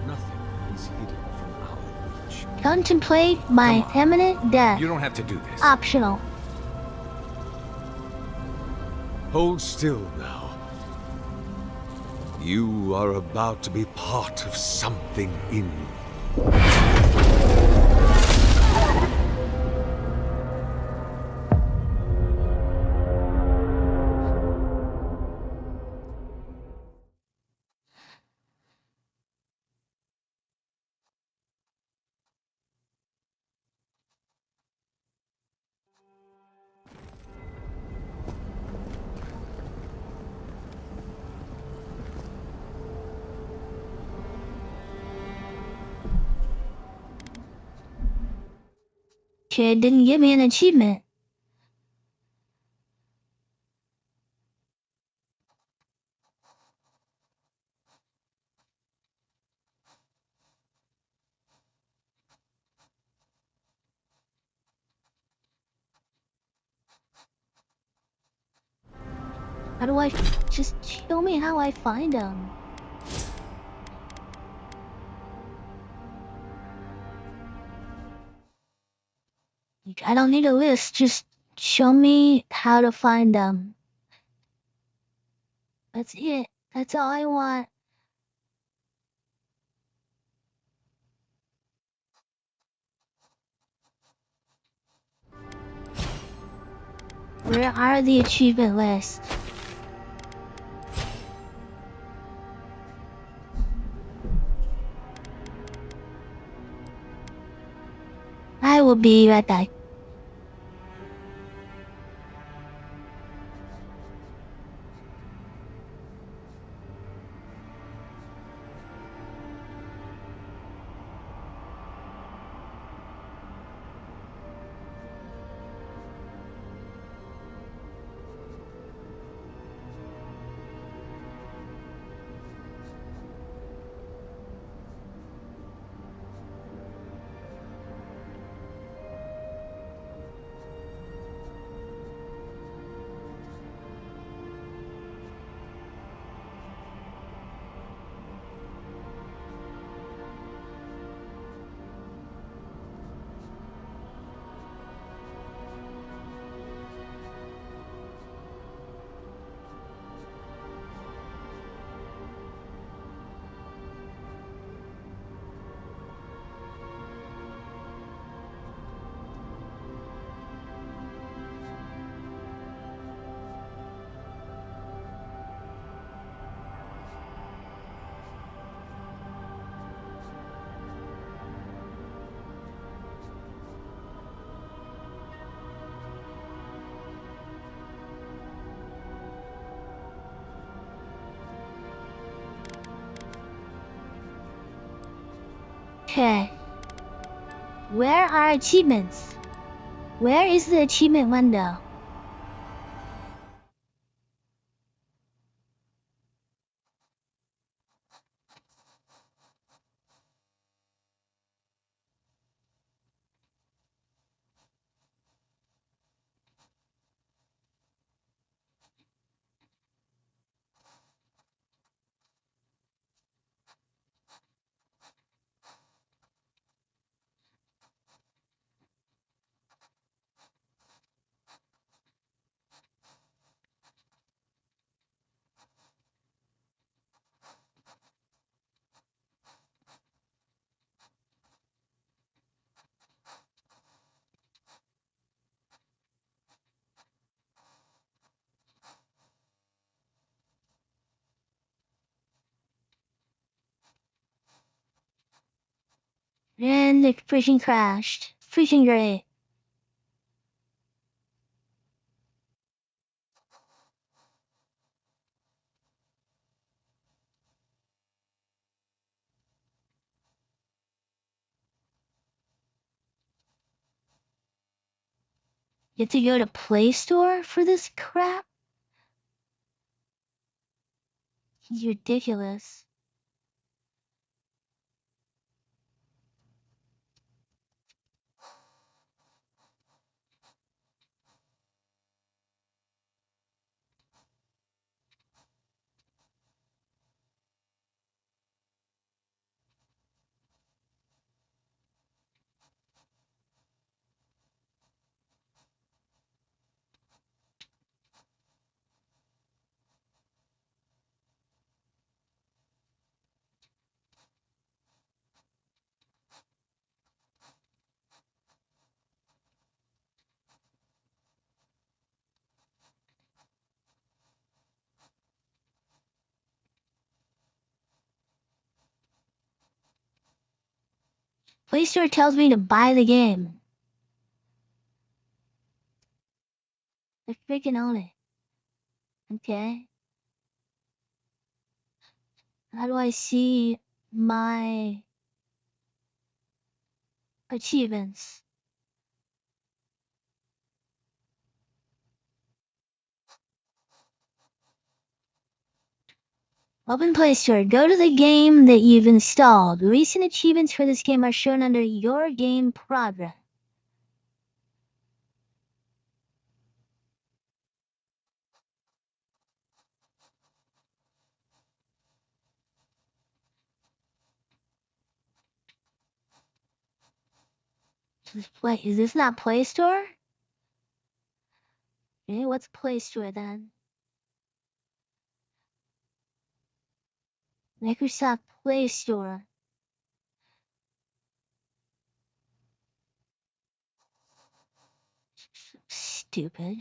Nothing is hidden from our reach. Contemplate my Come on. imminent death. You don't have to do this. Optional. Hold still now. You are about to be part of something in... It didn't give me an achievement. How do I... Just show me how I find them. I don't need a list, just show me how to find them. That's it. That's all I want. Where are the achievement lists? I will be right back. Okay. Where are achievements? Where is the achievement window? And it freaking crashed. Freaking great. You have to go to Play Store for this crap? It's ridiculous. Play Store tells me to buy the game. I freaking own it. Okay. How do I see my achievements? Open Play Store. Go to the game that you've installed. Recent achievements for this game are shown under your game progress. Wait, is this not Play Store? Okay, what's Play Store then? Microsoft Play Store. Stupid.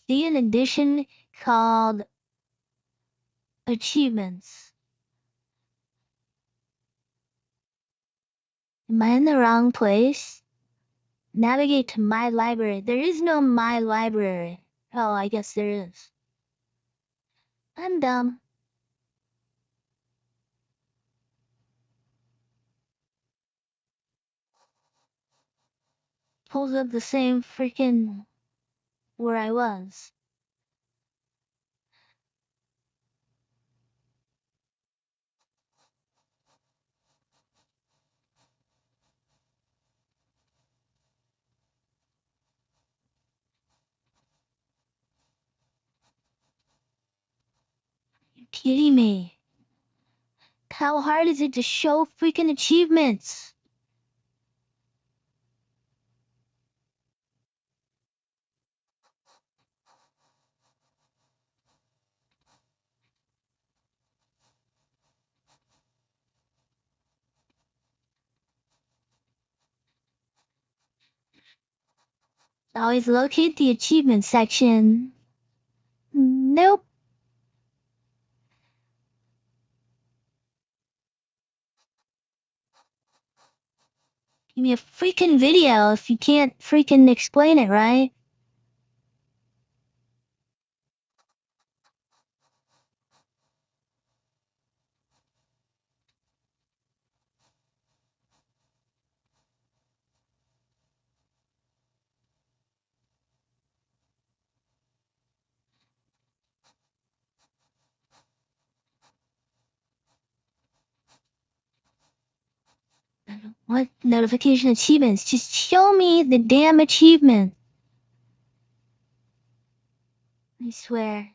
See an edition called Achievements. Am I in the wrong place? Navigate to My Library. There is no My Library. Oh, I guess there is. I'm dumb. Pulls up the same freaking where I was. You kidding me? How hard is it to show freaking achievements? Always locate the achievement section. Nope. Give me a freaking video if you can't freaking explain it, right? What notification achievements? Just show me the damn achievement. I swear.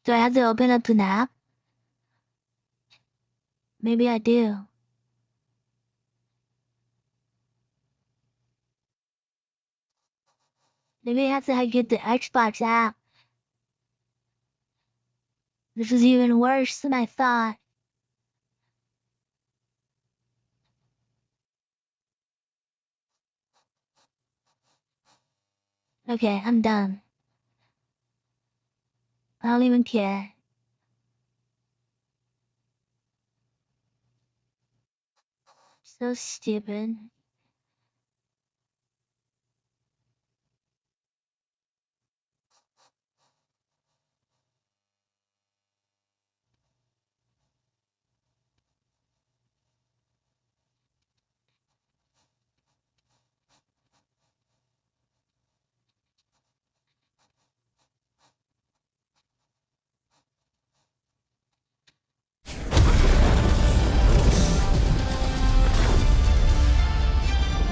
Do I have to open up the app? Maybe I do. Maybe I have to get the Xbox app. This is even worse than I thought. Okay, I'm done. I don't even care. So stupid.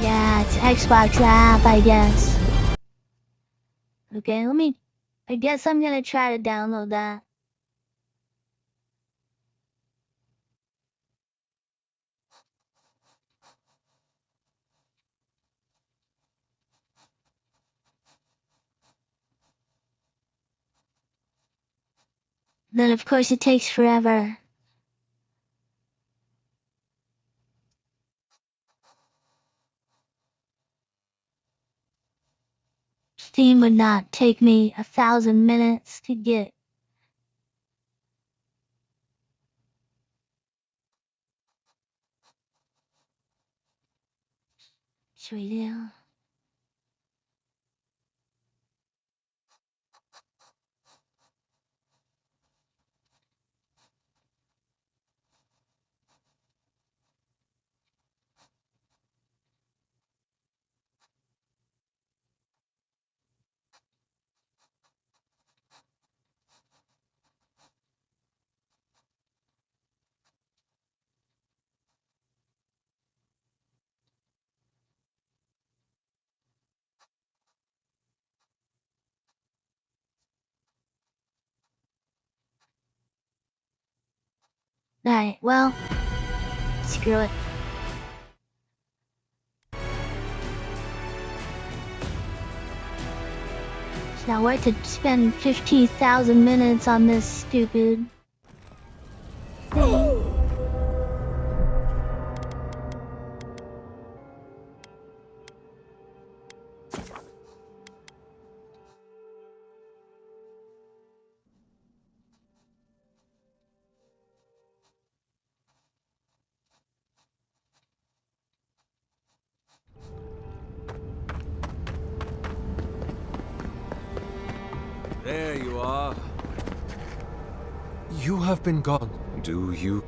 Yeah, it's Xbox app, I guess. Okay, I guess I'm gonna try to download that. Then of course it takes forever. Steam would not take me 1,000 minutes to get. Should we do? Alright, well, screw it. It's not worth it to spend 50,000 minutes on this stupid thing. There you are. You have been gone. Do you...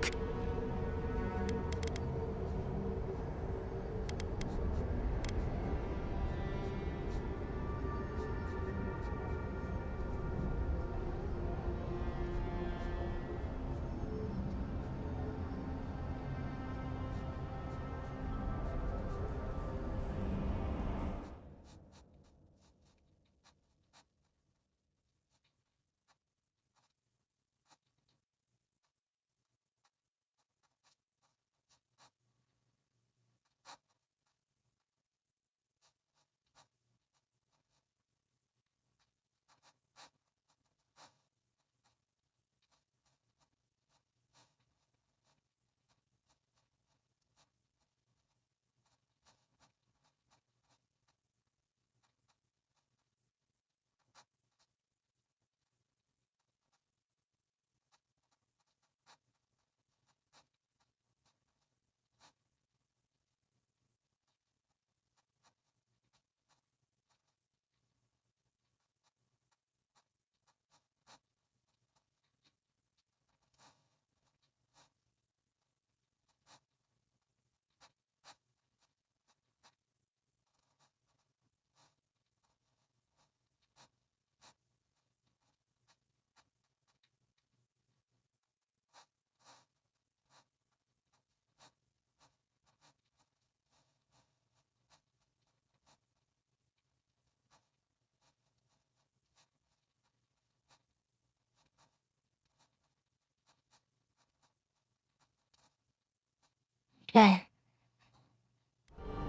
Okay.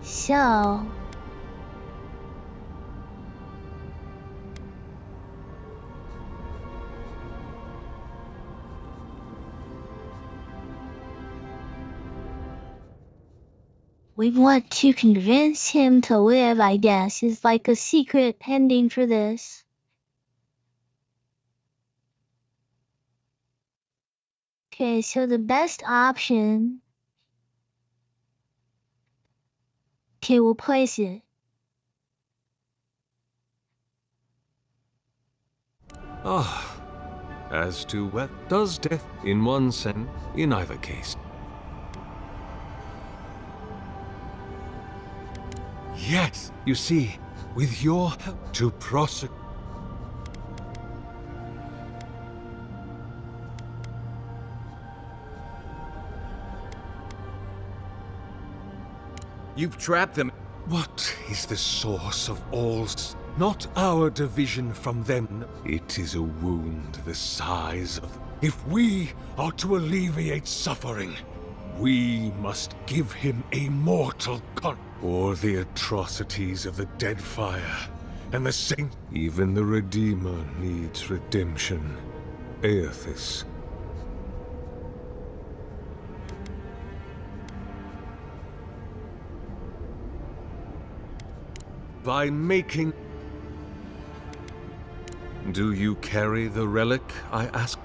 So we want to convince him to live, I guess, is like a secret ending for this. Okay, so the best option. Okay, we'll place it. Ah, as to what does death in one sense, in either case. Yes, you see, with your help to prosecute. You've trapped them. What is the source of all? Not our division from them. It is a wound the size of. If we are to alleviate suffering, we must give him a mortal or the atrocities of the dead fire and the saint. Even the Redeemer needs redemption. Aethys. By making... Do you carry the relic, I ask?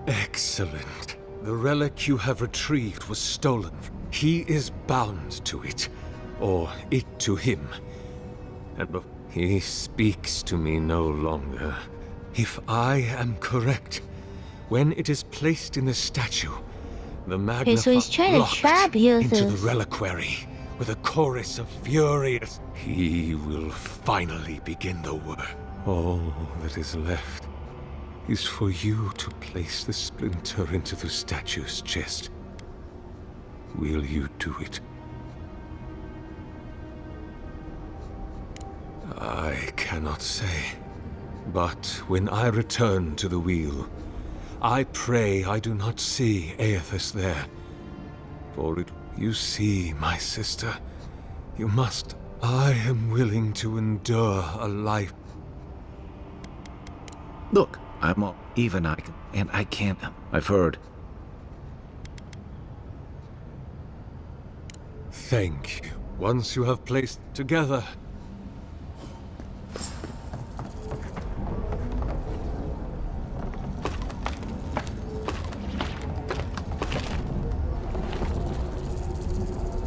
Excellent. The relic you have retrieved was stolen. He is bound to it, or it to him. And he speaks to me no longer. If I am correct, when it is placed in the statue, the Okay, so he's trying to locked trap into the Aethys. reliquary with a chorus of furious. He will finally begin the work. All that is left is for you to place the splinter into the statue's chest. Will you do it? I cannot say. But when I return to the wheel, I pray I do not see Aethys there. For it, you see, my sister, you must. I am willing to endure a life. Look, I'm all, even I can, and I can't. I've heard. Thank you. Once you have placed together.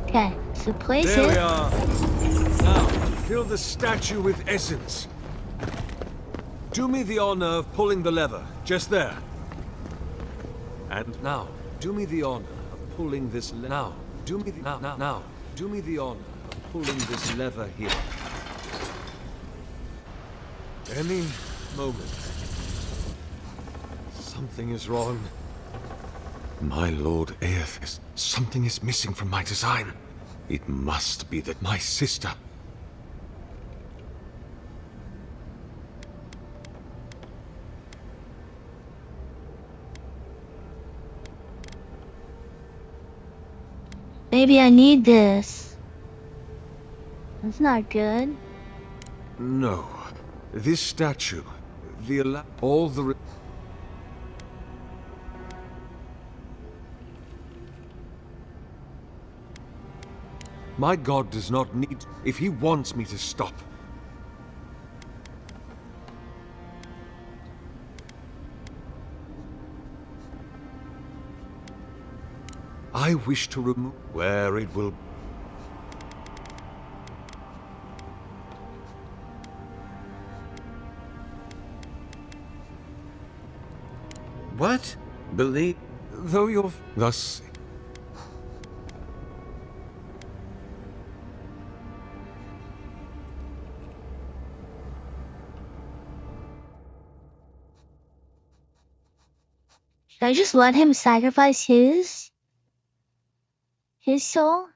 Okay, so place There we it. are. Now, fill the statue with essence. Do me the honor of pulling the lever, just there. And now, do me the honor of pulling this now. Do me the now. Do me the honor of pulling this lever here. Any moment. Something is wrong. My Lord Aethys, something is missing from my design. It must be that my sister. Maybe I need this. That's not good. No. This statue, all the... My god does not need... If he wants me to stop. I wish to remove where it will... What? Believe? Though you're... Thus... Should I just let him sacrifice his soul?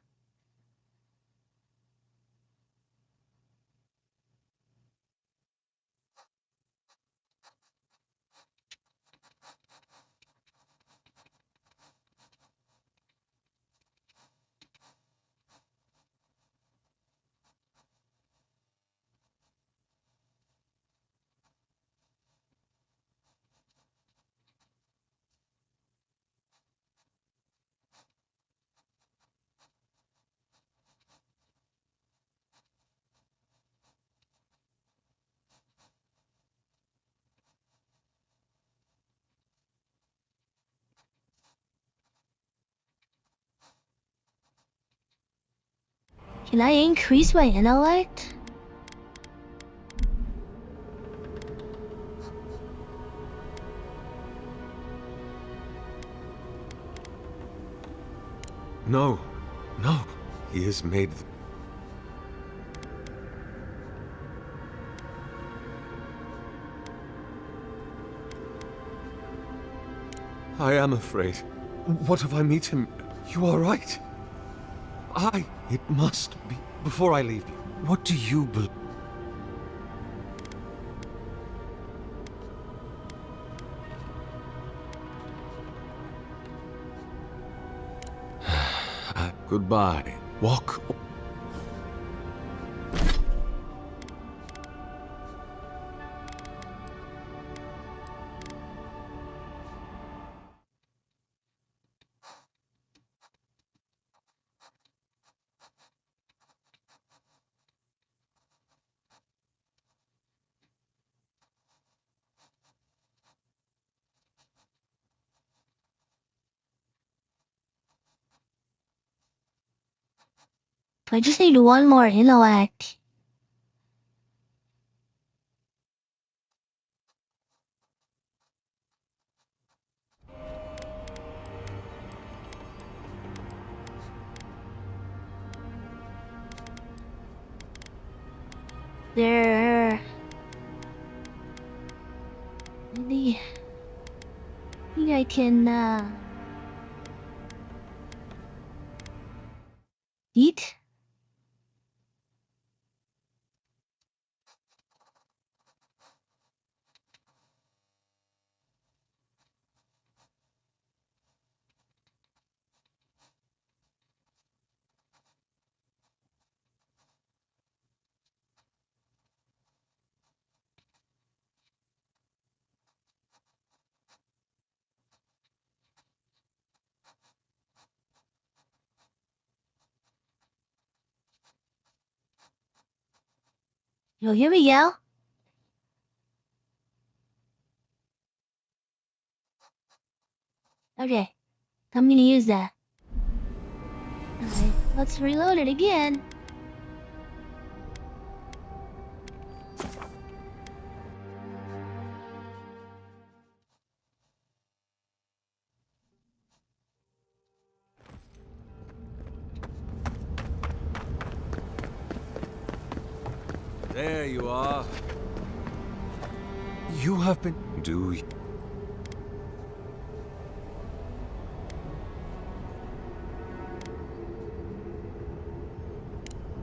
Can I increase my intellect? No, no. He has made... I am afraid. What if I meet him? You are right. It must be. Before I leave, what do you believe? Goodbye. Walk. I just need one more intellect. There. Maybe I can eat. Oh, here we go. Okay, I'm gonna use that. Alright, let's reload it again. There you are. You have been... Do you...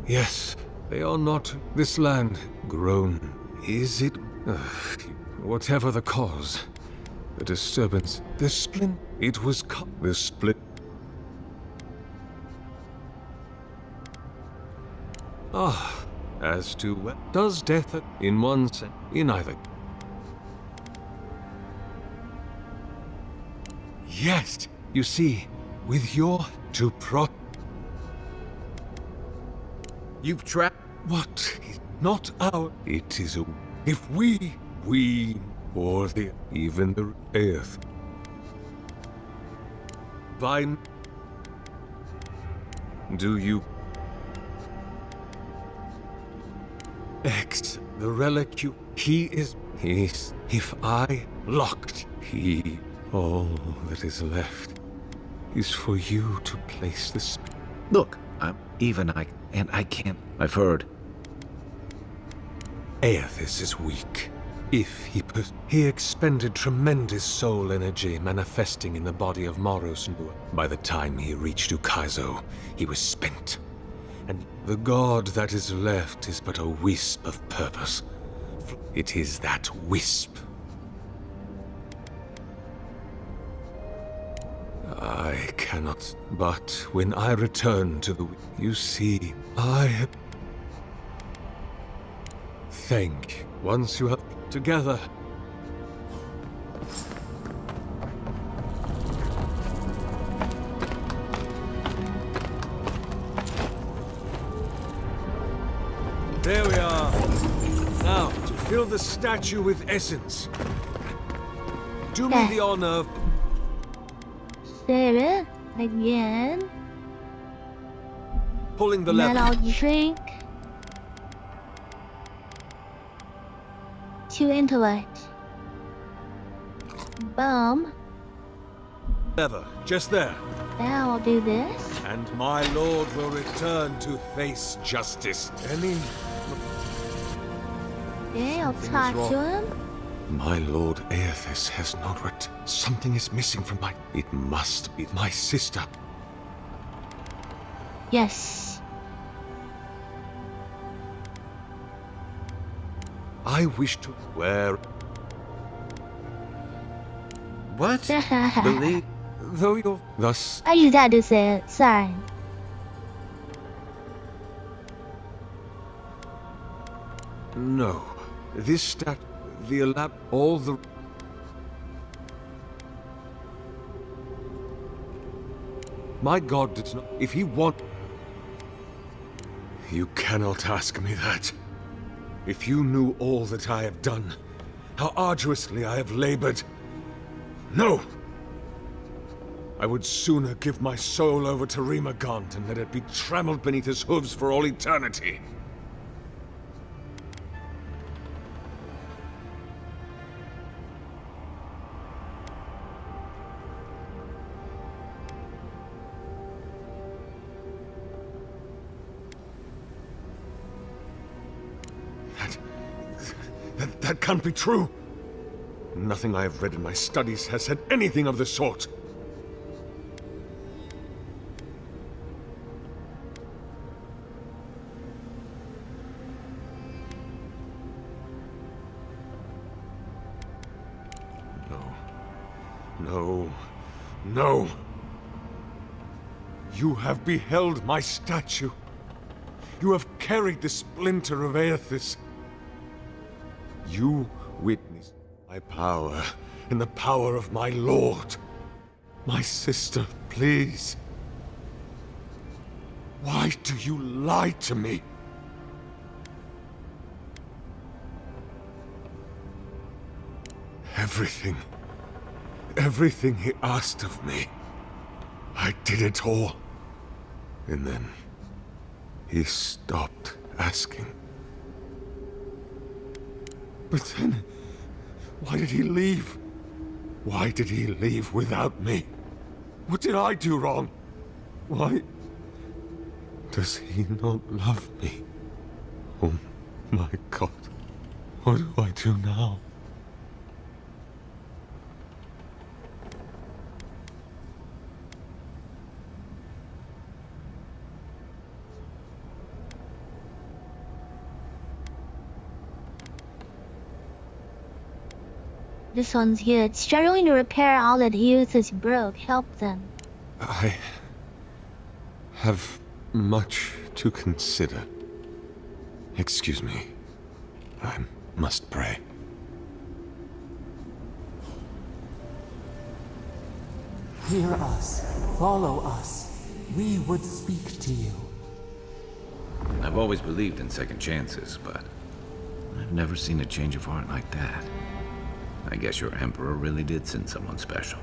Yes, they are not this land grown. Is it? Whatever the cause, the disturbance, the splint, it was the split. Ah, as to what does death in one sense, in either. Yes, you see, with your to pro. You've trapped. What is not our? It is a. If we, or the even the earth. Vine. Do you? X, the relic you. He is. If I locked, all that is left is for you to place the. Look, I can't. I've heard. Aethys is weak. If he expended tremendous soul energy manifesting in the body of Moros. By the time he reached Ukaizo, he was spent. And the god that is left is but a wisp of purpose. It is that wisp. I cannot. But when I return to the... You see, I have... Thank. Once you have... Together. There we are. Now, to fill the statue with essence. Do me the honor of... Say it again. Pulling the lever. Metal drink. 2 intellect. Boom. Lever, just there. Now I'll do this. And my lord will return to face justice. Any... Okay, I'll talk wrong. to him. My lord Aethys has not Something is missing from my... It must be my sister. Yes. I wish to wear... What? Believe... Though you're... Thus... I just had to say it. Sorry. No. This all the... My god does not... If he want... You cannot ask me that. If you knew all that I have done, how arduously I have labored... No! I would sooner give my soul over to Remagant and let it be trammeled beneath his hooves for all eternity. That can't be true. Nothing I have read in my studies has said anything of the sort. No. No. You have beheld my statue. You have carried the splinter of Aethys. You witnessed my power and the power of my lord. My sister, please. Why do you lie to me? Everything he asked of me, I did it all. And then he stopped asking. But then, why did he leave? Why did he leave without me? What did I do wrong? Why does he not love me? Oh my god, what do I do now? This one's good. Struggling to repair all that youths broke. Help them. I have much to consider. Excuse me. I must pray. Hear us. Follow us. We would speak to you. I've always believed in second chances, but I've never seen a change of heart like that. I guess your Emperor really did send someone special.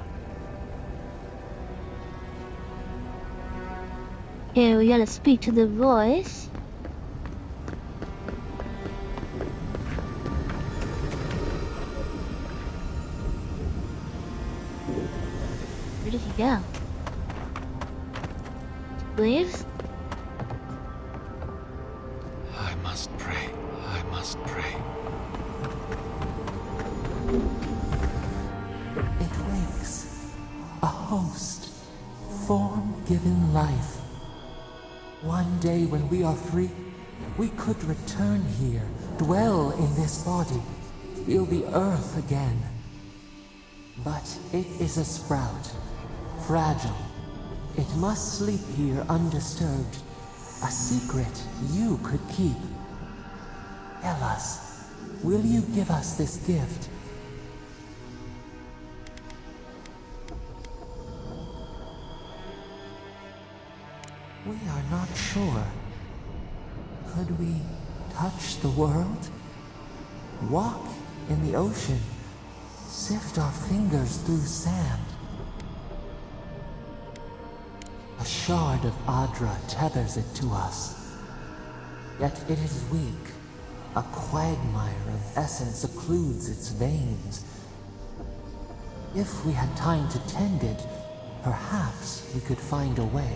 Okay, we gotta speak to the voice. Where did he go? Leaves? I must pray. I must pray. It wakes. A host. Form-given life. One day when we are free, we could return here, dwell in this body, feel the earth again. But it is a sprout. Fragile. It must sleep here undisturbed. A secret you could keep. Tell us, will you give us this gift? We are not sure. Could we touch the world? Walk in the ocean? Sift our fingers through sand? A shard of Adra tethers it to us. Yet it is weak. A quagmire of essence occludes its veins. If we had time to tend it, perhaps we could find a way.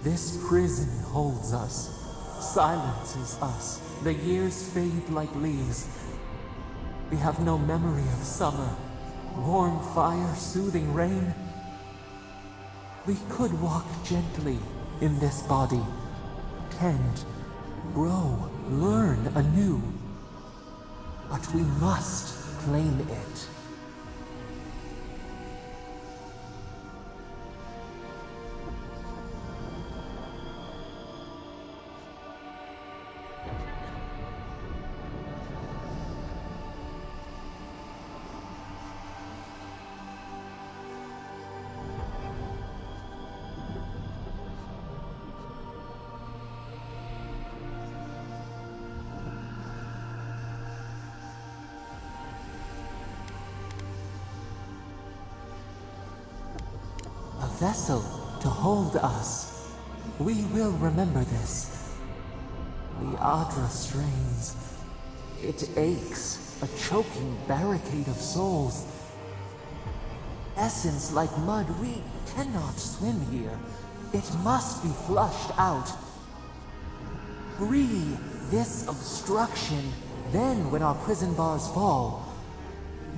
This prison holds us, silences us. The years fade like leaves. We have no memory of summer, warm fire, soothing rain. We could walk gently in this body, tend, grow, learn anew. But we must claim it. A vessel to hold us. We will remember this. The Adra strains. It aches, a choking barricade of souls. Essence like mud, we cannot swim here. It must be flushed out. Breathe this obstruction. Then, when our prison bars fall,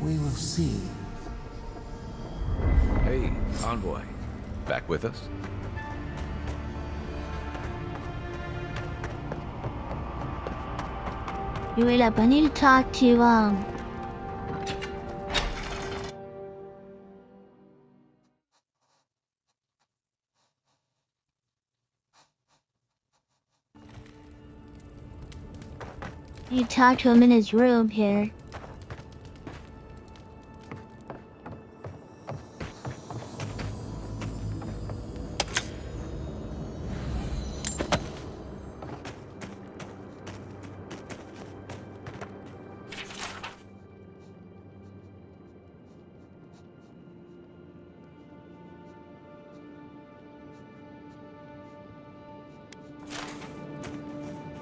we will see. Hey, Envoy. Back with us? You wait up, I need to talk to you talk to him in his room here.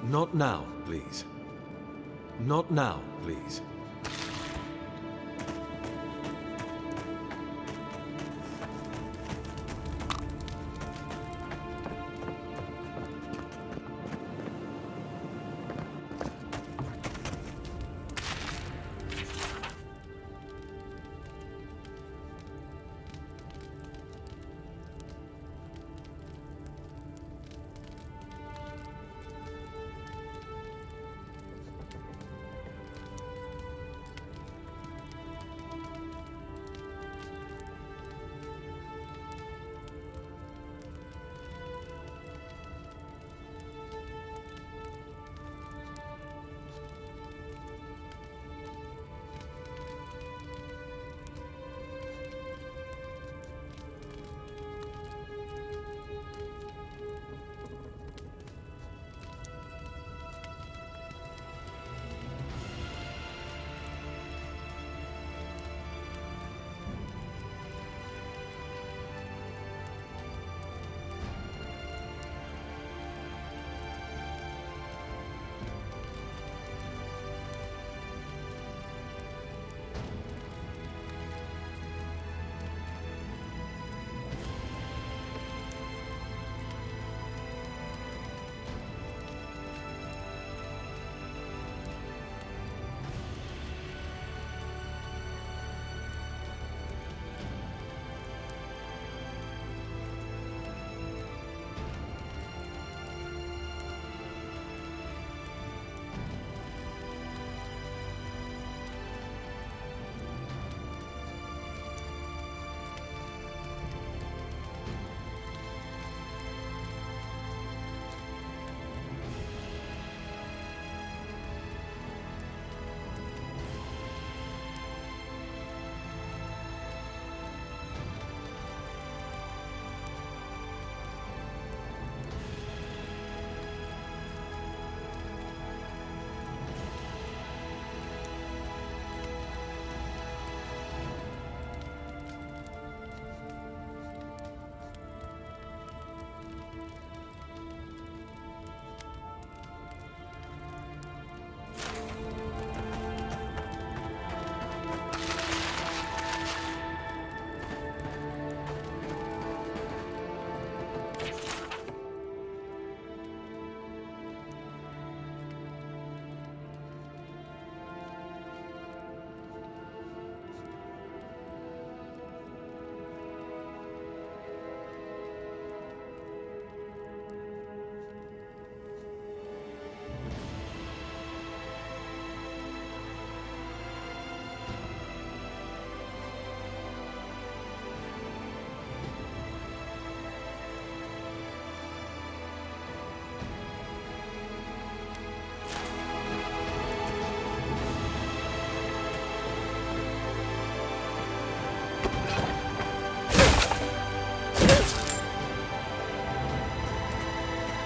Not now, please. Not now, please.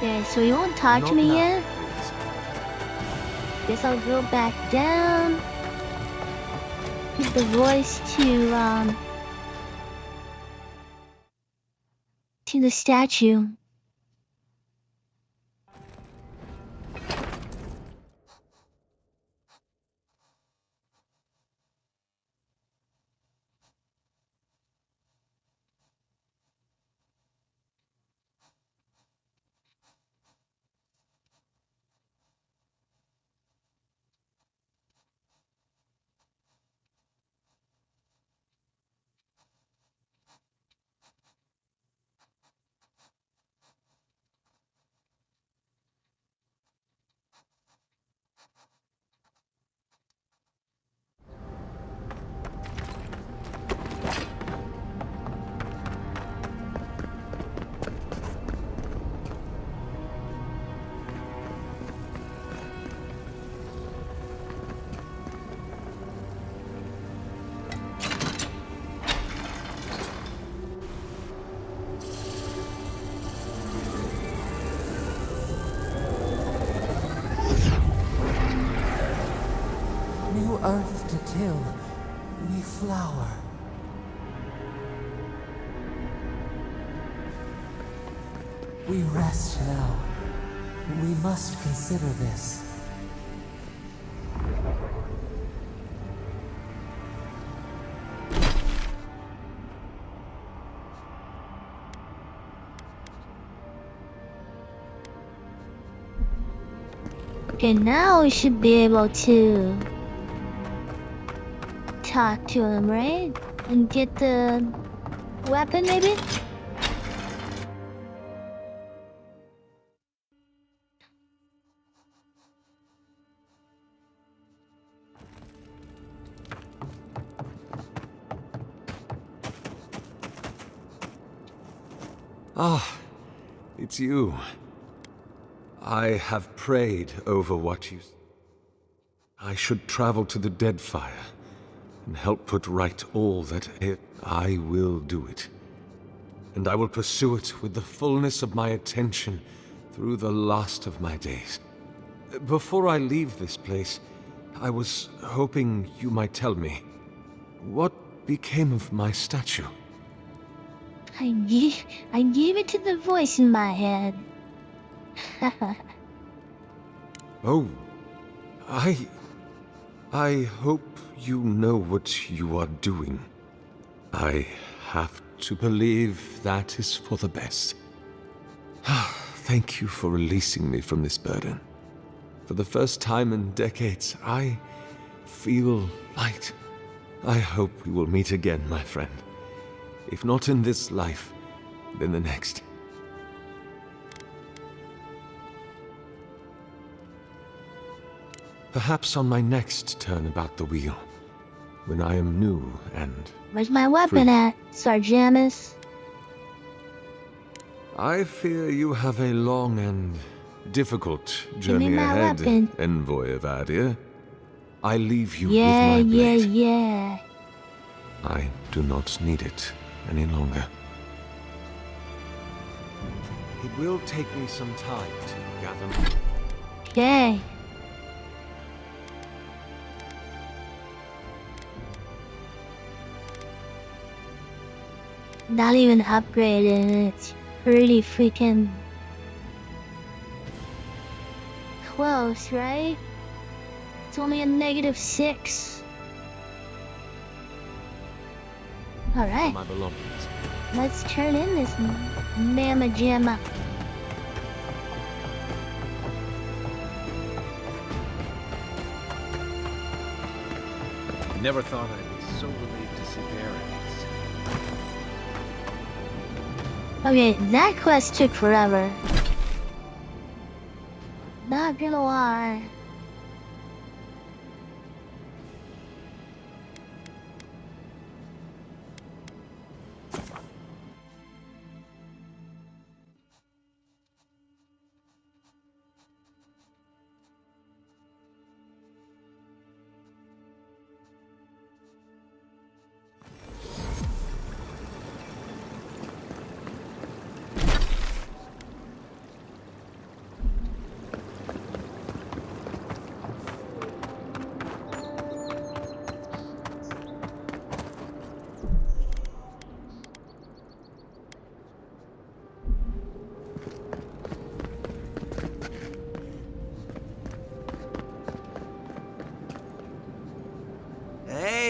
Okay, so you won't talk to Not me now, yet? please. Guess I'll go back down. Give the voice to the statue. New earth to till, new flower. We rest now. We must consider this. Okay, now we should be able to talk to him, right? And get the weapon, maybe? Ah, it's you. I have prayed over what you... I should travel to the Deadfire and help put right all that I will do it. And I will pursue it with the fullness of my attention through the last of my days. Before I leave this place, I was hoping you might tell me, what became of my statue? I gave it to the voice in my head. Oh, I hope you know what you are doing. I have to believe that is for the best. Thank you for releasing me from this burden. For the first time in decades, I feel light. I hope we will meet again, my friend. If not in this life, then the next. Perhaps on my next turn about the wheel, when I am new and... Where's my weapon at, Sargemus? I fear you have a long and difficult Give me journey my ahead, weapon. Envoy of Adir. I leave you with my Yeah, blade. yeah. I do not need it any longer. It will take me some time to gather... Okay. Not even upgraded, it's pretty freaking close, right? It's only a -6. Alright, my belongings. let's turn in this mamma jamma. Never thought I'd be so relieved to see Baroness. Okay, that quest took forever. Not gonna lie.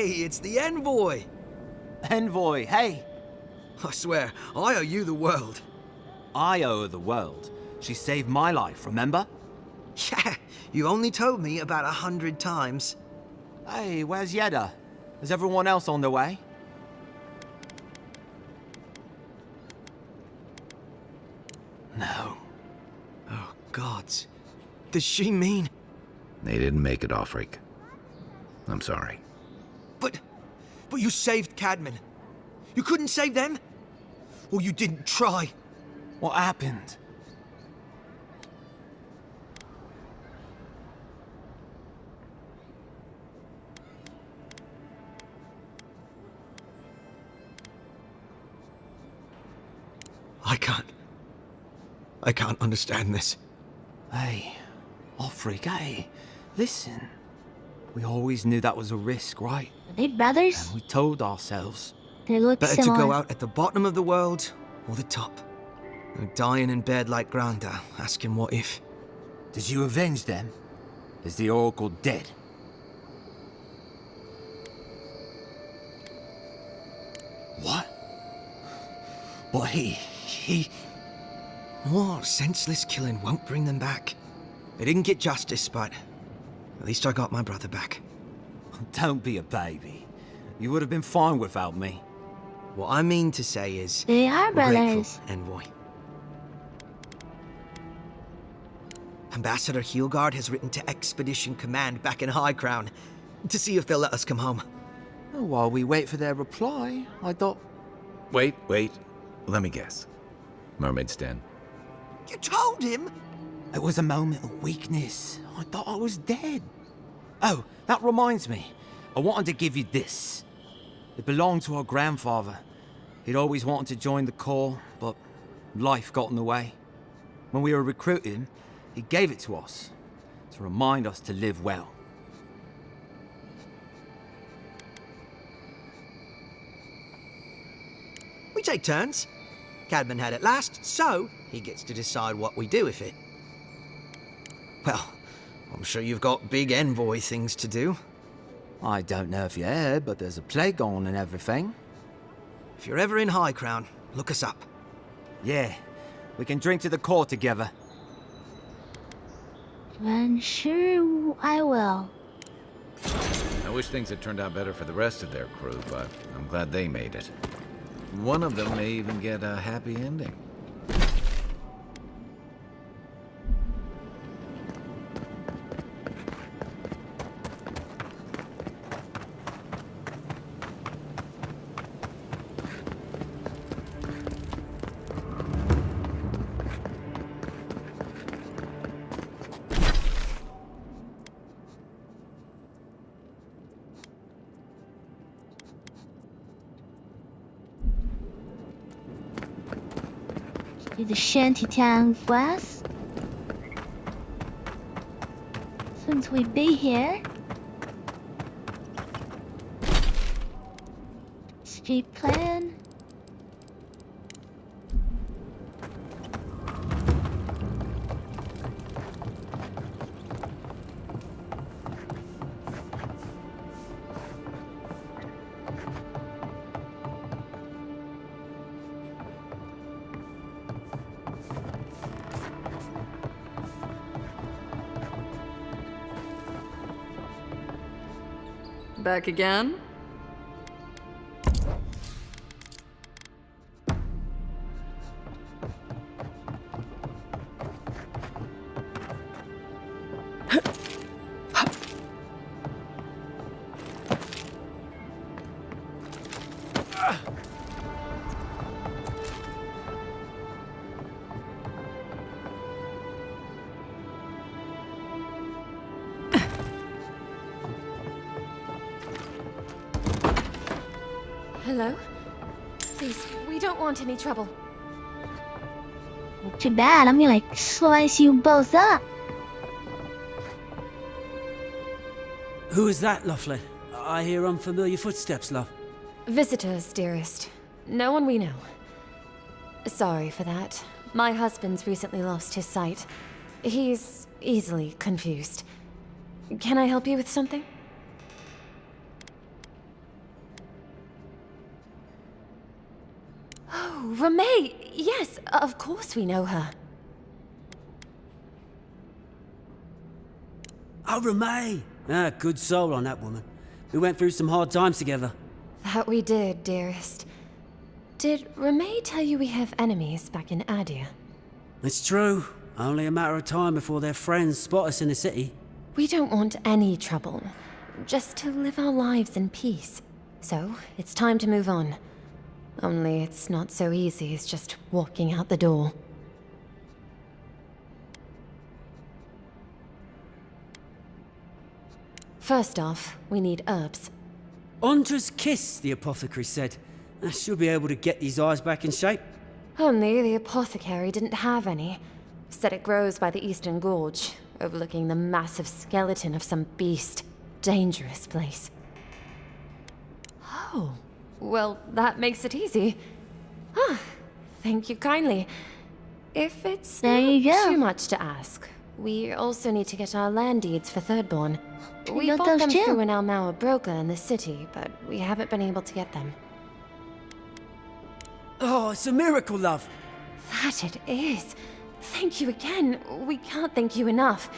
Hey, it's the envoy! Envoy, hey! I swear, I owe you the world. I owe her the world. She saved my life, remember? Yeah, you only told me about 100 times. Hey, where's Yeda? Is everyone else on their way? No. Oh, gods. Does she mean... They didn't make it, Offreak. I'm sorry. But you saved Cadman. You couldn't save them? Or you didn't try? What happened? I can't understand this. Hey, Offreak, hey, listen. We always knew that was a risk, right? Are they brothers? And we told ourselves. They look Better similar. to go out at the bottom of the world or the top. And dying in bed like Granda, asking what if. Did you avenge them? Is the Oracle dead? What? But he... What? Senseless killing won't bring them back. They didn't get justice, but at least I got my brother back. Don't be a baby. You would have been fine without me. What I mean to say is... They are we're grateful, brothers. Envoy. Ambassador Heelguard has written to Expedition Command back in High Crown to see if they'll let us come home. Oh, while we wait for their reply, I thought... Wait. Let me guess. Mermaid's Den. You told him? It was a moment of weakness. I thought I was dead. Oh, that reminds me. I wanted to give you this. It belonged to our grandfather. He'd always wanted to join the Corps, but life got in the way. When we were recruiting, he gave it to us to remind us to live well. We take turns. Cadman had it last, so he gets to decide what we do with it. Well, I'm sure you've got big envoy things to do. I don't know if you heard, but there's a plague on and everything. If you're ever in High Crown, look us up. Yeah, we can drink to the Corps together. I'm sure I will. I wish things had turned out better for the rest of their crew, but I'm glad they made it. One of them may even get a happy ending. To the shantytown west. Since we be here. Street plan. Back again? Hello? Please, we don't want any trouble. Too bad, I'm gonna like slice you both up. Who is that, Lovely? I hear unfamiliar footsteps, love. Visitors, dearest. No one we know. Sorry for that. My husband's recently lost his sight. He's easily confused. Can I help you with something? Oh, Ramay! Yes, of course we know her. Oh, Ramay! Ah, good soul on that woman. We went through some hard times together. That we did, dearest. Did Ramay tell you we have enemies back in Adia? It's true. Only a matter of time before their friends spot us in the city. We don't want any trouble. Just to live our lives in peace. So, it's time to move on. Only it's not so easy as just walking out the door. First off, we need herbs. Andra's kiss, the apothecary said. She'll be able to get these eyes back in shape. Only the apothecary didn't have any. Said it grows by the Eastern Gorge, overlooking the massive skeleton of some beast. Dangerous place. Oh, well, that makes it easy. Ah, thank you kindly. If it's There you not go. too much to ask, we also need to get our land deeds for Thirdborn. We got bought those them too. through an Almauer broker in the city, but we haven't been able to get them. Oh, it's a miracle, love. That it is. Thank you again. We can't thank you enough.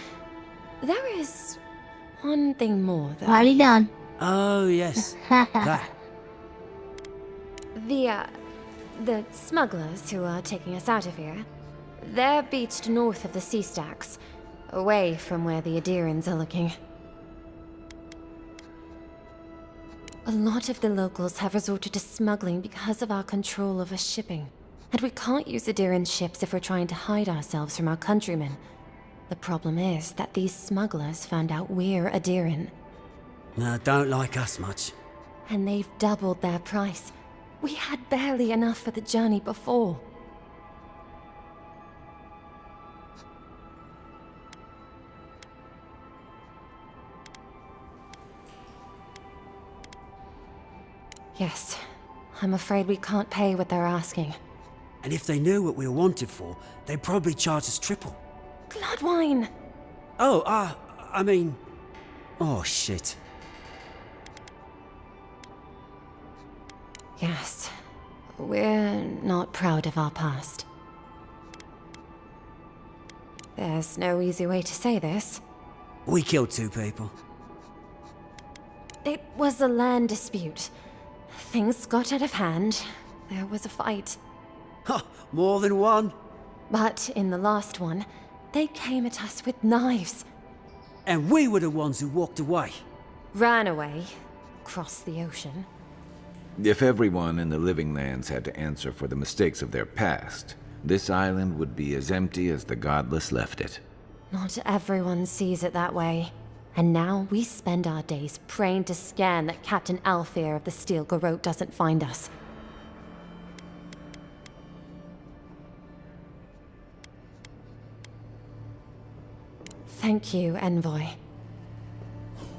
There is one thing more, though. Write it down. Oh, yes. That. The smugglers who are taking us out of here, they're beached north of the sea stacks, away from where the Adirans are looking. A lot of the locals have resorted to smuggling because of our control over shipping. And we can't use Adiran ships if we're trying to hide ourselves from our countrymen. The problem is that these smugglers found out we're Adiran, No, don't like us much. and they've doubled their price. We had barely enough for the journey before. Yes, I'm afraid we can't pay what they're asking. And if they knew what we were wanted for, they'd probably charge us triple. Bloodwine! Oh, I mean... Oh, shit. Yes, we're not proud of our past. There's no easy way to say this. We killed 2 people. It was a land dispute. Things got out of hand. There was a fight. Ha! More than one. But in the last one, they came at us with knives. And we were the ones who walked away. Ran away. Across the ocean. If everyone in the Living Lands had to answer for the mistakes of their past, this island would be as empty as the Godless left it. Not everyone sees it that way. And now we spend our days praying to scan that Captain Alfear of the Steel Garrote doesn't find us. Thank you, Envoy.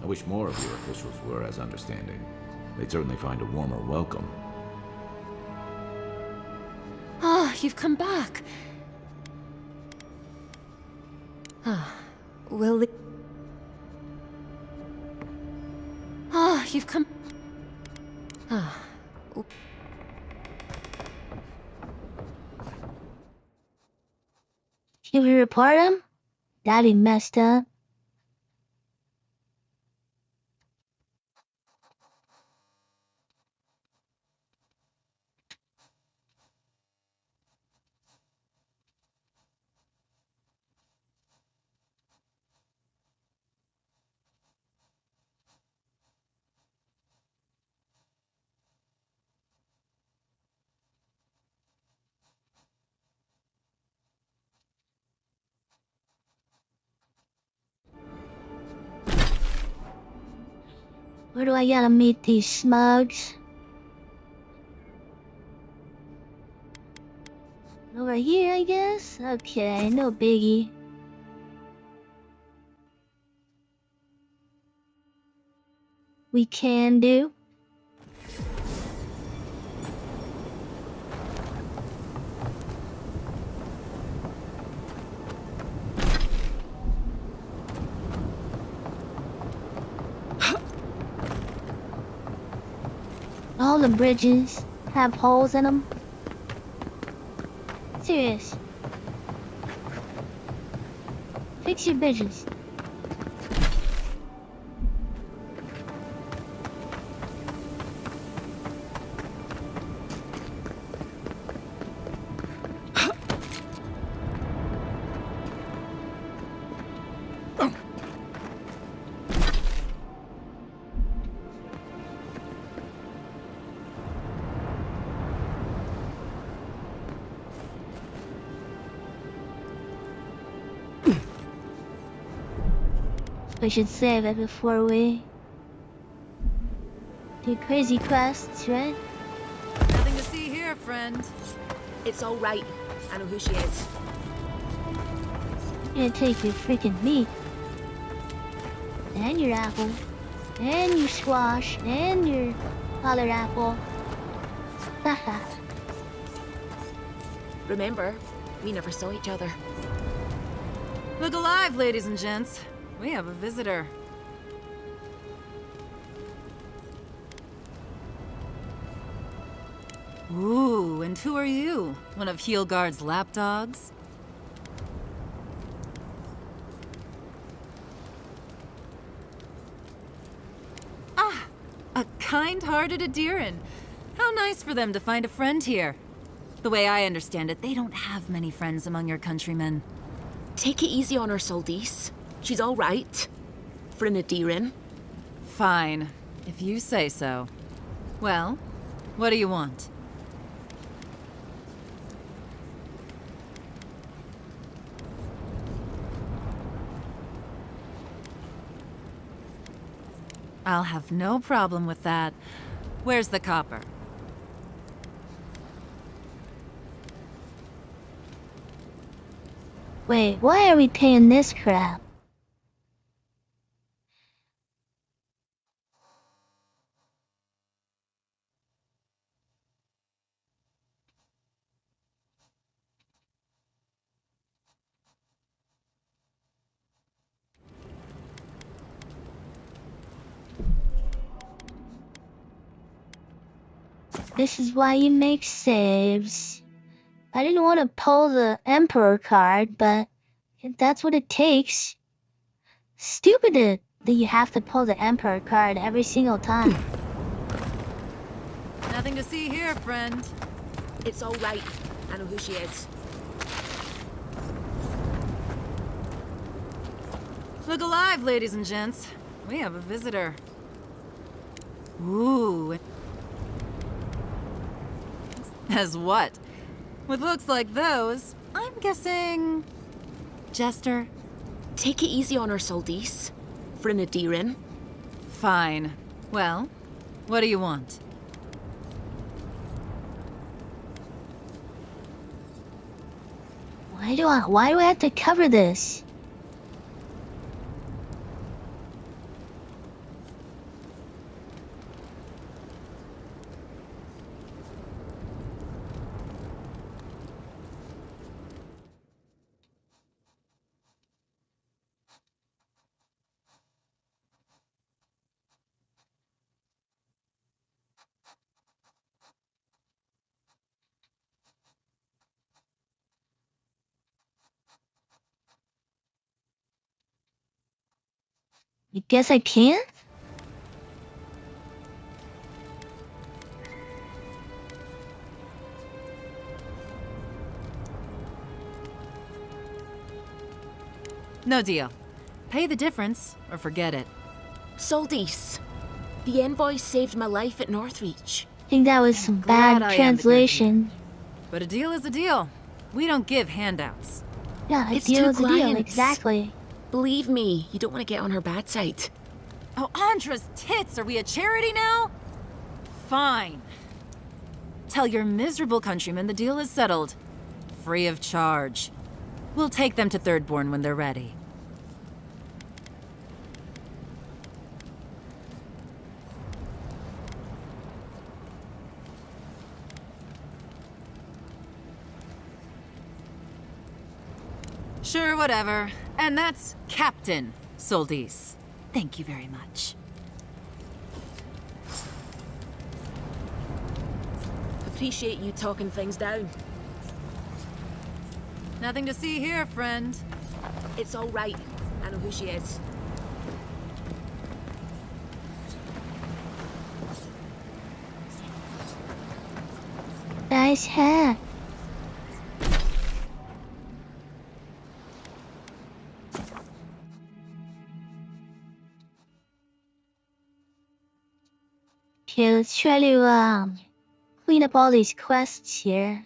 I wish more of your officials were as understanding. They'd certainly find a warmer welcome. Ah, you've come back. Ah, will the... Ah, you've come... Ah. Should we report him? Daddy messed up. Where do I gotta meet these smugs? Over here, I guess? Okay, no biggie. We can do. All the bridges have holes in them. Serious. Fix your bitches. We should save it before we do crazy quests, right? Nothing to see here, friend. It's all right. I know who she is. I'm gonna take your freaking meat. And your apple. And your squash. And your other apple. Haha. Remember, we never saw each other. Look alive, ladies and gents. We have a visitor. Ooh, and who are you? One of Heelguard's lapdogs? Ah, a kind-hearted Adiran. How nice for them to find a friend here. The way I understand it, they don't have many friends among your countrymen. Take it easy on her, Soldice. She's all right. For an Adiran. Fine, if you say so. Well, what do you want? I'll have no problem with that. Where's the copper? Wait, why are we paying this crap? This is why you make saves. I didn't want to pull the Emperor card, but if that's what it takes. Stupid that you have to pull the Emperor card every single time. Nothing to see here, friend. It's all right. I know who she is. Look alive, ladies and gents. We have a visitor. Ooh. As what? With looks like those, I'm guessing... Jester? Take it easy on her, Soldice. For an Adiran. Fine. Well, what do you want? Why do I have to cover this? You guess I can't? No deal. Pay the difference, or forget it. Soldice. The envoy saved my life at Northreach. I think that was some Glad bad I am translation. But a deal is a deal. We don't give handouts. Yeah, a It's deal two is a deal, clients. exactly. Believe me, you don't want to get on her bad side. Oh, Andra's tits! Are we a charity now? Fine. Tell your miserable countrymen the deal is settled. Free of charge. We'll take them to Thirdborn when they're ready. Sure, whatever. And that's Captain Soldice. Thank you very much. Appreciate you talking things down. Nothing to see here, friend. It's all right. I know who she is. Nice hat. Okay, let's try to clean up all these quests here.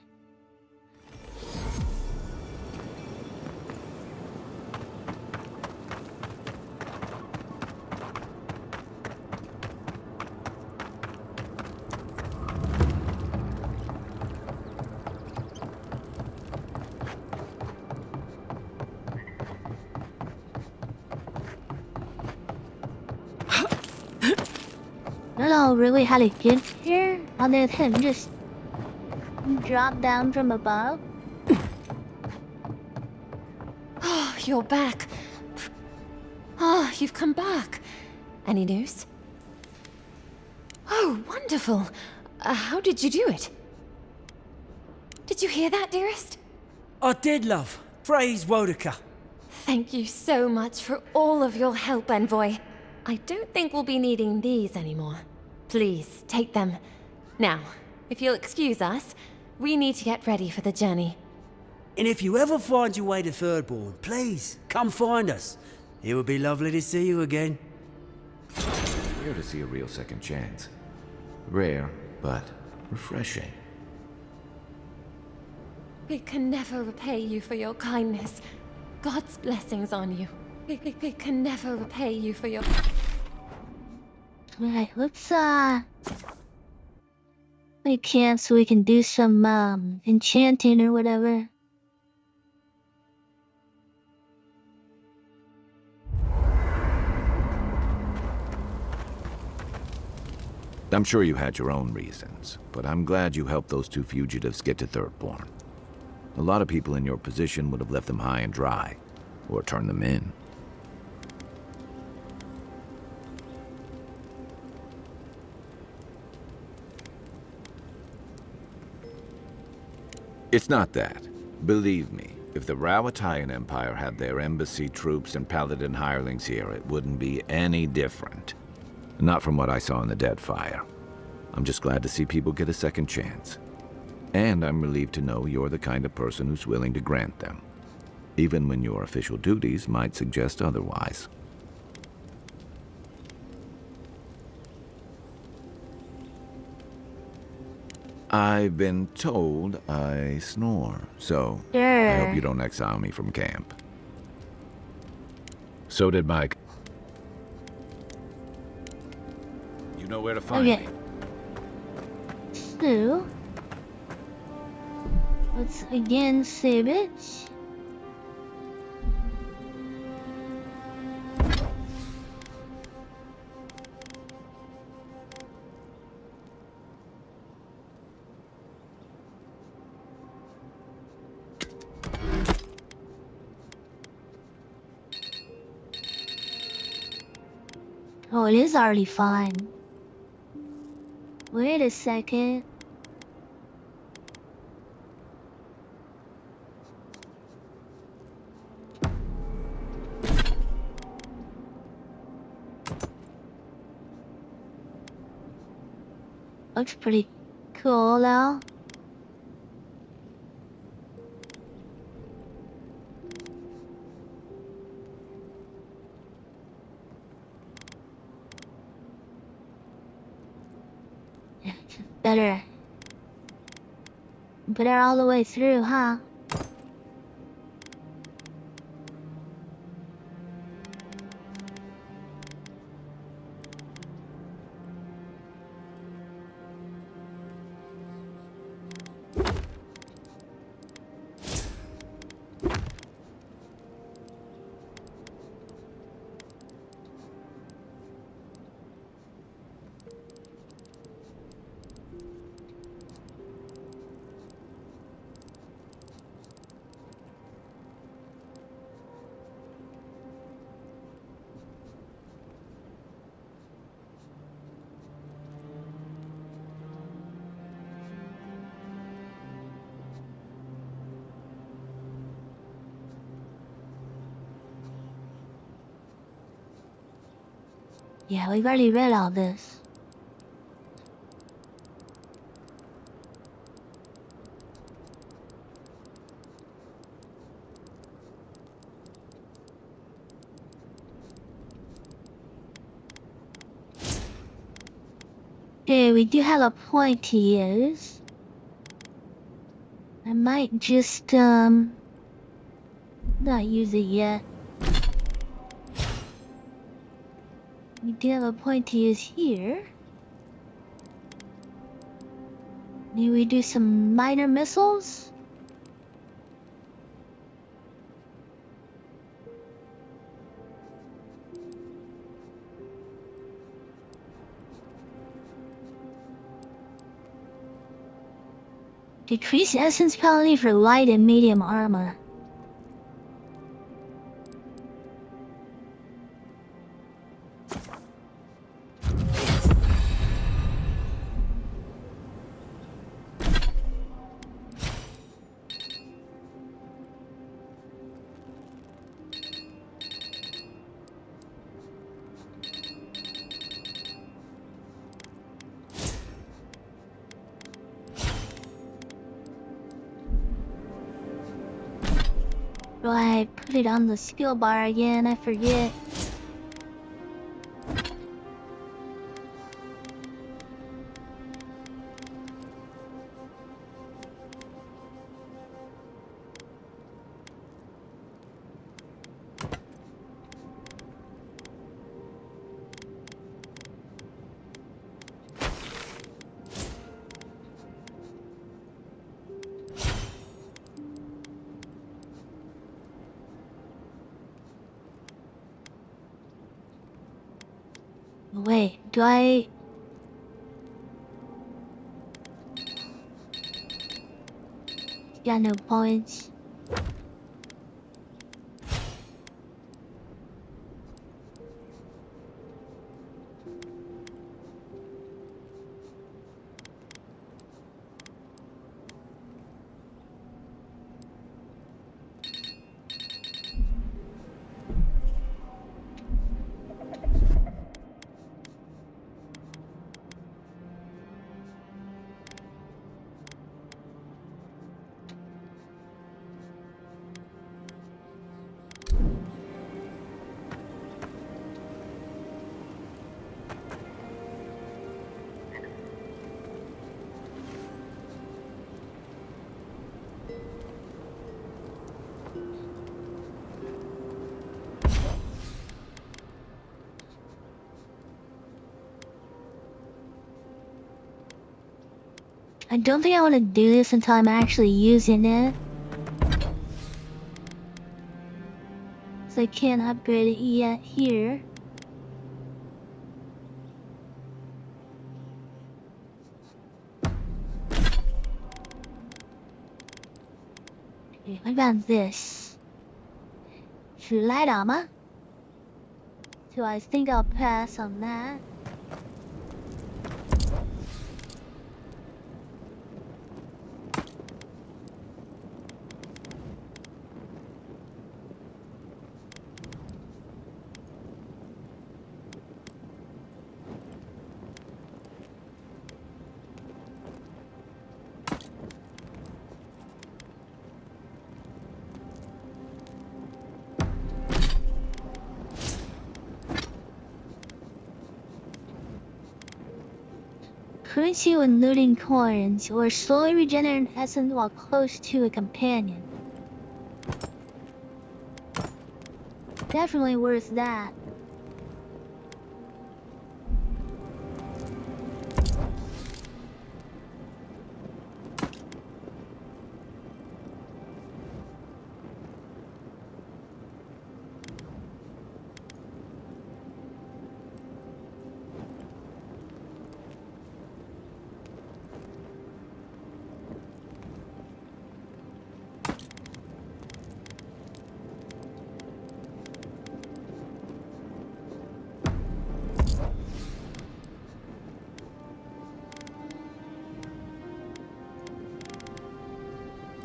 I don't know really how to get here, other than just drop down from above. Oh, you're back. Oh, you've come back. Any news? Oh, wonderful. How did you do it? Did you hear that, dearest? I did, love. Praise Wodaka. Thank you so much for all of your help, Envoy. I don't think we'll be needing these anymore. Please, take them. Now, if you'll excuse us, we need to get ready for the journey. And if you ever find your way to Thirdborn, please, come find us. It would be lovely to see you again. It's rare to see a real second chance. Rare, but refreshing. We can never repay you for your kindness. God's blessings on you. We can never repay you for your... Alright, let's make camp so we can do some enchanting or whatever. I'm sure you had your own reasons, but I'm glad you helped those two fugitives get to Thirdborn. A lot of people in your position would have left them high and dry, or turned them in. It's not that. Believe me, if the Rawatayan Empire had their embassy troops and paladin hirelings here, it wouldn't be any different. Not from what I saw in the Deadfire. I'm just glad to see people get a second chance. And I'm relieved to know you're the kind of person who's willing to grant them, even when your official duties might suggest otherwise. I've been told I snore, so I hope you don't exile me from camp. So did Mike. You know where to find me. So, let's again save it. Oh, it is already fine. Wait a second. Looks pretty cool though. Better put it all the way through, huh? Yeah, we've already read all this. Okay, we do have a point to use. I might just, not use it yet. We do have a point to use here. Maybe we do some minor missiles? Decrease essence penalty for light and medium armor. Do I put it on the skill bar again? I forget. Wait, do I... Got no points. I don't think I want to do this until I'm actually using it. So I can't upgrade it yet here. Okay, what about this? Light armor? So I think I'll pass on that. Currency when looting coins, or slowly regenerate essence while close to a companion. Definitely worth that.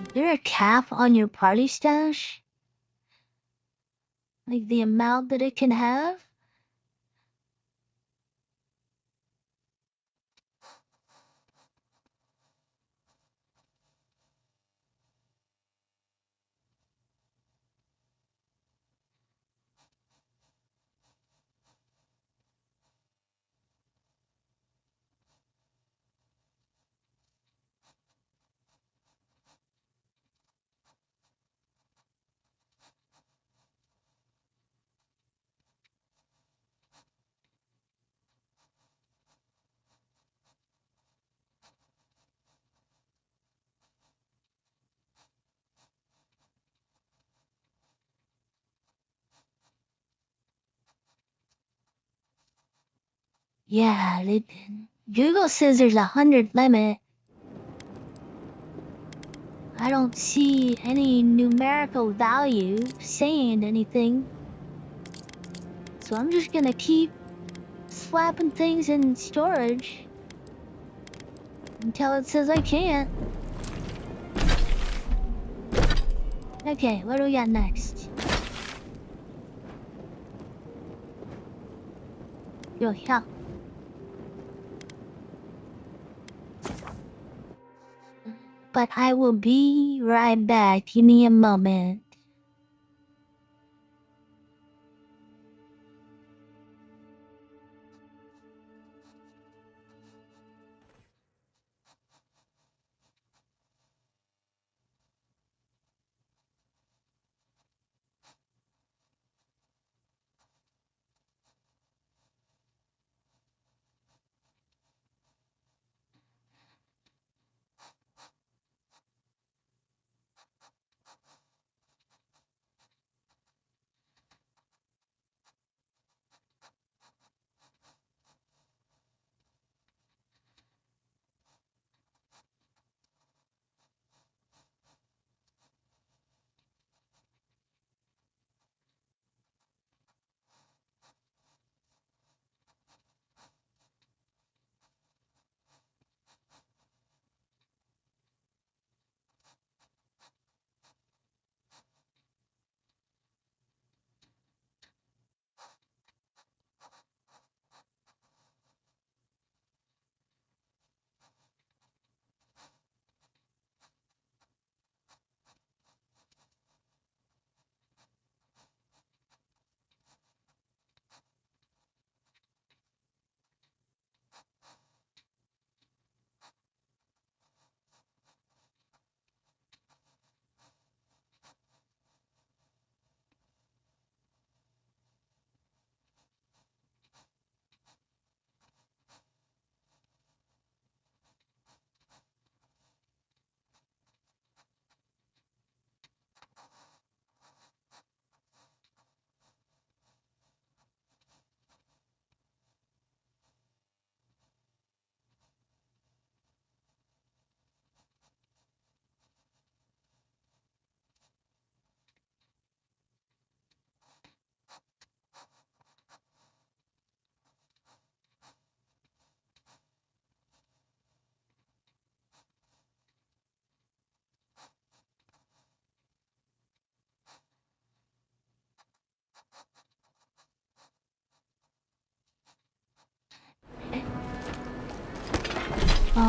Is there a cap on your party stash? Like the amount that it can have? Yeah, Google says there's 100 limit. I don't see any numerical value saying anything. So I'm just gonna keep slapping things in storage until it says I can't. Okay, what do we got next? Yo, yeah. But I will be right back. Give me a moment.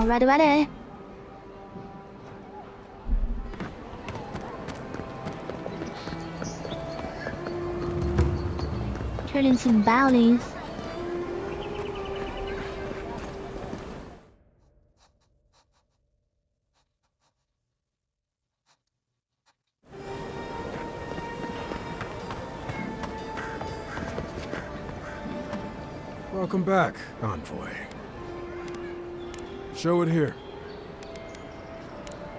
Ready. Turn in some bounties. Welcome back, Envoy. Show it here.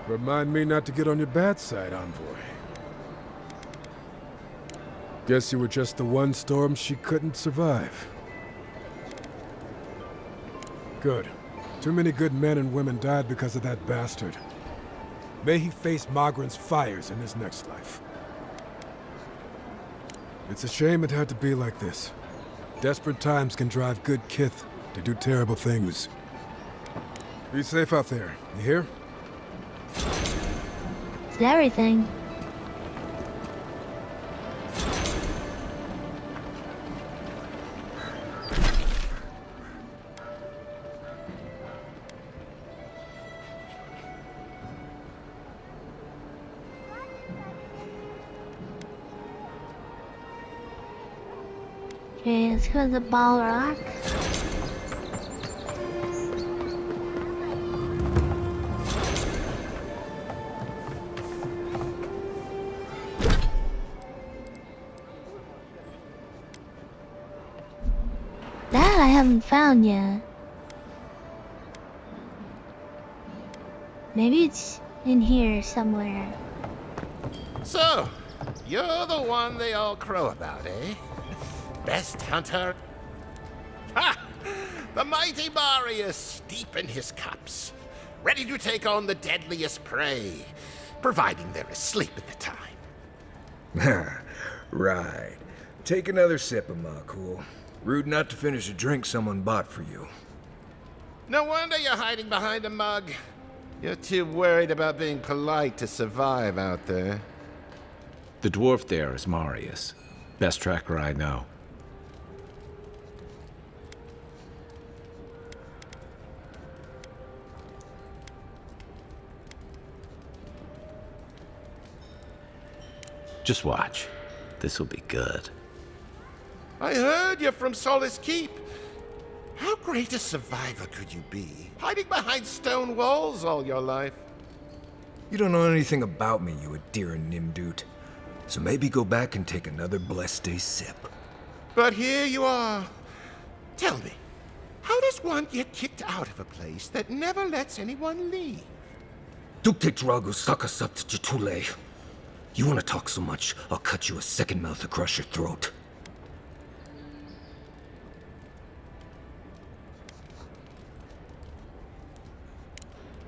Remind me not to get on your bad side, Envoy. Guess you were just the one storm she couldn't survive. Good. Too many good men and women died because of that bastard. May he face Magran's fires in his next life. It's a shame it had to be like this. Desperate times can drive good kith to do terrible things. Be safe out there, you hear? It's everything. Okay, let's go to the ball rock. That I haven't found yet. Maybe it's in here somewhere. So, you're the one they all crow about, eh? Best hunter? Ha! The mighty Marius, deep in his cups, ready to take on the deadliest prey, providing they're asleep at the time. Right. Take another sip of my cool. Rude not to finish a drink someone bought for you. No wonder you're hiding behind a mug. You're too worried about being polite to survive out there. The dwarf there is Marius. Best tracker I know. Just watch. This'll be good. I heard you're from Solace Keep. How great a survivor could you be, hiding behind stone walls all your life? You don't know anything about me, you Adira Nimdut. So maybe go back and take another blessed day sip. But here you are. Tell me, how does one get kicked out of a place that never lets anyone leave? Dukte Drago Sakasapt Jitule. You wanna talk so much, I'll cut you a second mouth across your throat.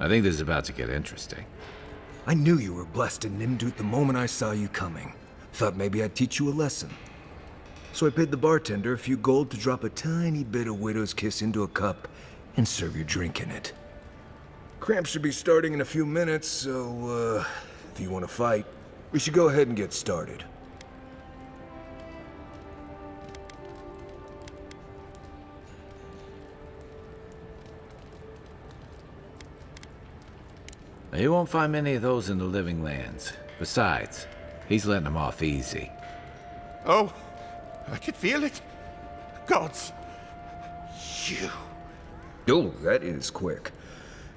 I think this is about to get interesting. I knew you were blessed in Nimdut the moment I saw you coming. Thought maybe I'd teach you a lesson. So I paid the bartender a few gold to drop a tiny bit of Widow's Kiss into a cup and serve your drink in it. Cramps should be starting in a few minutes, so, if you want to fight, we should go ahead and get started. Now, you won't find many of those in the living lands. Besides, he's letting them off easy. Oh, I could feel it. Gods, you. Oh, that is quick.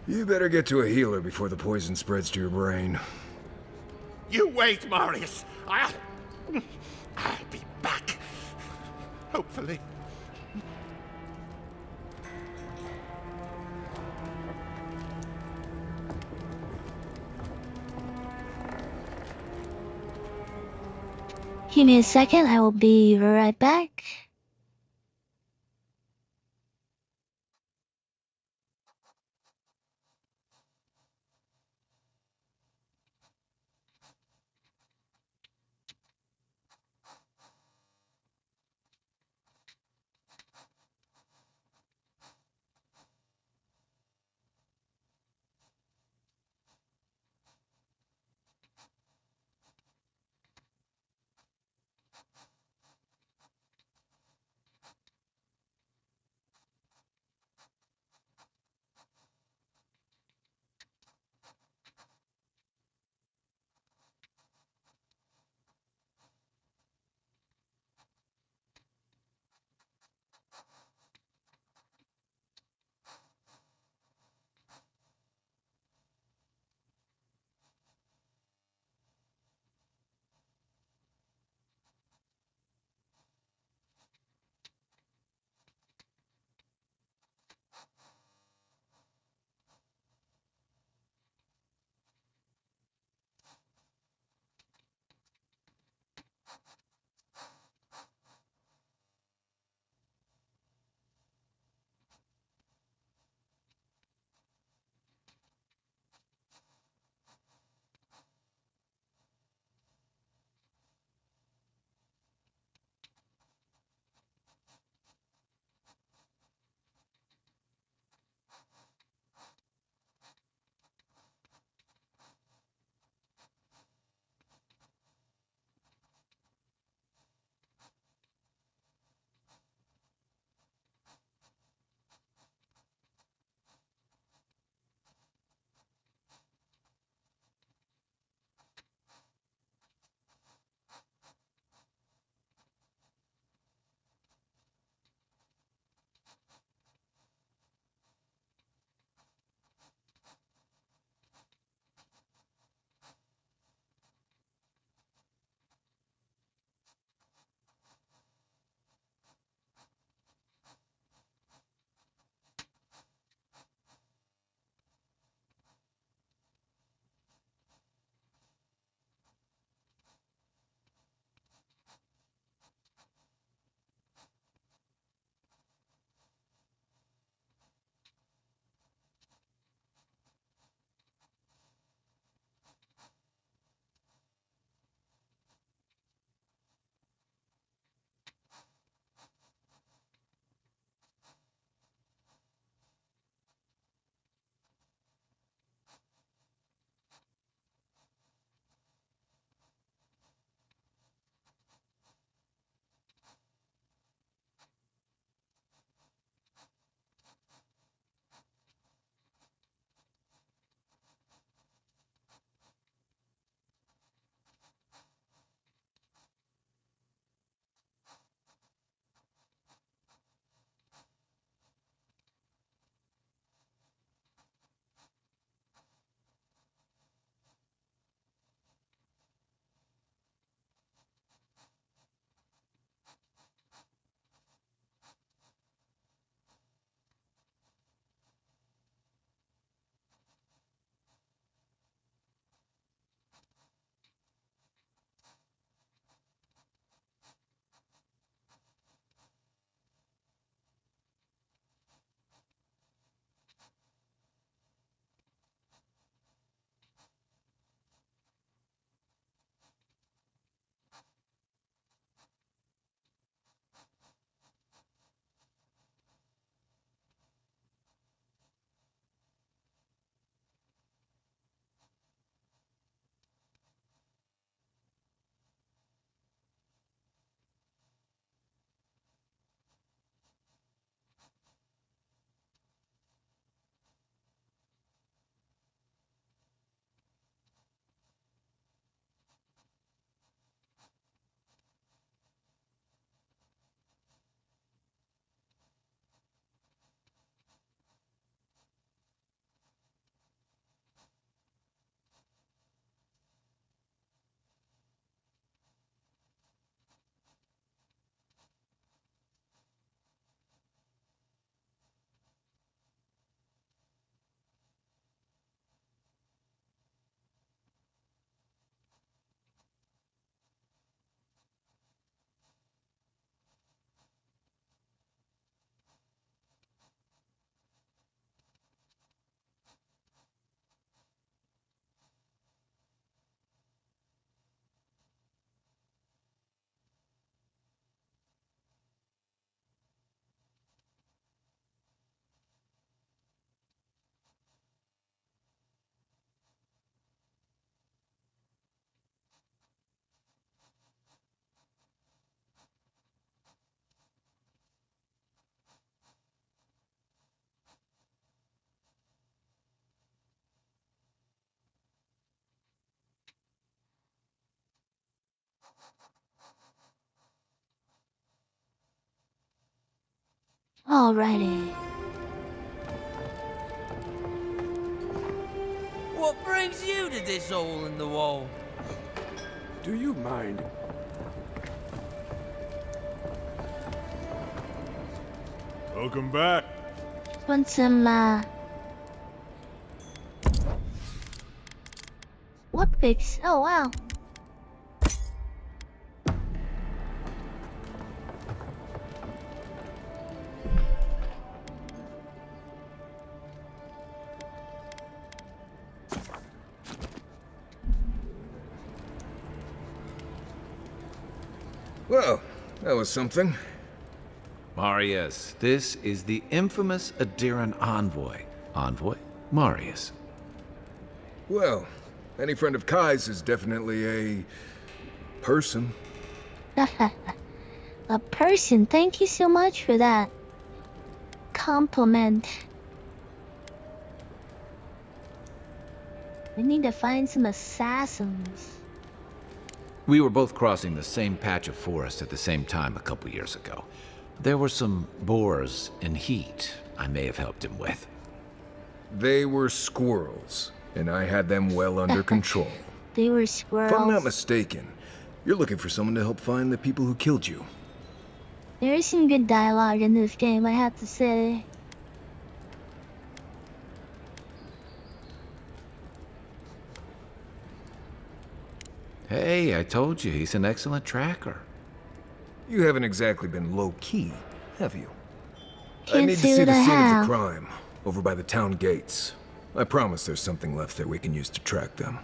You better get to a healer before the poison spreads to your brain. You wait, Marius. I'll be back. Hopefully. Give me a second, I will be right back. Alrighty. What brings you to this hole in the wall? Do you mind? Welcome back. Want some, what fix? Oh, wow. Well, that was something. Marius, this is the infamous Adiran envoy. Envoy? Marius. Well, any friend of Kai's is definitely a person. A person. Thank you so much for that compliment. We need to find some assassins. We were both crossing the same patch of forest at the same time a couple years ago. There were some boars in heat I may have helped him with. They were squirrels, and I had them well under control. They were squirrels. If I'm not mistaken, you're looking for someone to help find the people who killed you. There is some good dialogue in this game, I have to say. Hey, I told you, he's an excellent tracker. You haven't exactly been low-key, have you? I Can't need to say see that the I scene of have. the crime, over by the town gates. I promise there's something left there we can use to track them.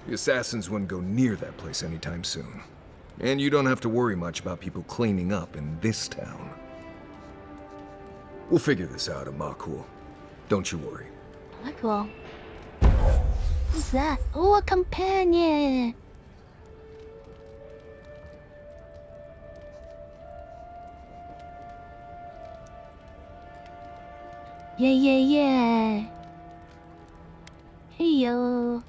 The assassins wouldn't go near that place anytime soon. And you don't have to worry much about people cleaning up in this town. We'll figure this out, Amakul. Don't you worry. Cool. What's that? Oh, a companion! Yeah. Hey, yo.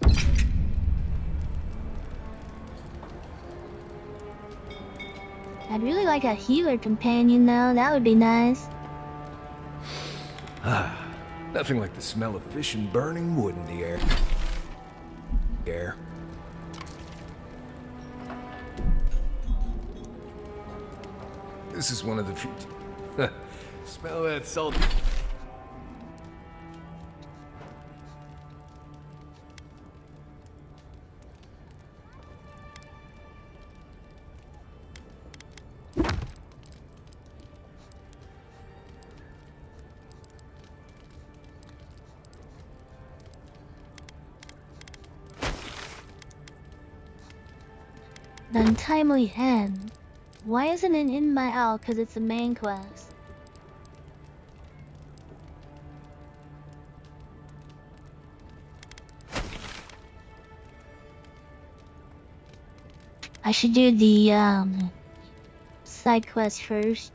I'd really like a healer companion, though. That would be nice. Nothing like the smell of fish and burning wood in the air. This is one of the few... Smell that salt... The untimely end. Why isn't it in my L? Because it's a main quest. I should do the side quest first.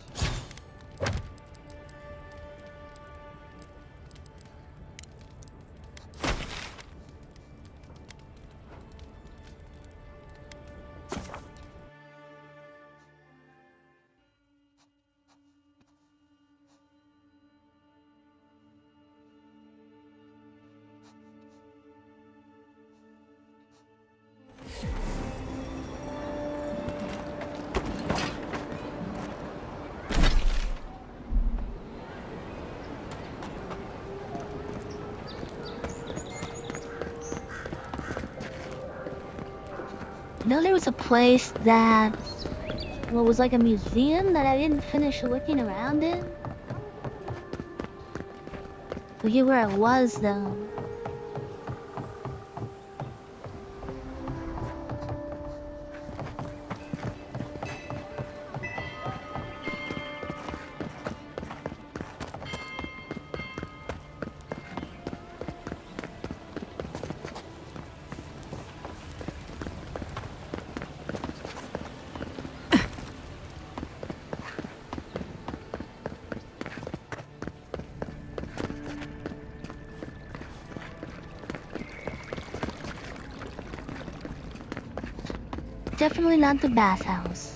You know, there was a place that, well, was like a museum that I didn't finish looking around in. Forget where it was though. Definitely not the bathhouse.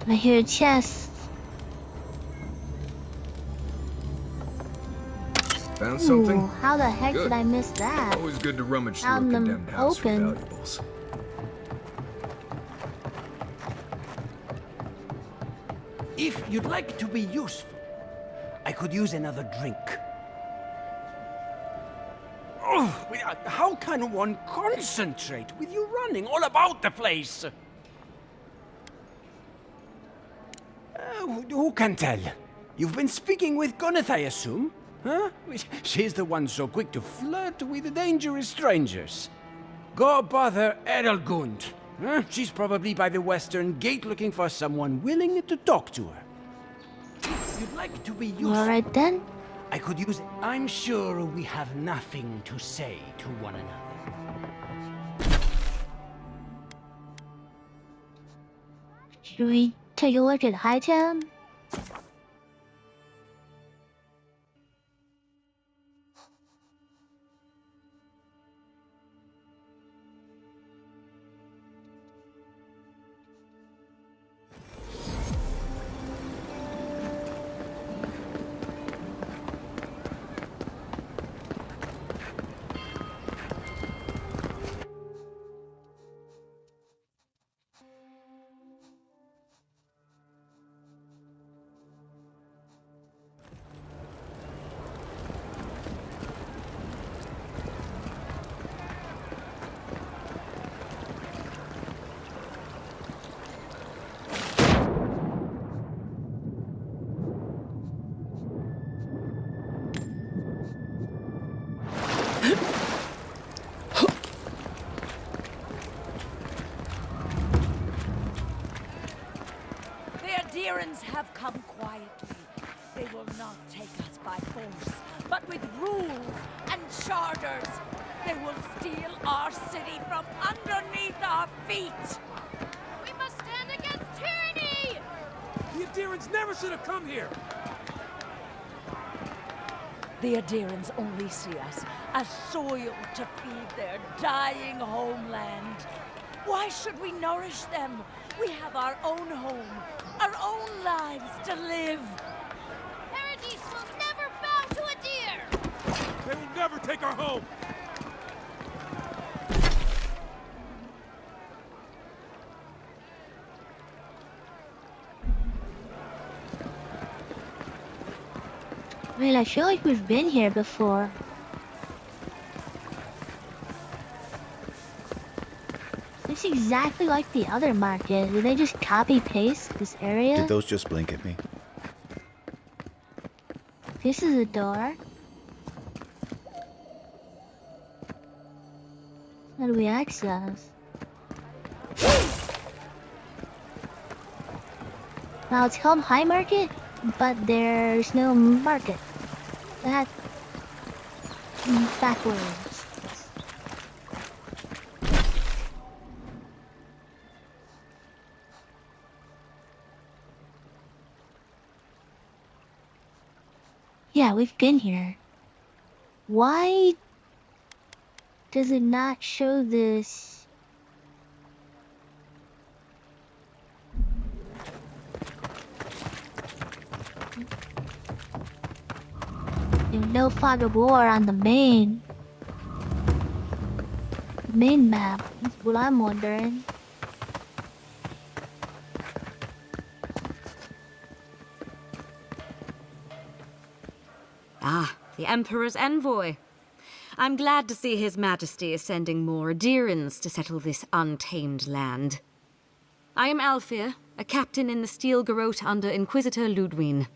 I hear a chest. Found something? Ooh, how the heck Good. did I miss that? Always good to rummage through a Found them condemned house for open. valuables. If you'd like to be useful, I could use another drink. Oh, how can one concentrate with you running all about the place? Who can tell? You've been speaking with Gwyneth, I assume? Huh? She's the one so quick to flirt with dangerous strangers. Go bother Edelgund. Huh? She's probably by the western gate looking for someone willing to talk to her. If you'd like to be useful, Alright then. I could use it. I'm sure we have nothing to say to one another. Should we take a look at Hightown? Have come quietly. They will not take us by force, but with rules and charters. They will steal our city from underneath our feet. We must stand against tyranny! The Adirans never should have come here! The Adirans only see us as soil to feed their dying homeland. Why should we nourish them? We have our own home, our own lives to live. Paradis will never bow to Adir! They will never take our home! Well, I feel like we've been here before. It's exactly like the other market. Did they just copy-paste this area? Did those just blink at me? This is a door. How do we access? Now it's called High Market, but there's no market. That's backwards. Yeah, we've been here. Why does it not show this? There's no fog of war on the main map. That's what I'm wondering. Ah, the Emperor's envoy. I'm glad to see His Majesty is sending more Adirans to settle this untamed land. I am Alfir, a captain in the Steel Garrote under Inquisitor Ludwine.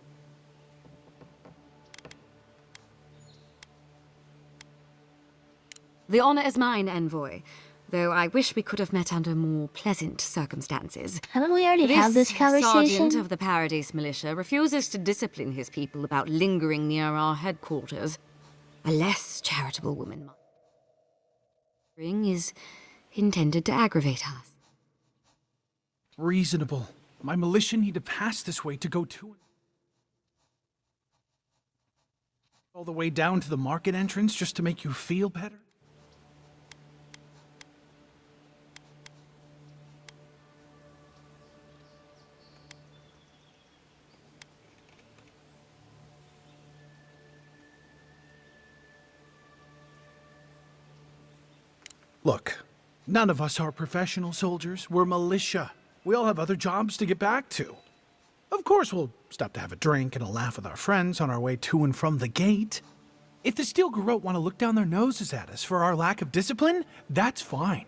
The honor is mine, envoy, though I wish we could have met under more pleasant circumstances. Haven't we already had this conversation? Sergeant of the Paradise Militia refuses to discipline his people about lingering near our headquarters. A less charitable woman is intended to aggravate us. Reasonable. My militia need to pass this way to go to all the way down to the market entrance just to make you feel better? Look, none of us are professional soldiers. We're militia. We all have other jobs to get back to. Of course, we'll stop to have a drink and a laugh with our friends on our way to and from the gate. If the Steel Garrote want to look down their noses at us for our lack of discipline, that's fine.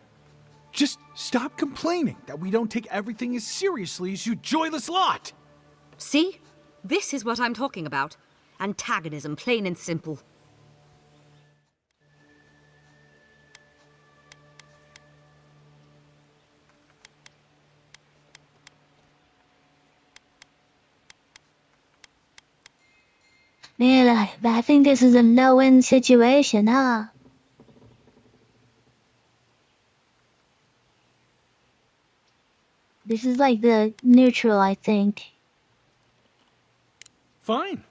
Just stop complaining that we don't take everything as seriously as you joyless lot! See? This is what I'm talking about. Antagonism, plain and simple. Man, I think this is a no-win situation, huh? This is like the neutral, I think. Fine.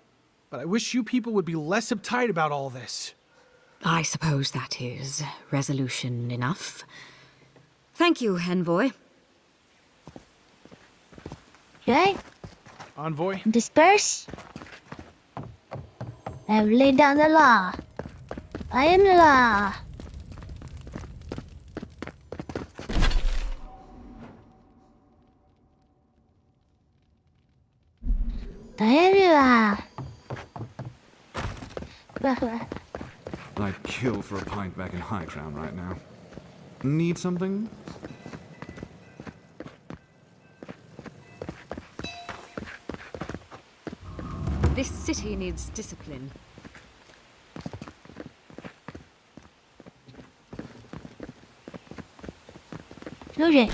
But I wish you people would be less uptight about all this. I suppose that is resolution enough. Thank you, Envoy. Okay? Envoy? Disperse. I have laid down the law. I am the law. I am the law. I'd kill for a pint back in High Crown right now. Need something? This city needs discipline. Okay.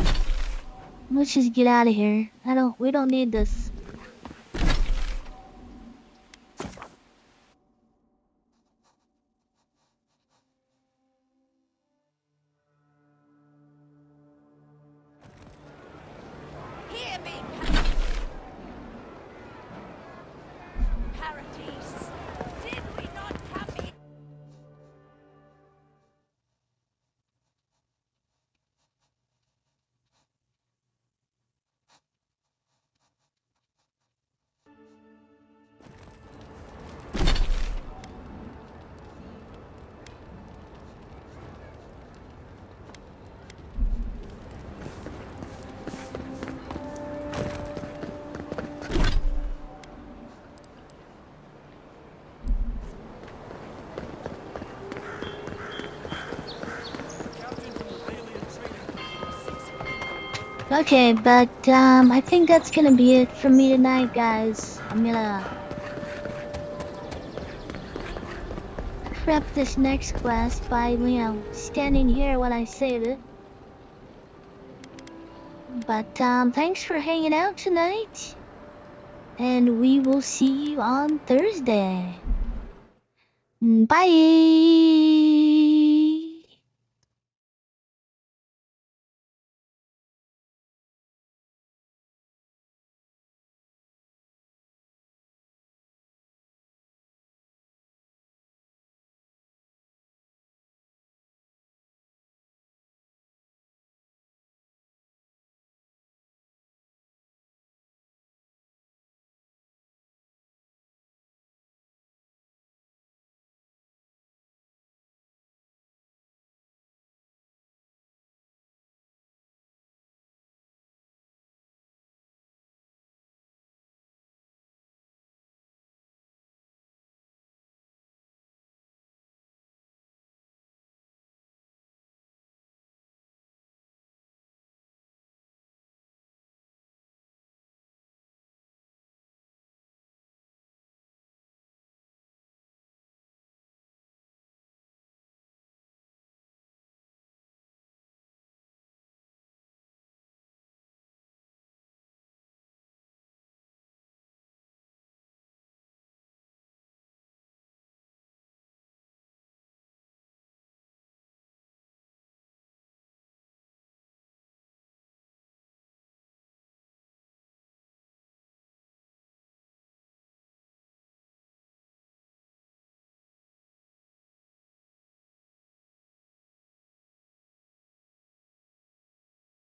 Let's just get out of here. We don't need this. Okay, but I think that's gonna be it for me tonight, guys. I'm gonna prep this next quest by, standing here when I save it. But thanks for hanging out tonight, and we will see you on Thursday. Bye!